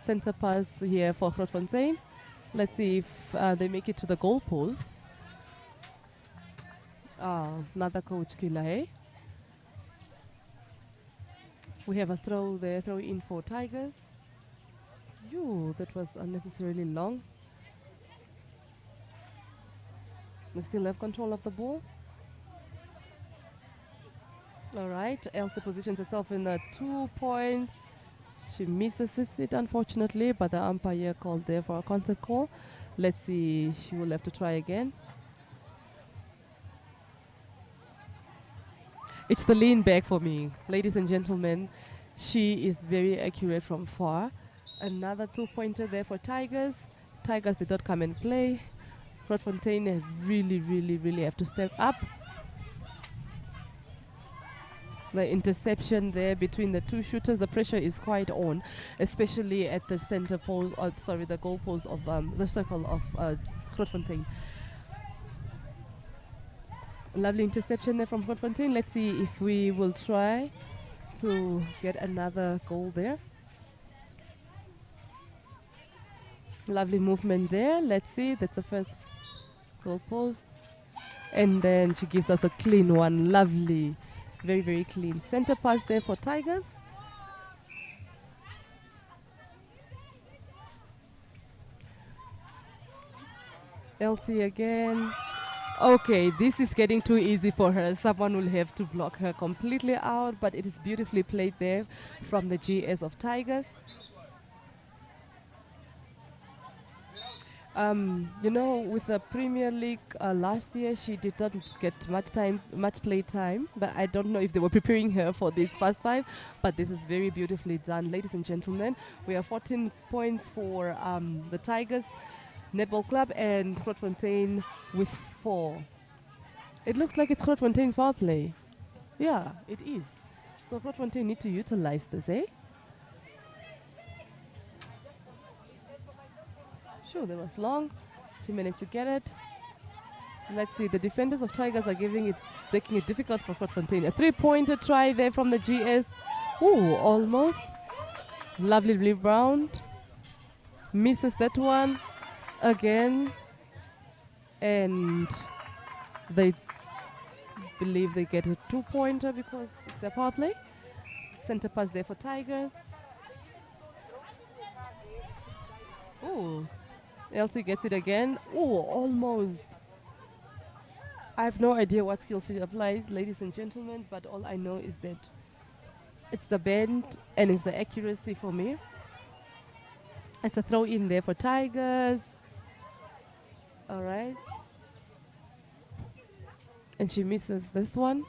Center pass here for Grootfontein. Let's see if they make it to the goal post. Another coach killer, eh? We have a throw there, throw in for Tigers. That was unnecessarily long. They still have control of the ball. All right, Elsa positions herself in a 2-point. She misses it unfortunately, but the umpire called there for a contact call. Let's see, she will have to try again. It's the lean back for me, ladies and gentlemen. She is very accurate from far. Another 2-pointer there for Tigers. Tigers did not come and play. Grootfontein really have to step up. The interception there between the two shooters, the pressure is quite on, especially at the center post, the goal post of the circle of Grootfontein. Lovely interception there from Grootfontein. Let's see if we will try to get another goal there. Lovely movement there. Let's see, that's the first goal post. And then she gives us a clean one. Lovely. Very clean. Center pass there for Tigers. Elsie again. Okay, this is getting too easy for her. Someone will have to block her completely out, but it is beautifully played there from the GS of Tigers. With the Premier League last year, she did not get much play time, but I don't know if they were preparing her for this Fast Five, but this is very beautifully done. Ladies and gentlemen, we have 14 points for the Tigers Netball Club and Grootfontein with 4. It looks like it's Grootfontein's power play. Yeah, it is. So Grootfontein need to utilize this, eh? Sure, that was long. She managed to get it. Let's see, the defenders of Tigers are making it difficult for Grootfontein. A 3-pointer try there from the GS. Ooh, almost. Lovely rebound. Misses that one again. And they believe they get a 2-pointer because it's their power play. Center pass there for Tigers. Ooh. Elsie gets it again. Oh, almost. I have no idea what skill she applies, ladies and gentlemen, but all I know is that it's the bend and it's the accuracy for me. It's a throw in there for Tigers. All right. And she misses this one.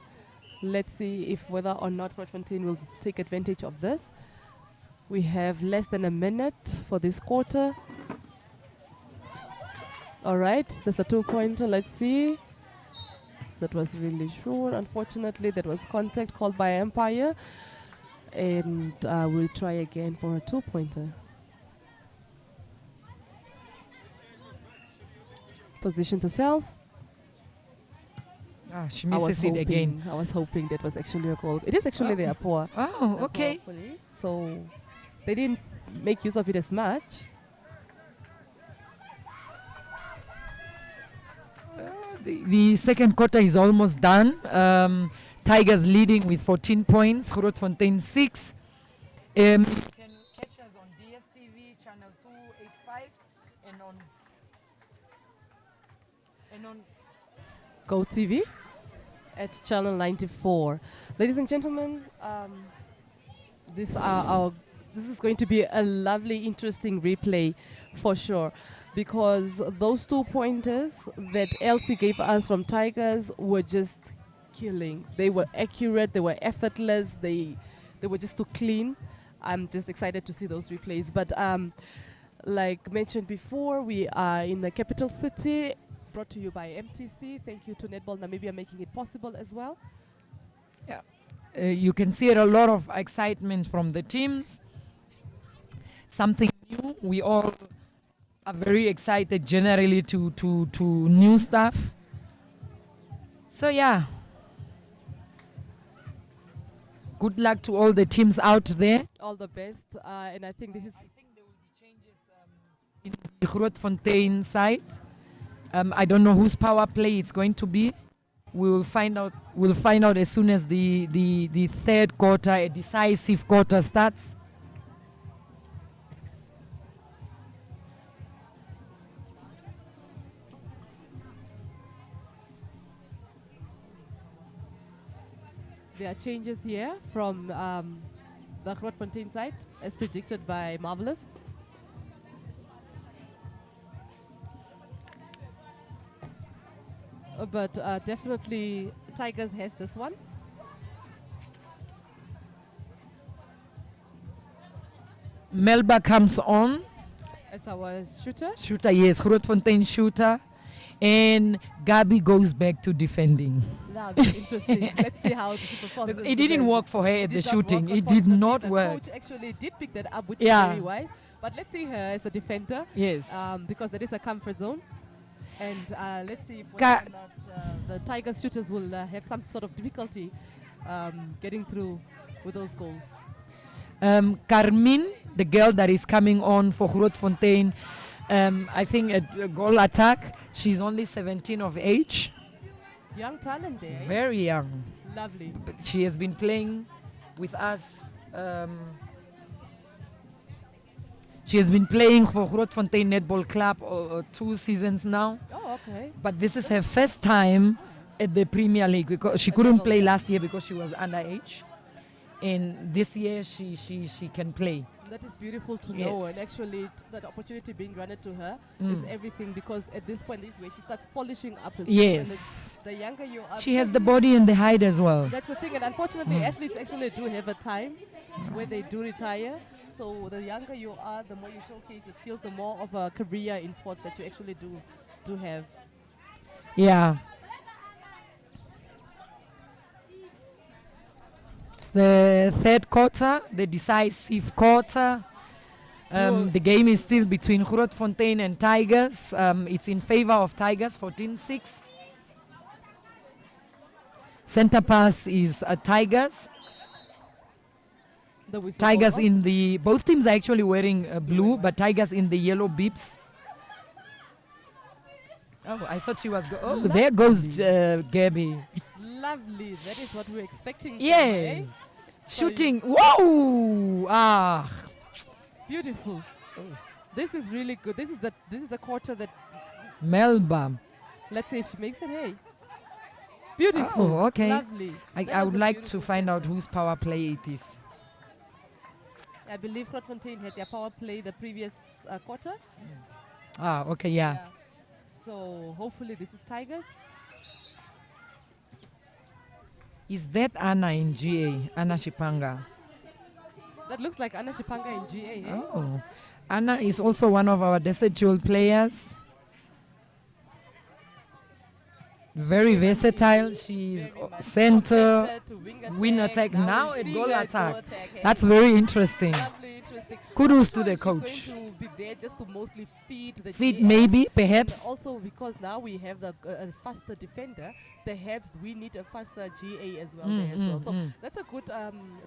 Let's see if whether or not Grootfontein will take advantage of this. We have less than a minute for this quarter. All right, there's a 2-pointer. Let's see. That was really short. Unfortunately, that was contact called by Empire. And we'll try again for a 2-pointer. Positions herself. She misses it again. I was hoping that was actually a goal. It is actually their poor. Oh, okay. So they didn't make use of it as much. The second quarter is almost done. Tigers leading with 14 points. Grootfontein 6. You can catch us on DSTV channel 285 and on Go TV at channel 94. Ladies and gentlemen, this is going to be a lovely, interesting replay for sure, because those 2-pointers that Elsie gave us from Tigers were just killing. They were accurate, they were effortless, they were just too clean. I'm just excited to see those replays. But like mentioned before, we are in the capital city, brought to you by MTC. Thank you to Netball Namibia making it possible as well. Yeah, you can see a lot of excitement from the teams. Something new. We all are very excited generally to new stuff. So yeah, good luck to all the teams out there. All the best, and I think this is. I think there will be changes in the Grootfontein side. I don't know whose power play it's going to be. We'll find out. We'll find out as soon as the third quarter, a decisive quarter, starts. There are changes here from the Grootfontein side, as predicted by Marvelous. But definitely Tigers has this one. Melba comes on. As our shooter. Shooter, yes, Grootfontein shooter. And Gabi goes back to defending. That'll be interesting. Let's see how she performs. It didn't work for her at the shooting. It did not work. The coach actually did pick that up, which is very wise. But let's see her as a defender. Yes. Because that is a comfort zone. And let's see if whether or not the Tigers shooters will have some sort of difficulty getting through with those goals. Carmen, the girl that is coming on for Grootfontein, I think a goal attack. She's only 17 of age. Young talent there. Very young. Lovely. But she has been playing with us. She has been playing for Grootfontein Netball Club 2 seasons now. Oh, okay. But this is her first time at the Premier League because she couldn't play last year because she was underage. And this year she can play. That is beautiful to know, and actually that opportunity being granted to her is everything, because at this point, this way she starts polishing up as yes. well. The younger you are, she has the body and the height as well. That's the thing, and unfortunately, athletes actually do have a time where they do retire. So the younger you are, the more you showcase your skills, the more of a career in sports that you actually do have. Yeah. The third quarter, the decisive quarter. The game is still between Grootfontein and Tigers. It's in favor of Tigers, 14-6. Center pass is Tigers. Tigers in the... Both teams are actually wearing blue, but Tigers in the yellow bibs. Oh, I thought she was... there goes Gabby. Lovely. That is what we're expecting. Yes. Shooting. Whoa! Ah. Beautiful. Oh. This is really good. This is the quarter that... Melba. Let's see if she makes it. Hey. Beautiful. Oh, okay. Lovely. I would like to find out whose power play it is. I believe Grootfontein had their power play the previous quarter. Ah, okay, yeah. So hopefully this is Tigers. Is that Anna in GA? Anna Shipanga. That looks like Anna Shipanga in GA. Eh? Oh. Anna is also one of our destitute players. Very versatile. She's center, wing attack, now a goal attack. That's very interesting. Kudos to the coach. Going to be there just to mostly feed the Feed GA. maybe, perhaps. And also because now we have the faster defender, perhaps we need a faster GA as well there as well. So that's a good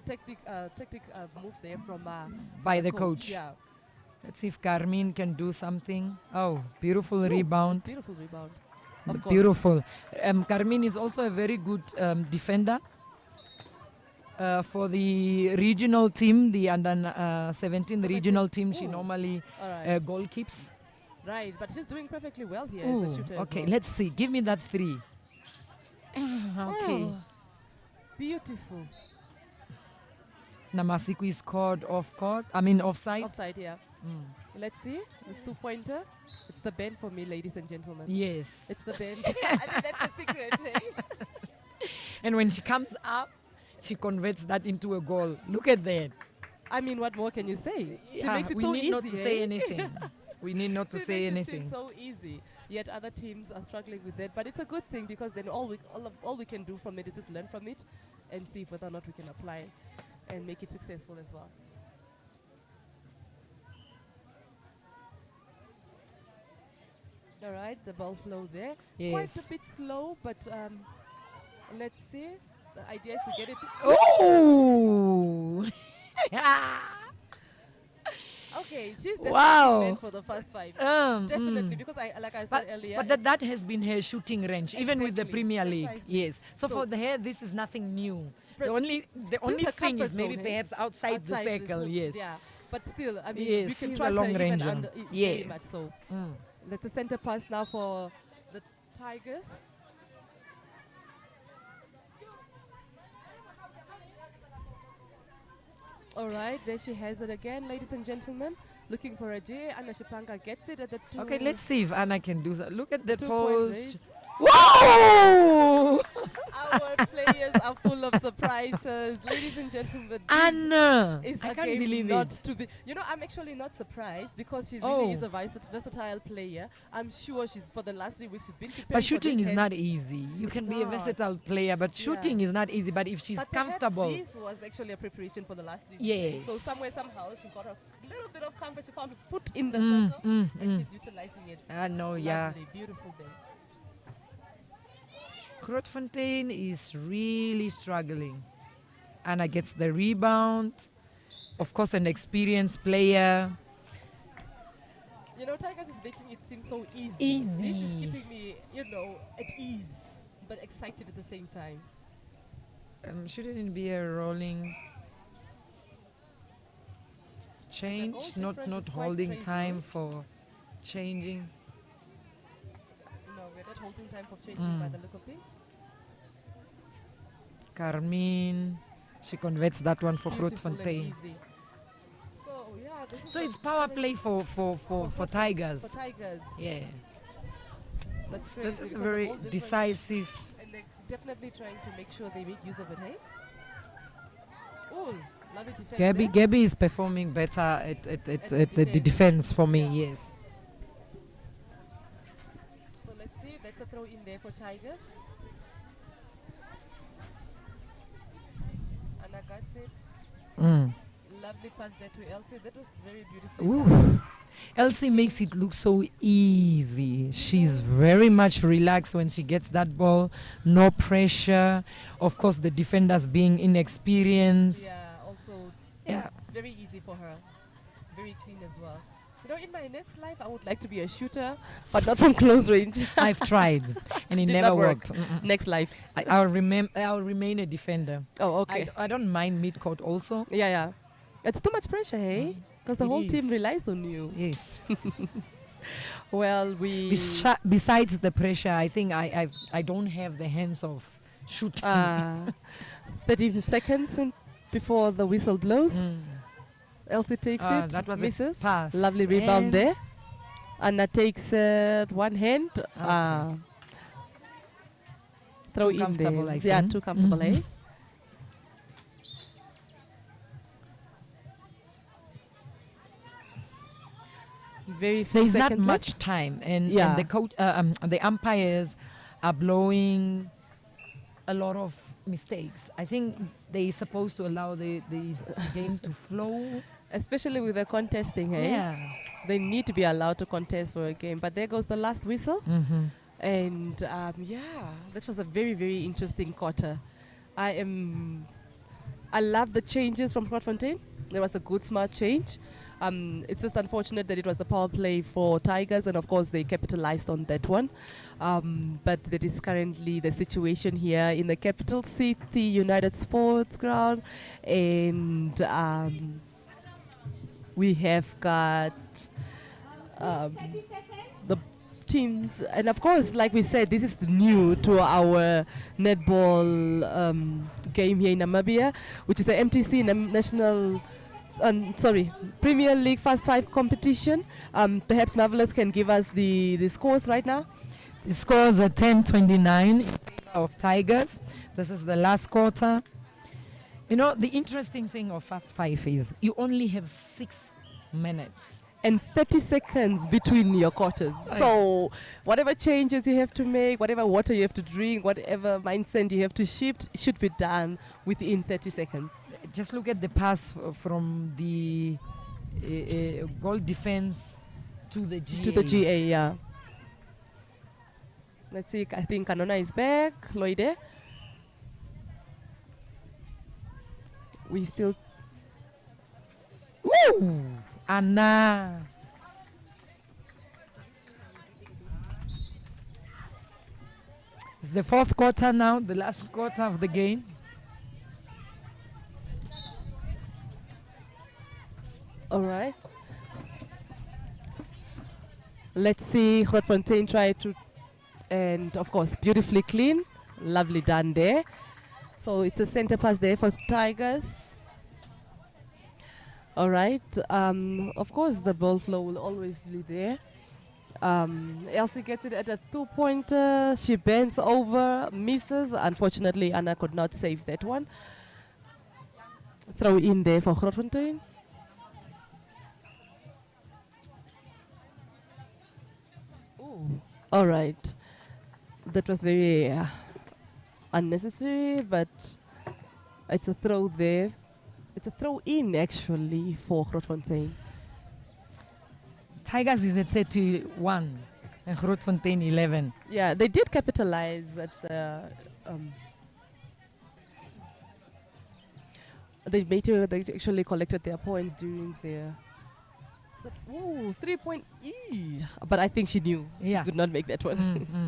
tactic move there from By the coach. Yeah. Let's see if Carmine can do something. Oh, beautiful rebound. Beautiful rebound. Of course. Beautiful. Carmine is also a very good defender. For the regional team, the under 17 regional team, she normally goal keeps. Right, but she's doing perfectly well here as a shooter. Okay, as well. let's see. Give me that 3. Okay. Oh, beautiful. Namasiku is scored offside. Offside, yeah. Let's see. This 2-pointer. It's the bend for me, ladies and gentlemen. Yes. It's the bend. I mean, that's the secret. Eh? And when she comes up, she converts that into a goal. Look at that. I mean, what more can you say? She Yeah, makes it we so need easy. not to say anything. We need not to She say makes it anything. seem so easy. Yet other teams are struggling with that. But it's a good thing because then all we can do from it is just learn from it and see whether or not we can apply and make it successful as well. All right, the ball flow there. Yes. Quite a bit slow, but let's see. The idea is to get it. Oh! Okay, she's definitely Wow. meant for the first 5. Definitely, because like I said earlier. But that has been her shooting range, even with the Exactly, Premier League. precisely. Yes. So for the hair, this is nothing new. The Pre- only Still thing her is comfort maybe zone, eh? perhaps outside the circle. zone, Yes. Yeah, but still, I mean, Yes, we can she's a trust her long even ranger. under Yeah. very much so. That's a center pass now for the Tigers. All right, there she has it again, ladies and gentlemen. Looking for a J. Anna Shipanga gets it at the 2. Okay, let's see if Anna can do that. Look at the 2-point post. range. Whoa! Our players are full of surprises, ladies and gentlemen. This Anna! is I a can't game believe not it. to be. You know, I'm actually not surprised because she really is Oh. a versatile player. I'm sure she's for the last 3 weeks she's been preparing. But for shooting this is not hence easy. You it's can be a not. versatile player, but Yeah. shooting is not easy. But if she's But perhaps comfortable, this was actually a preparation for the last 3 weeks. Yes. So somewhere, somehow, she got a little bit of comfort. She found a foot in the Mm, circle, mm, and mm. she's utilizing it. I know, yeah. Lovely, beautiful day. Grootfontein is really struggling. Anna gets the rebound. Of course, an experienced player. You know, Tigers is making it seem so easy. Easy. This is keeping me, at ease, but excited at the same time. Shouldn't it be a rolling change? Not difference is quite holding crazy, time for changing. No, we're not holding time for changing by Mm. the look of things. Carmine, she converts that one for Beautiful and Grootfontein. easy. So, yeah, this is So a it's power challenge play for Tigers. For Tigers. Yeah. That's This crazy is because very they're all different, decisive. And they're definitely trying to make sure they make use of it, hey? Oh, lovely defense there. Gabby is performing better at the defense for me, yes. So let's see, that's a throw in there for Tigers. Anna got it. Mm. Lovely pass there to Elsie. That was very beautiful. done. Ooh. Elsie makes it look so easy. She's very much relaxed when she gets that ball. No pressure. Of course, the defenders being inexperienced. Yeah, also Yeah. very easy for her. Very clean as well. You know, in my next life, I would like to be a shooter, but not from close range. I've tried, and it Did never not work. worked. Mm-mm. Next life. I'll remain a defender. Oh, okay. I don't mind mid-court also. Yeah, yeah. It's too much pressure, hey? Because the It whole is. team relies on you. Yes. Well, we... Besides the pressure, I think I don't have the hands of shooting. 30 seconds before the whistle blows. Elsie takes it. That was a misses. pass. Lovely rebound And there. Anna takes it one hand. Throw Too in comfortable, there. I Yeah, think. too comfortable, eh? Very few There's not seconds much left. time, and Yeah. the coach, the umpires are blowing a lot of mistakes. I think they're supposed to allow the game to flow. Especially with the contesting, eh? Yeah. They need to be allowed to contest for a game. But there goes the last whistle. Mhm. And yeah, that was a very, very interesting quarter. I love the changes from Grootfontein. There was a good, smart change. It's just unfortunate that it was the power play for Tigers, and of course they capitalized on that one. But that is currently the situation here in the capital city, United Sports Ground, and we have got the teams, and of course, like we said, this is new to our netball game here in Namibia, which is the MTC National. Premier League Fast 5 competition. Perhaps Marvelous can give us the scores right now. The scores are 10-29 in favor of Tigers. This is the last quarter. You know, the interesting thing of Fast 5 is you only have 6 minutes. And 30 seconds between your quarters. So whatever changes you have to make, whatever water you have to drink, whatever mindset you have to shift, should be done within 30 seconds. Just look at the pass from the goal defense to the GA. To the GA, yeah. Let's see, I think Kanona is back. Loide. We still... Woo! Anna. It's the fourth quarter now, the last quarter of the game. All right. Let's see Grootfontein try to, and of course, beautifully clean. Lovely done there. So it's a center pass there for Tigers. All right. Of course, the ball flow will always be there. Elsie gets it at a 2-pointer. She bends over, misses. Unfortunately, Anna could not save that one. Throw in there for Grootfontein. All right. That was very unnecessary, but it's a throw there. It's a throw in actually for Grootfontein. Tigers is at 31 and Grootfontein 11. Yeah, they did capitalize at the. They actually collected their points during their. Ooh, 3-point E. But I think she knew. Yeah. She could not make that one.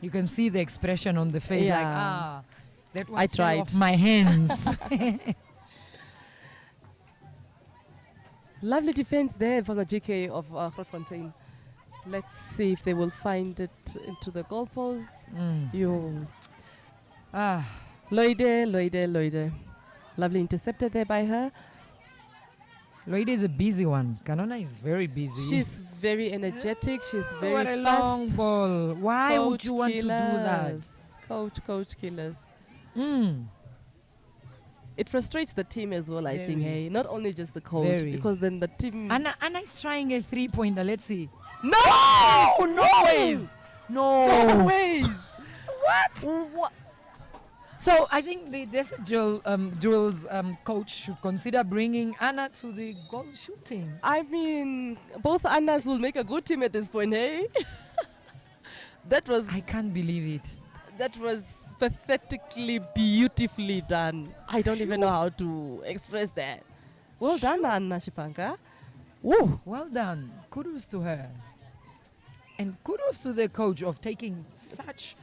You can see the expression on the face Yeah. that one I fell tried. off my hands. Lovely defense there from the GK of Grootfontein. Let's see if they will find it into the goalpost. Loide. Lovely intercepted there by her. Loide is a busy one. Kanona is very busy. She's very energetic. She's very what a fast. long ball. Why would you want to do that? Coach killers. It frustrates the team as well, I think. Hey, not only just the coach, Very. because then the team. Anna is trying a 3-pointer. Let's see. No! No ways! No! No ways! What? So I think the drills coach should consider bringing Anna to the goal shooting. I mean, both Annas will make a good team at this point, hey? That was... I can't believe it. That was pathetically, beautifully done. I don't even know how to express that. Well done, Anna Shipanka. Woo! Well done. Kudos to her. And kudos to the coach of taking such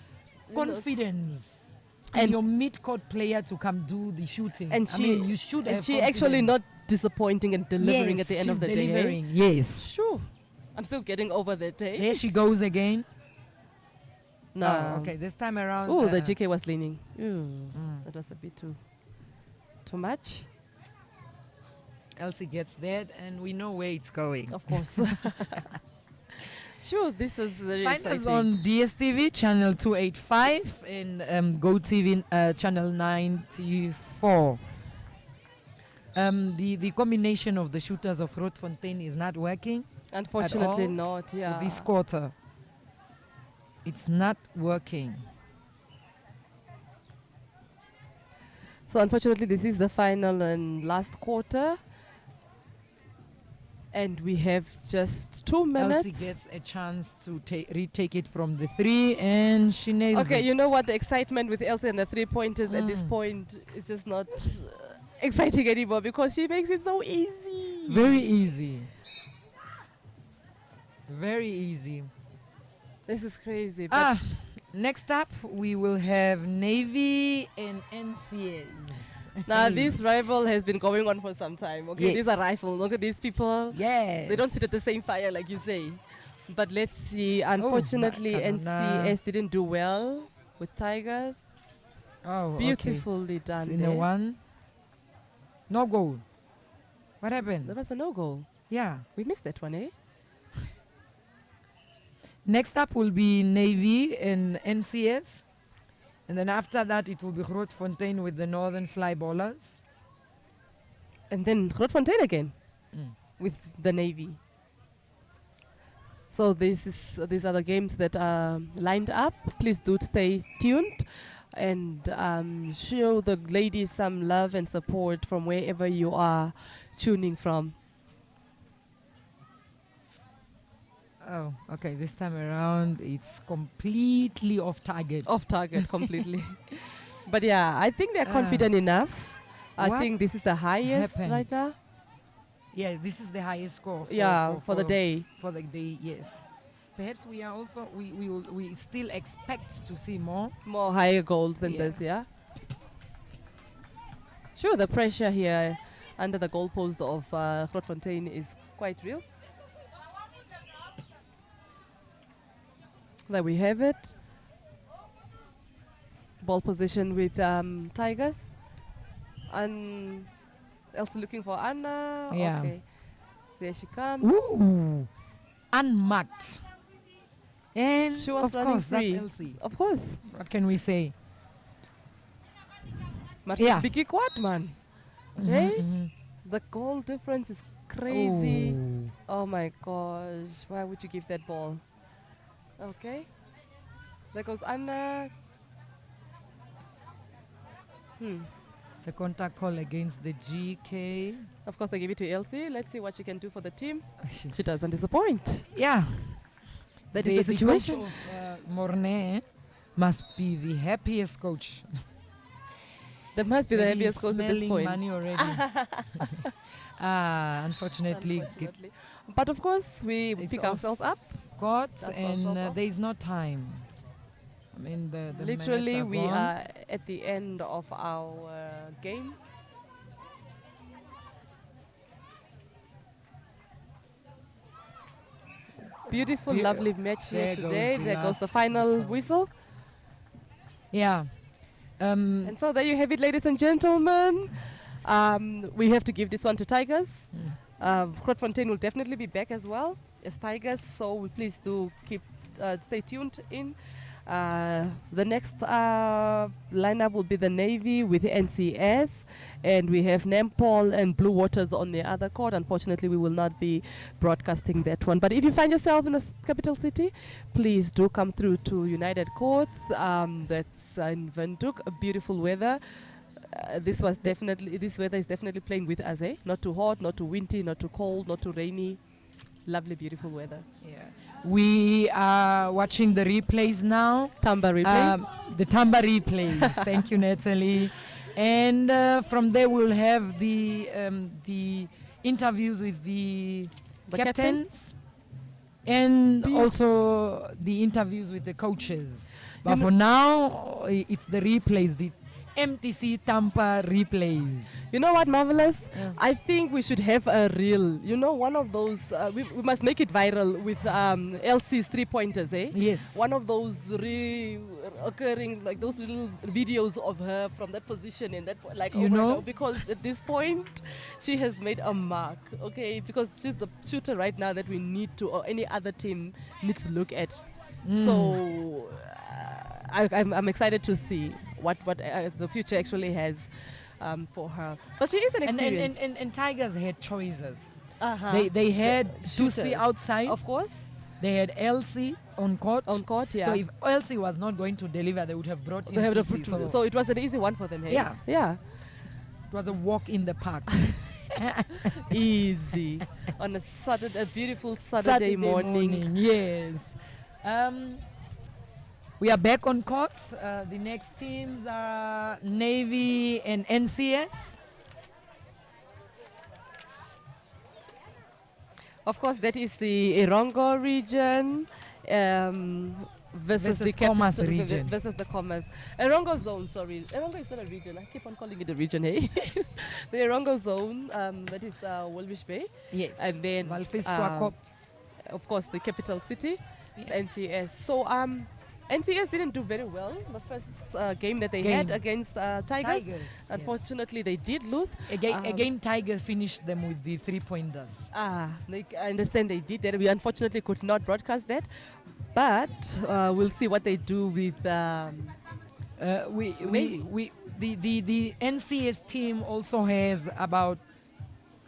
confidence in your mid-court player to come do the shooting. And you should have she actually not disappointing and delivering at the end of the day. Delivering. Yes. Sure. I'm still getting over that, eh? There she goes again. No. Oh, okay, this time around. Oh, the GK was leaning. That was a bit too much. Elsie gets that, and we know where it's going. Of course. Sure, this is very Find exciting. us on DSTV channel 285 and GoTV channel 94. The combination of the shooters of Grootfontein is not working. Unfortunately at all not, yeah. For this quarter. It's not working. So unfortunately, this is the final and last quarter. And we have just 2 minutes. Elsie gets a chance to retake it from the 3 and she nails Okay, it. you know what? The excitement with Elsie and the 3-pointers at this point is just not exciting anymore because she makes it so easy. Very easy. Very easy. This is crazy. But next up, we will have Navy and NCS. now, this rival has been going on for some time. Okay, Yes. these are rifles. Look at these people. Yes. They don't sit at the same fire like you say. But let's see. Unfortunately, NCS didn't do well with Tigers. Oh, beautifully okay. done. It's in a 1. No goal. What happened? There was a no goal. Yeah. We missed that one, eh? Next up will be Navy and NCS. And then after that, it will be Grootfontein with the Northern Fly Ballers. And then Grootfontein again with the Navy. So these are the games that are lined up. Please do stay tuned and show the ladies some love and support from wherever you are tuning from. Oh, okay. This time around, it's completely off target. Off target completely. But yeah, I think they're confident enough. I think this is the highest right now. Yeah, this is the highest score. For the day. For the day, yes. Perhaps we are also we still expect to see more higher goals than this. Yeah. Sure, the pressure here under the goalpost of Grootfontein is quite real. There we have it. Ball position with Tigers. And Elsie looking for Anna. Yeah. Okay. There she comes. Ooh, unmarked. And she was of running course, free. that's Elsie. Of course. What can we say? Yeah. Biggie quad, man. Hey? Mm-hmm. The goal difference is crazy. Oh my gosh. Why would you give that ball? Okay. There goes Anna. It's a contact call against the GK. Of course, I give it to Elsie. Let's see what she can do for the team. She doesn't disappoint. Yeah. That is the situation. Coach of Mornay must be the happiest coach. That must be the happiest coach at this smelling point. money already. Unfortunately. But of course, we pick ourselves up. And there is no time. I mean, the literally, minutes we gone. are at the end of our game. Beautiful, lovely match here today. There goes the final whistle. Yeah. And so there you have it, ladies and gentlemen. We have to give this one to Tigers. Grootfontein will definitely be back as well as Tigers, so please do stay tuned in. The next lineup will be the Navy with NCS, and we have Netball and Blue Waters on the other court. Unfortunately, we will not be broadcasting that one. But if you find yourself in the capital city, please do come through to United Courts. That's in Windhoek, beautiful weather. This weather is definitely playing with us, eh? Not too hot, not too windy, not too cold, not too rainy. Lovely, beautiful weather. Yeah. We are watching the replays now. Tamba replay. The Tamba replays. Thank you, Natalie. And from there we'll have the interviews with the captains. And also the interviews with the coaches. But for now, it's the replays. MTC Tampa replays. You know what, Marvelous? I think we should have a reel. You know, one of those, we must make it viral with Elsie's 3-pointers, eh? Yes. One of those occurring, like those little videos of her from that position and that, like, You know? because at this point, she has made a mark, okay? Because she's the shooter right now that we need to, or any other team needs to look at. So I'm excited to see what the future actually has for her. But she is an experience. And Tigers had choices. Uh-huh. They had Shooters. Susie outside. Of course. They had Elsie on court. On court, yeah. So if Elsie was not going to deliver, they would have brought in PC. So it was an easy one for them, hey? Yeah. Yeah. It was a walk in the park. Easy. On a beautiful Saturday morning. Yes. We are back on court. The next teams are Navy and NCS. Of course, that is the Erongo region versus the Commerce capital- region. Versus the Commerce. Erongo zone, sorry. Erongo is not a region. I keep on calling it a region, hey? The Erongo zone, that is Walvish Bay. Yes. And then, Walvis Swakop. of course, the capital city, NCS. So, NCS didn't do very well the first game that they had against Tigers. Unfortunately, they did lose. Again, Tigers finished them with the 3-pointers. I understand they did that. We unfortunately could not broadcast that, but we'll see what they do with. The NCS team also has about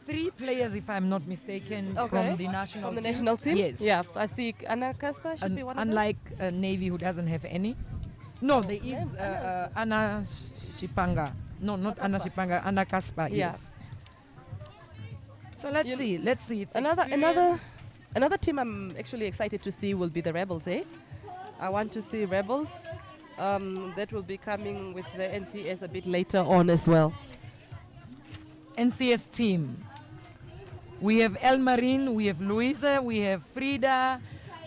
3 players, if I'm not mistaken, from the national From the team. national team? Yes. Yeah, I see Anna Kasper should be one of them. Unlike Navy, who doesn't have any. No, there is Anna Shipanga. No, not Anna Shipanga. Anna Kasper. Yeah. Yes. So let's see. Let's see. It's Another team I'm actually excited to see will be the Rebels, eh? I want to see Rebels. That will be coming with the NCS a bit later on as well. NCS team. We have Elmarine, we have Luisa, we have Frida,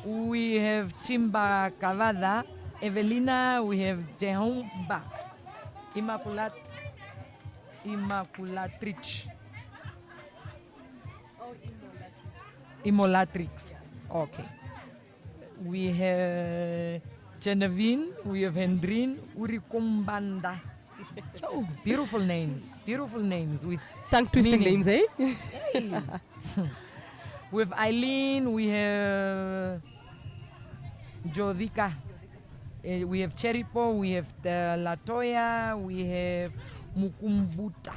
we have Chimba Cavada, Evelina, we have Jehomba, Immaculatrix. Immolatrix. Okay. We have Genevieve, we have Hendrine, Urikumbanda. Oh, beautiful names with tongue-twisting names, eh? Hey. With Eileen, we have Jodika, we have Cheripo, we have Latoya, we have Mukumbuta.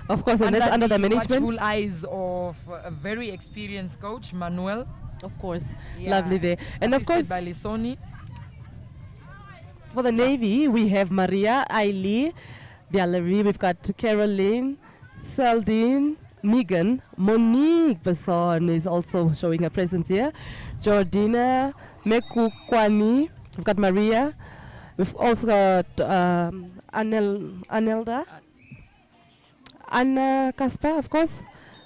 Of course, and that's under the management. Watchful eyes of a very experienced coach, Manuel. Of course, lovely there. And of Assisted course, by Lisoni. For the Navy, we have Maria, Ailey, Valerie, we've got Caroline, Saldine, Megan, Monique Besson is also showing her presence here, Jordina, Meku Kwani, we've got Maria, we've also got Anelda, Anna Kasper, of course,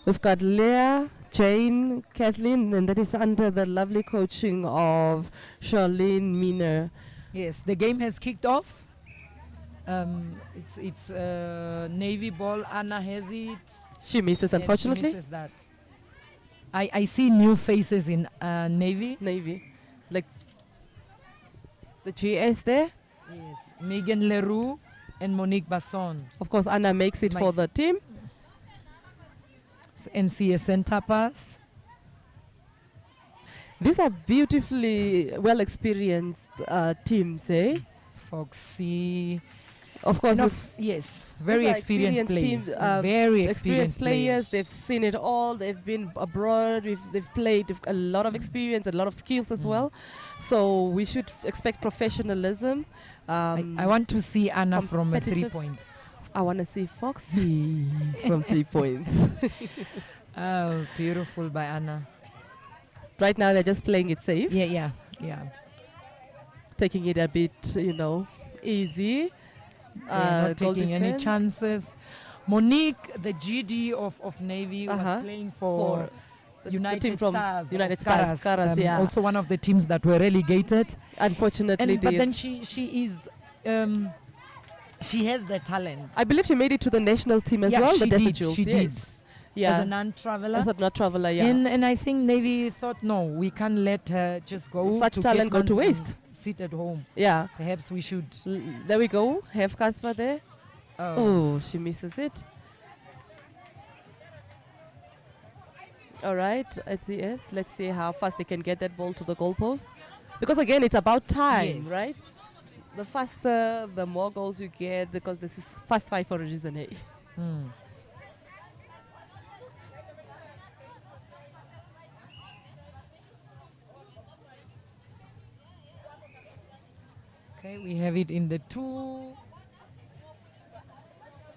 we've got Leah, Jane, Kathleen, and that is under the lovely coaching of Charlene Miner. Yes, the game has kicked off. It's Navy ball. Anna has it. She misses, unfortunately. She misses that. I see new faces in Navy. Like the GS there. Yes, Megan Leroux and Monique Basson. Of course, Anna makes it for the team. It's NCS center pass. These are beautifully well experienced teams, eh? Foxy. Of course, yes, very experienced players. Teams, very experienced players. They've seen it all. They've been abroad. They've played a lot of experience, a lot of skills as well. So we should expect professionalism. I want to see Anna from a 3-point. I want to see Foxy from 3 points. Oh, beautiful by Anna. Right now they're just playing it safe. Yeah. Taking it a bit, easy. Not taking any chances. Monique, the GD of Navy, was playing for United team from Stars. United Stars. Karas, yeah. Also one of the teams that were relegated. Unfortunately. But then she is She has the talent. I believe she made it to the national team as Yeah, well. she The Desert did, Jewels. she yes. did. Yeah. As a non-traveler. As a non-traveler, yeah. And I think Navy thought, no, we can't let her just go. Such to talent go to Cape Town waste. and sit at home. Yeah. Perhaps we should. There we go. Have Casper there. Oh, she misses it. All right, yes. Let's see how fast they can get that ball to the goalpost. Because again, it's about time, Yes. right? The faster, the more goals you get, because this is fast five for a reason, eh? Okay, we have it in the 2.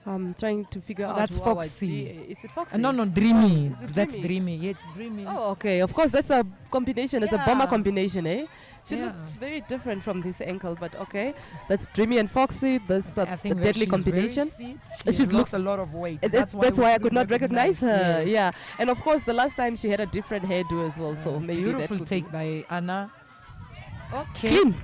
I'm trying to figure out. That's who our Foxy. Is it Foxy? No, Dreamy. Is it That's Dreamy? Dreamy. Yeah, it's Dreamy. Oh, okay. Of course, that's a combination. It's a bomber Yeah. combination, eh? She Yeah. looked very different from this ankle, but okay. That's Dreamy and Foxy. That's I the think that deadly she's combination. very fit. She's She's lost a lot of weight. That's we why I couldn't could not recognize her. Yes. Yeah, and of course, the last time she had a different hairdo as well. So maybe that Beautiful could take be. by Anna. Okay. Clean.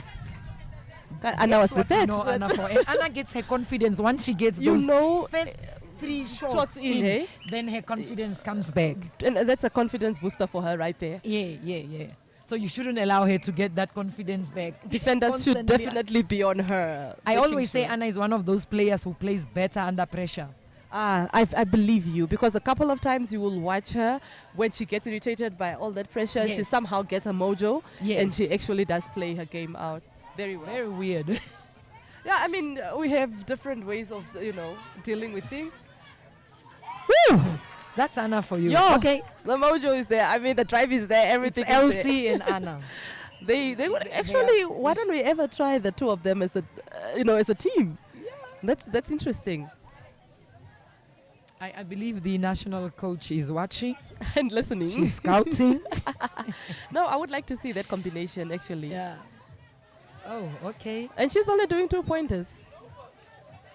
Anna was That's what we prepared. know Anna for. And Anna gets her confidence once she gets You those know, first 3 shots, shots in, eh? then her confidence comes back. And that's a confidence booster for her right there. Yeah. So you shouldn't allow her to get that confidence back. Defenders should Constantly. definitely be on her. I making always say sure. Anna is one of those players who plays better under pressure. I believe you, because a couple of times you will watch her when she gets irritated by all that pressure. She Yes. somehow gets a mojo, and Yes. she actually does play her game out very well. Very weird. Yeah, I mean, we have different ways of dealing with things. Woo! That's Anna for you. Yo, Okay. the mojo is there. I mean, the drive is there. Everything. It's is there. Elsie and Anna. They would actually. Why don't we ever try the two of them as a as a team? Yeah. That's interesting. I believe the national coach is watching and listening. She's scouting. No, I would like to see that combination actually. Yeah. Oh, okay. And she's only doing 2 pointers.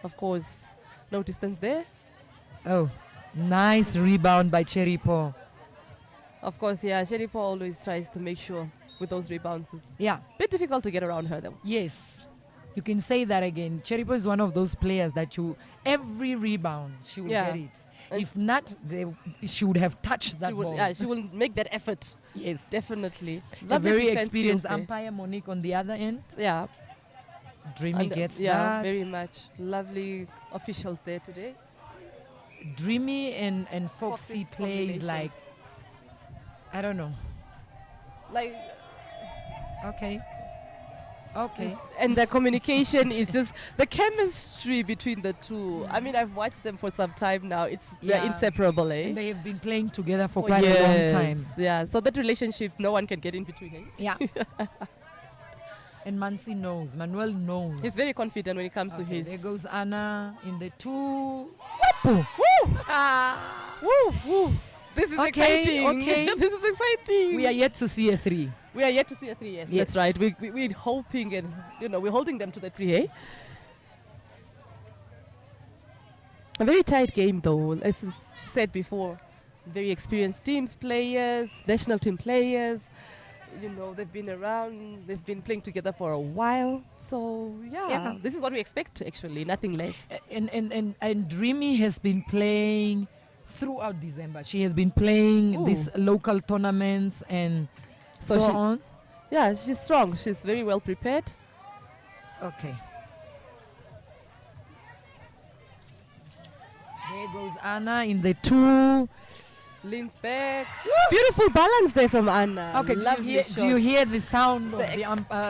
Of course, no distance there. Oh, nice rebound by Cherry Paul. Of course, yeah. Sherry Paul always tries to make sure with those rebounds. Yeah. Bit difficult to get around her though. Yes. You can say that again. Cherry Paul is one of those players that every rebound, she will Yeah. get it. If not, she would have touched that ball. Yeah, she will make that effort. Yes. Definitely. A very defense experienced skills there. umpire, Monique, on the other end. Yeah. Dreamy And, gets yeah, that. very much. Lovely officials there today. Dreamy and Foxy Foxy's plays combination. like, I don't know. Like, okay. And the communication is just the chemistry between the two. I mean, I've watched them for some time now. They're inseparable, eh? And they have been playing together for Oh, quite a long yes. time. Yeah, so that relationship, no one can get in between, eh? Yeah. And Mansi knows. Manuel knows. He's very confident when it comes to his. There goes Anna in the 2. Woo! Woo! Woo! This is exciting. Okay. This is exciting. We are yet to see a 3. We are yet to see a 3. Yes, Yes. that's right. We're hoping, and we're holding them to the 3. Eh? A very tight game, though. As I said before, very experienced teams, players, national team players. They've been around. They've been playing together for a while. So yeah. This is what we expect. Actually, nothing less. And Dreamy has been playing throughout December. She has been playing these local tournaments and so on. Yeah, she's strong. She's very well prepared. Okay. There goes Anna in the 2. Leans back. Beautiful balance there from Anna. Okay, Lovely do you shot. hear the sound of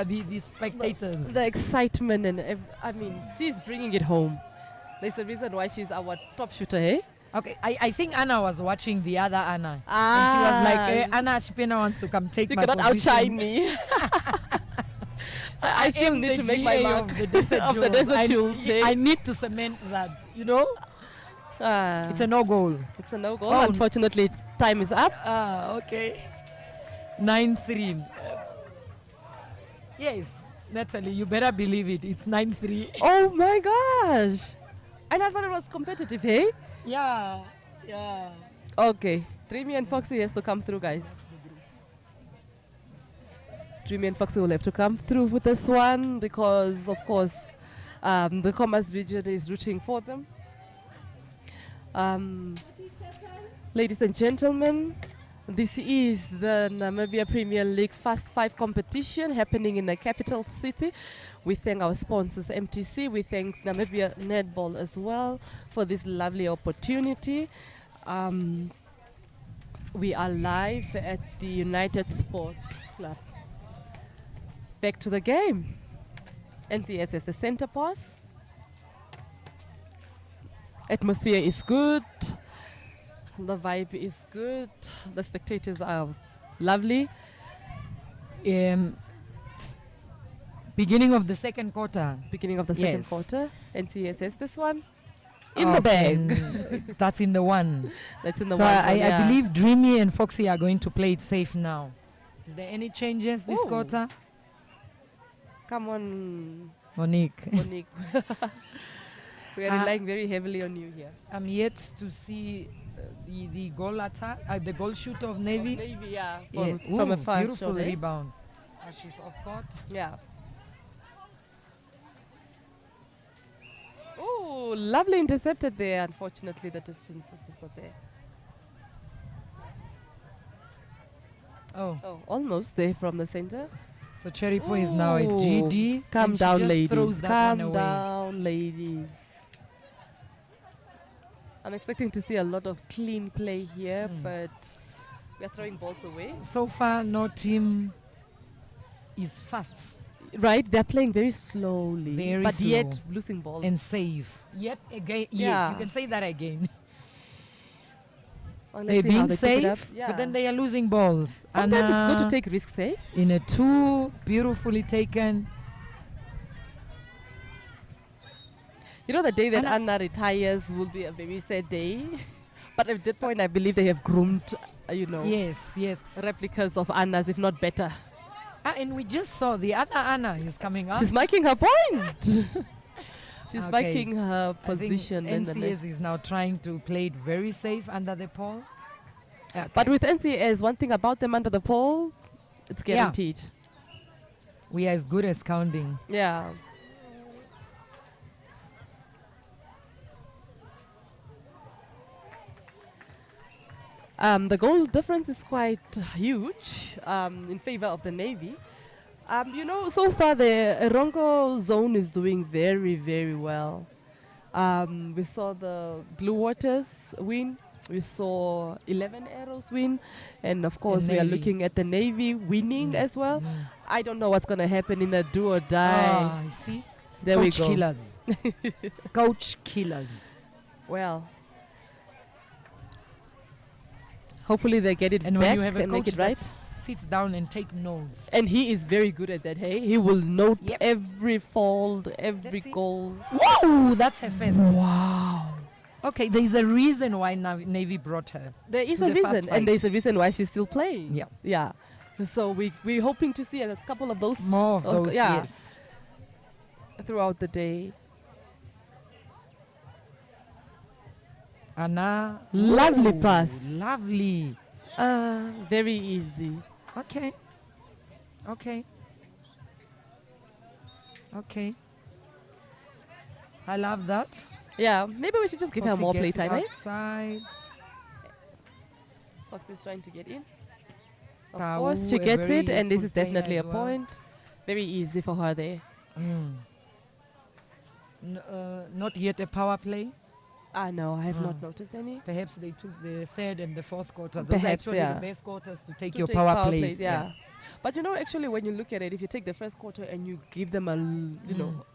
the spectators? The excitement and I mean, she's bringing it home. There's a reason why she's our top shooter, eh? Okay, I think Anna was watching the other Anna. And she was like, Anna Shipena wants to come take You my cannot position. outshine me. I still am need the to make my GA mark of the desert of the jewels. desert jewels, eh? I need to cement that, It's a no goal. It's a no goal. Unfortunately, time is up. Okay. 9-3. Yes, Natalie, you better believe it. It's 9-3. Oh my gosh. And I thought it was competitive, hey? Yeah. Okay. Dreamy and Foxy has to come through, guys. Dreamy and Foxy will have to come through with this one because, of course, The Commerce region is rooting for them. Ladies and gentlemen, this is the Namibia Premier League Fast 5 competition happening in the capital city. We thank our sponsors, MTC. We thank Namibia Netball as well for this lovely opportunity. We are live at the United Sport Club. Back to the game. NCS is the center pass. Atmosphere is good. The vibe is good. The spectators are lovely. Beginning of the second quarter. Beginning of the second quarter. NCSS, this one. In Okay, the bag. That's in the one. That's in the so one. I believe Dreamy and Foxy are going to play it safe now. Is there any changes this quarter? Come on, Monique. Monique. We are relying very heavily on you here. I'm yet to see the goal attack, the goal shoot of Navy. Navy, yeah. Yes. From a Ooh, far beautiful shot, eh? rebound. She's off court. Yeah. Oh, lovely intercepted there. Unfortunately, the distance was just not there. Oh, almost there from the center. So Cheripo is now at Ooh, GD. Calm and she down, just ladies. throws that Calm one away. down, ladies. I'm expecting to see a lot of clean play here, but we are throwing balls away. So far, no team is fast. Right, they're playing very slowly, Very but slow. yet losing balls. And safe. Yet again, Yeah. yes, you can say that again. Well, They're let's see how being they pick it up. safe, Yeah. but then they are losing balls. Sometimes it's good to Anna take risks, eh? In a two, beautifully taken. You know, the day that Anna- Anna retires will be a very sad day. But at that point, I believe they have groomed, Yes, yes. replicas of Anna's, if not better. And we just saw the other Anna is coming up. She's making her point. She's Okay. making her I think position in the net. NCS is now trying to play it very safe under the pole. Okay. But with NCS, one thing about them under the pole, it's guaranteed. We are as good as counting. Yeah. The goal difference is quite huge in favor of the Navy. So far the Erongo zone is doing very, very well. We saw the Blue Waters win. We saw 11 Arrows win. And of course, we are Navy. looking at the Navy winning as well. I don't know what's going to happen in the do or die. I see. There Coach we go. killers. Coach killers. Well, hopefully they get it And back when you have a and make coach it right. that sits down and take notes. And he is very good at that, hey? He will note Yep. every fold, every That's it. goal. Whoa, that's her first. Wow. Okay, there is a reason why Navy brought her. There is to a the fast reason, fight. and there's a reason why she's still playing. Yeah. Yeah. So we're hoping to see a couple of those. More of those, yeah, yes. throughout the day. Anna. Lovely Ooh, pass. Lovely. Very easy. Okay. Okay. Okay. I love that. Yeah, maybe we should just give her Foxy more gets it playtime, eh? outside. Fox is trying to get in. Of Tau, course, she a gets very it, and this useful is definitely player a as well. point. Very easy for her there. Not yet a power play. No, I have not noticed any. Perhaps they took the third and the fourth quarter. Those Perhaps, are actually yeah. the best quarters to take To your take power plays. yeah. But actually, when you look at it, if you take the first quarter and you give them a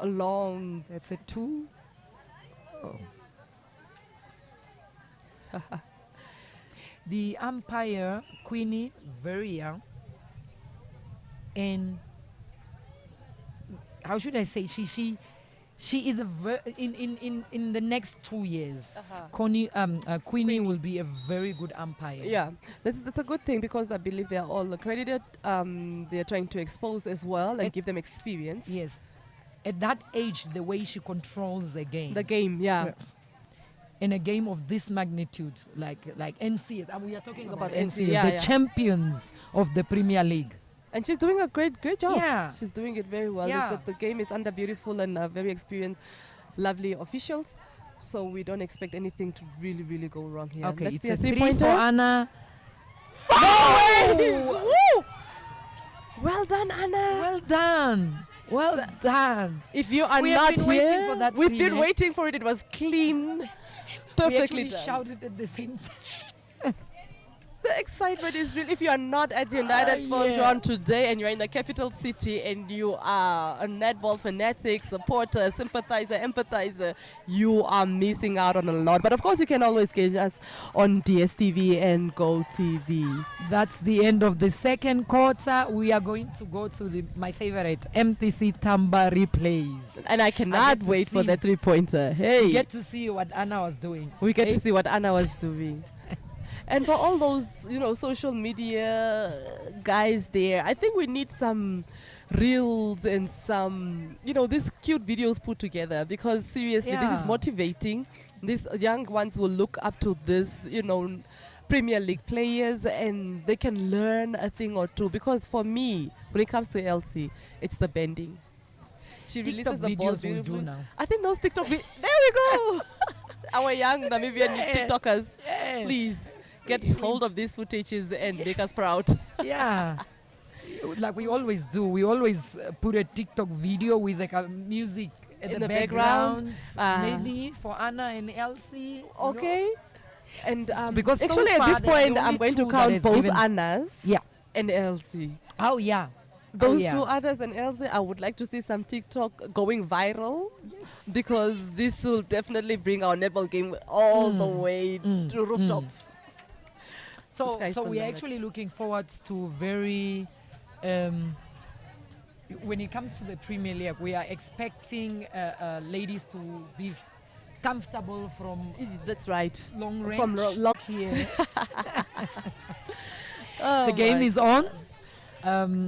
long, That's a 2. The umpire, Queenie, very young. And how should I say? She is in the next 2 years. Queenie will be a very good umpire. yeah, that's a good thing because I believe they are all accredited. They are trying to expose as well and give them experience. Yes. At that age, the way she controls the game. The game, yeah. Yes. In a game of this magnitude, like NCS, and we are talking about NCS, yeah, the yeah. champions of the Premier League. And she's doing a great job. Yeah. She's doing it very well. Yeah. The game is under beautiful and very experienced, lovely officials. So we don't expect anything to really, really go wrong here. Okay, Let's it's see a 3 3-pointer. for Anna. Oh! Woo! Well done, Anna. Well done. Well done. If you are We have not been here, waiting for that we've three, been eh? waiting for it. It was clean, We perfectly actually done. shouted at the same time. The excitement is real. If you are not at the United Sports yeah. Ground today and you're in the capital city and you are a netball fanatic, supporter, sympathizer, empathizer, you are missing out on a lot. But of course, you can always get us on DSTV and GoTV. That's the end of the second quarter. We are going to go to my favorite MTC Tamba replays. And I cannot wait for the 3-pointer. Hey, We get to see what Anna was doing. we get Hey? to see what Anna was doing. And for all those, social media guys there, I think we need some reels and some, these cute videos put together, because seriously, this Yeah. is motivating. These young ones will look up to this, Premier League players, and they can learn a thing or two. Because for me, when it comes to Elsie, it's the bending. She releases the ball videos we do beautifully. now. I think those TikTok there we go. Our young Namibian TikTokers, Yeah. please get hold of these footages and make us proud. Yeah. Like we always do. We always put a TikTok video with like a music at In the the background. background. Maybe for Anna and Elsie. Okay. And because so actually at far this they're the point, I'm only going to two that count has both given- Annas Yeah. and Elsie. Oh, yeah. Those yeah. two Annas and Elsie, I would like to see some TikTok going viral. Yes. Because this will definitely bring our netball game all the way to rooftop. So, Sky's so the we're limit. actually looking forward to very, when it comes to the Premier League, we are expecting ladies to be comfortable from That's right. long range From long here. Oh The game my is on.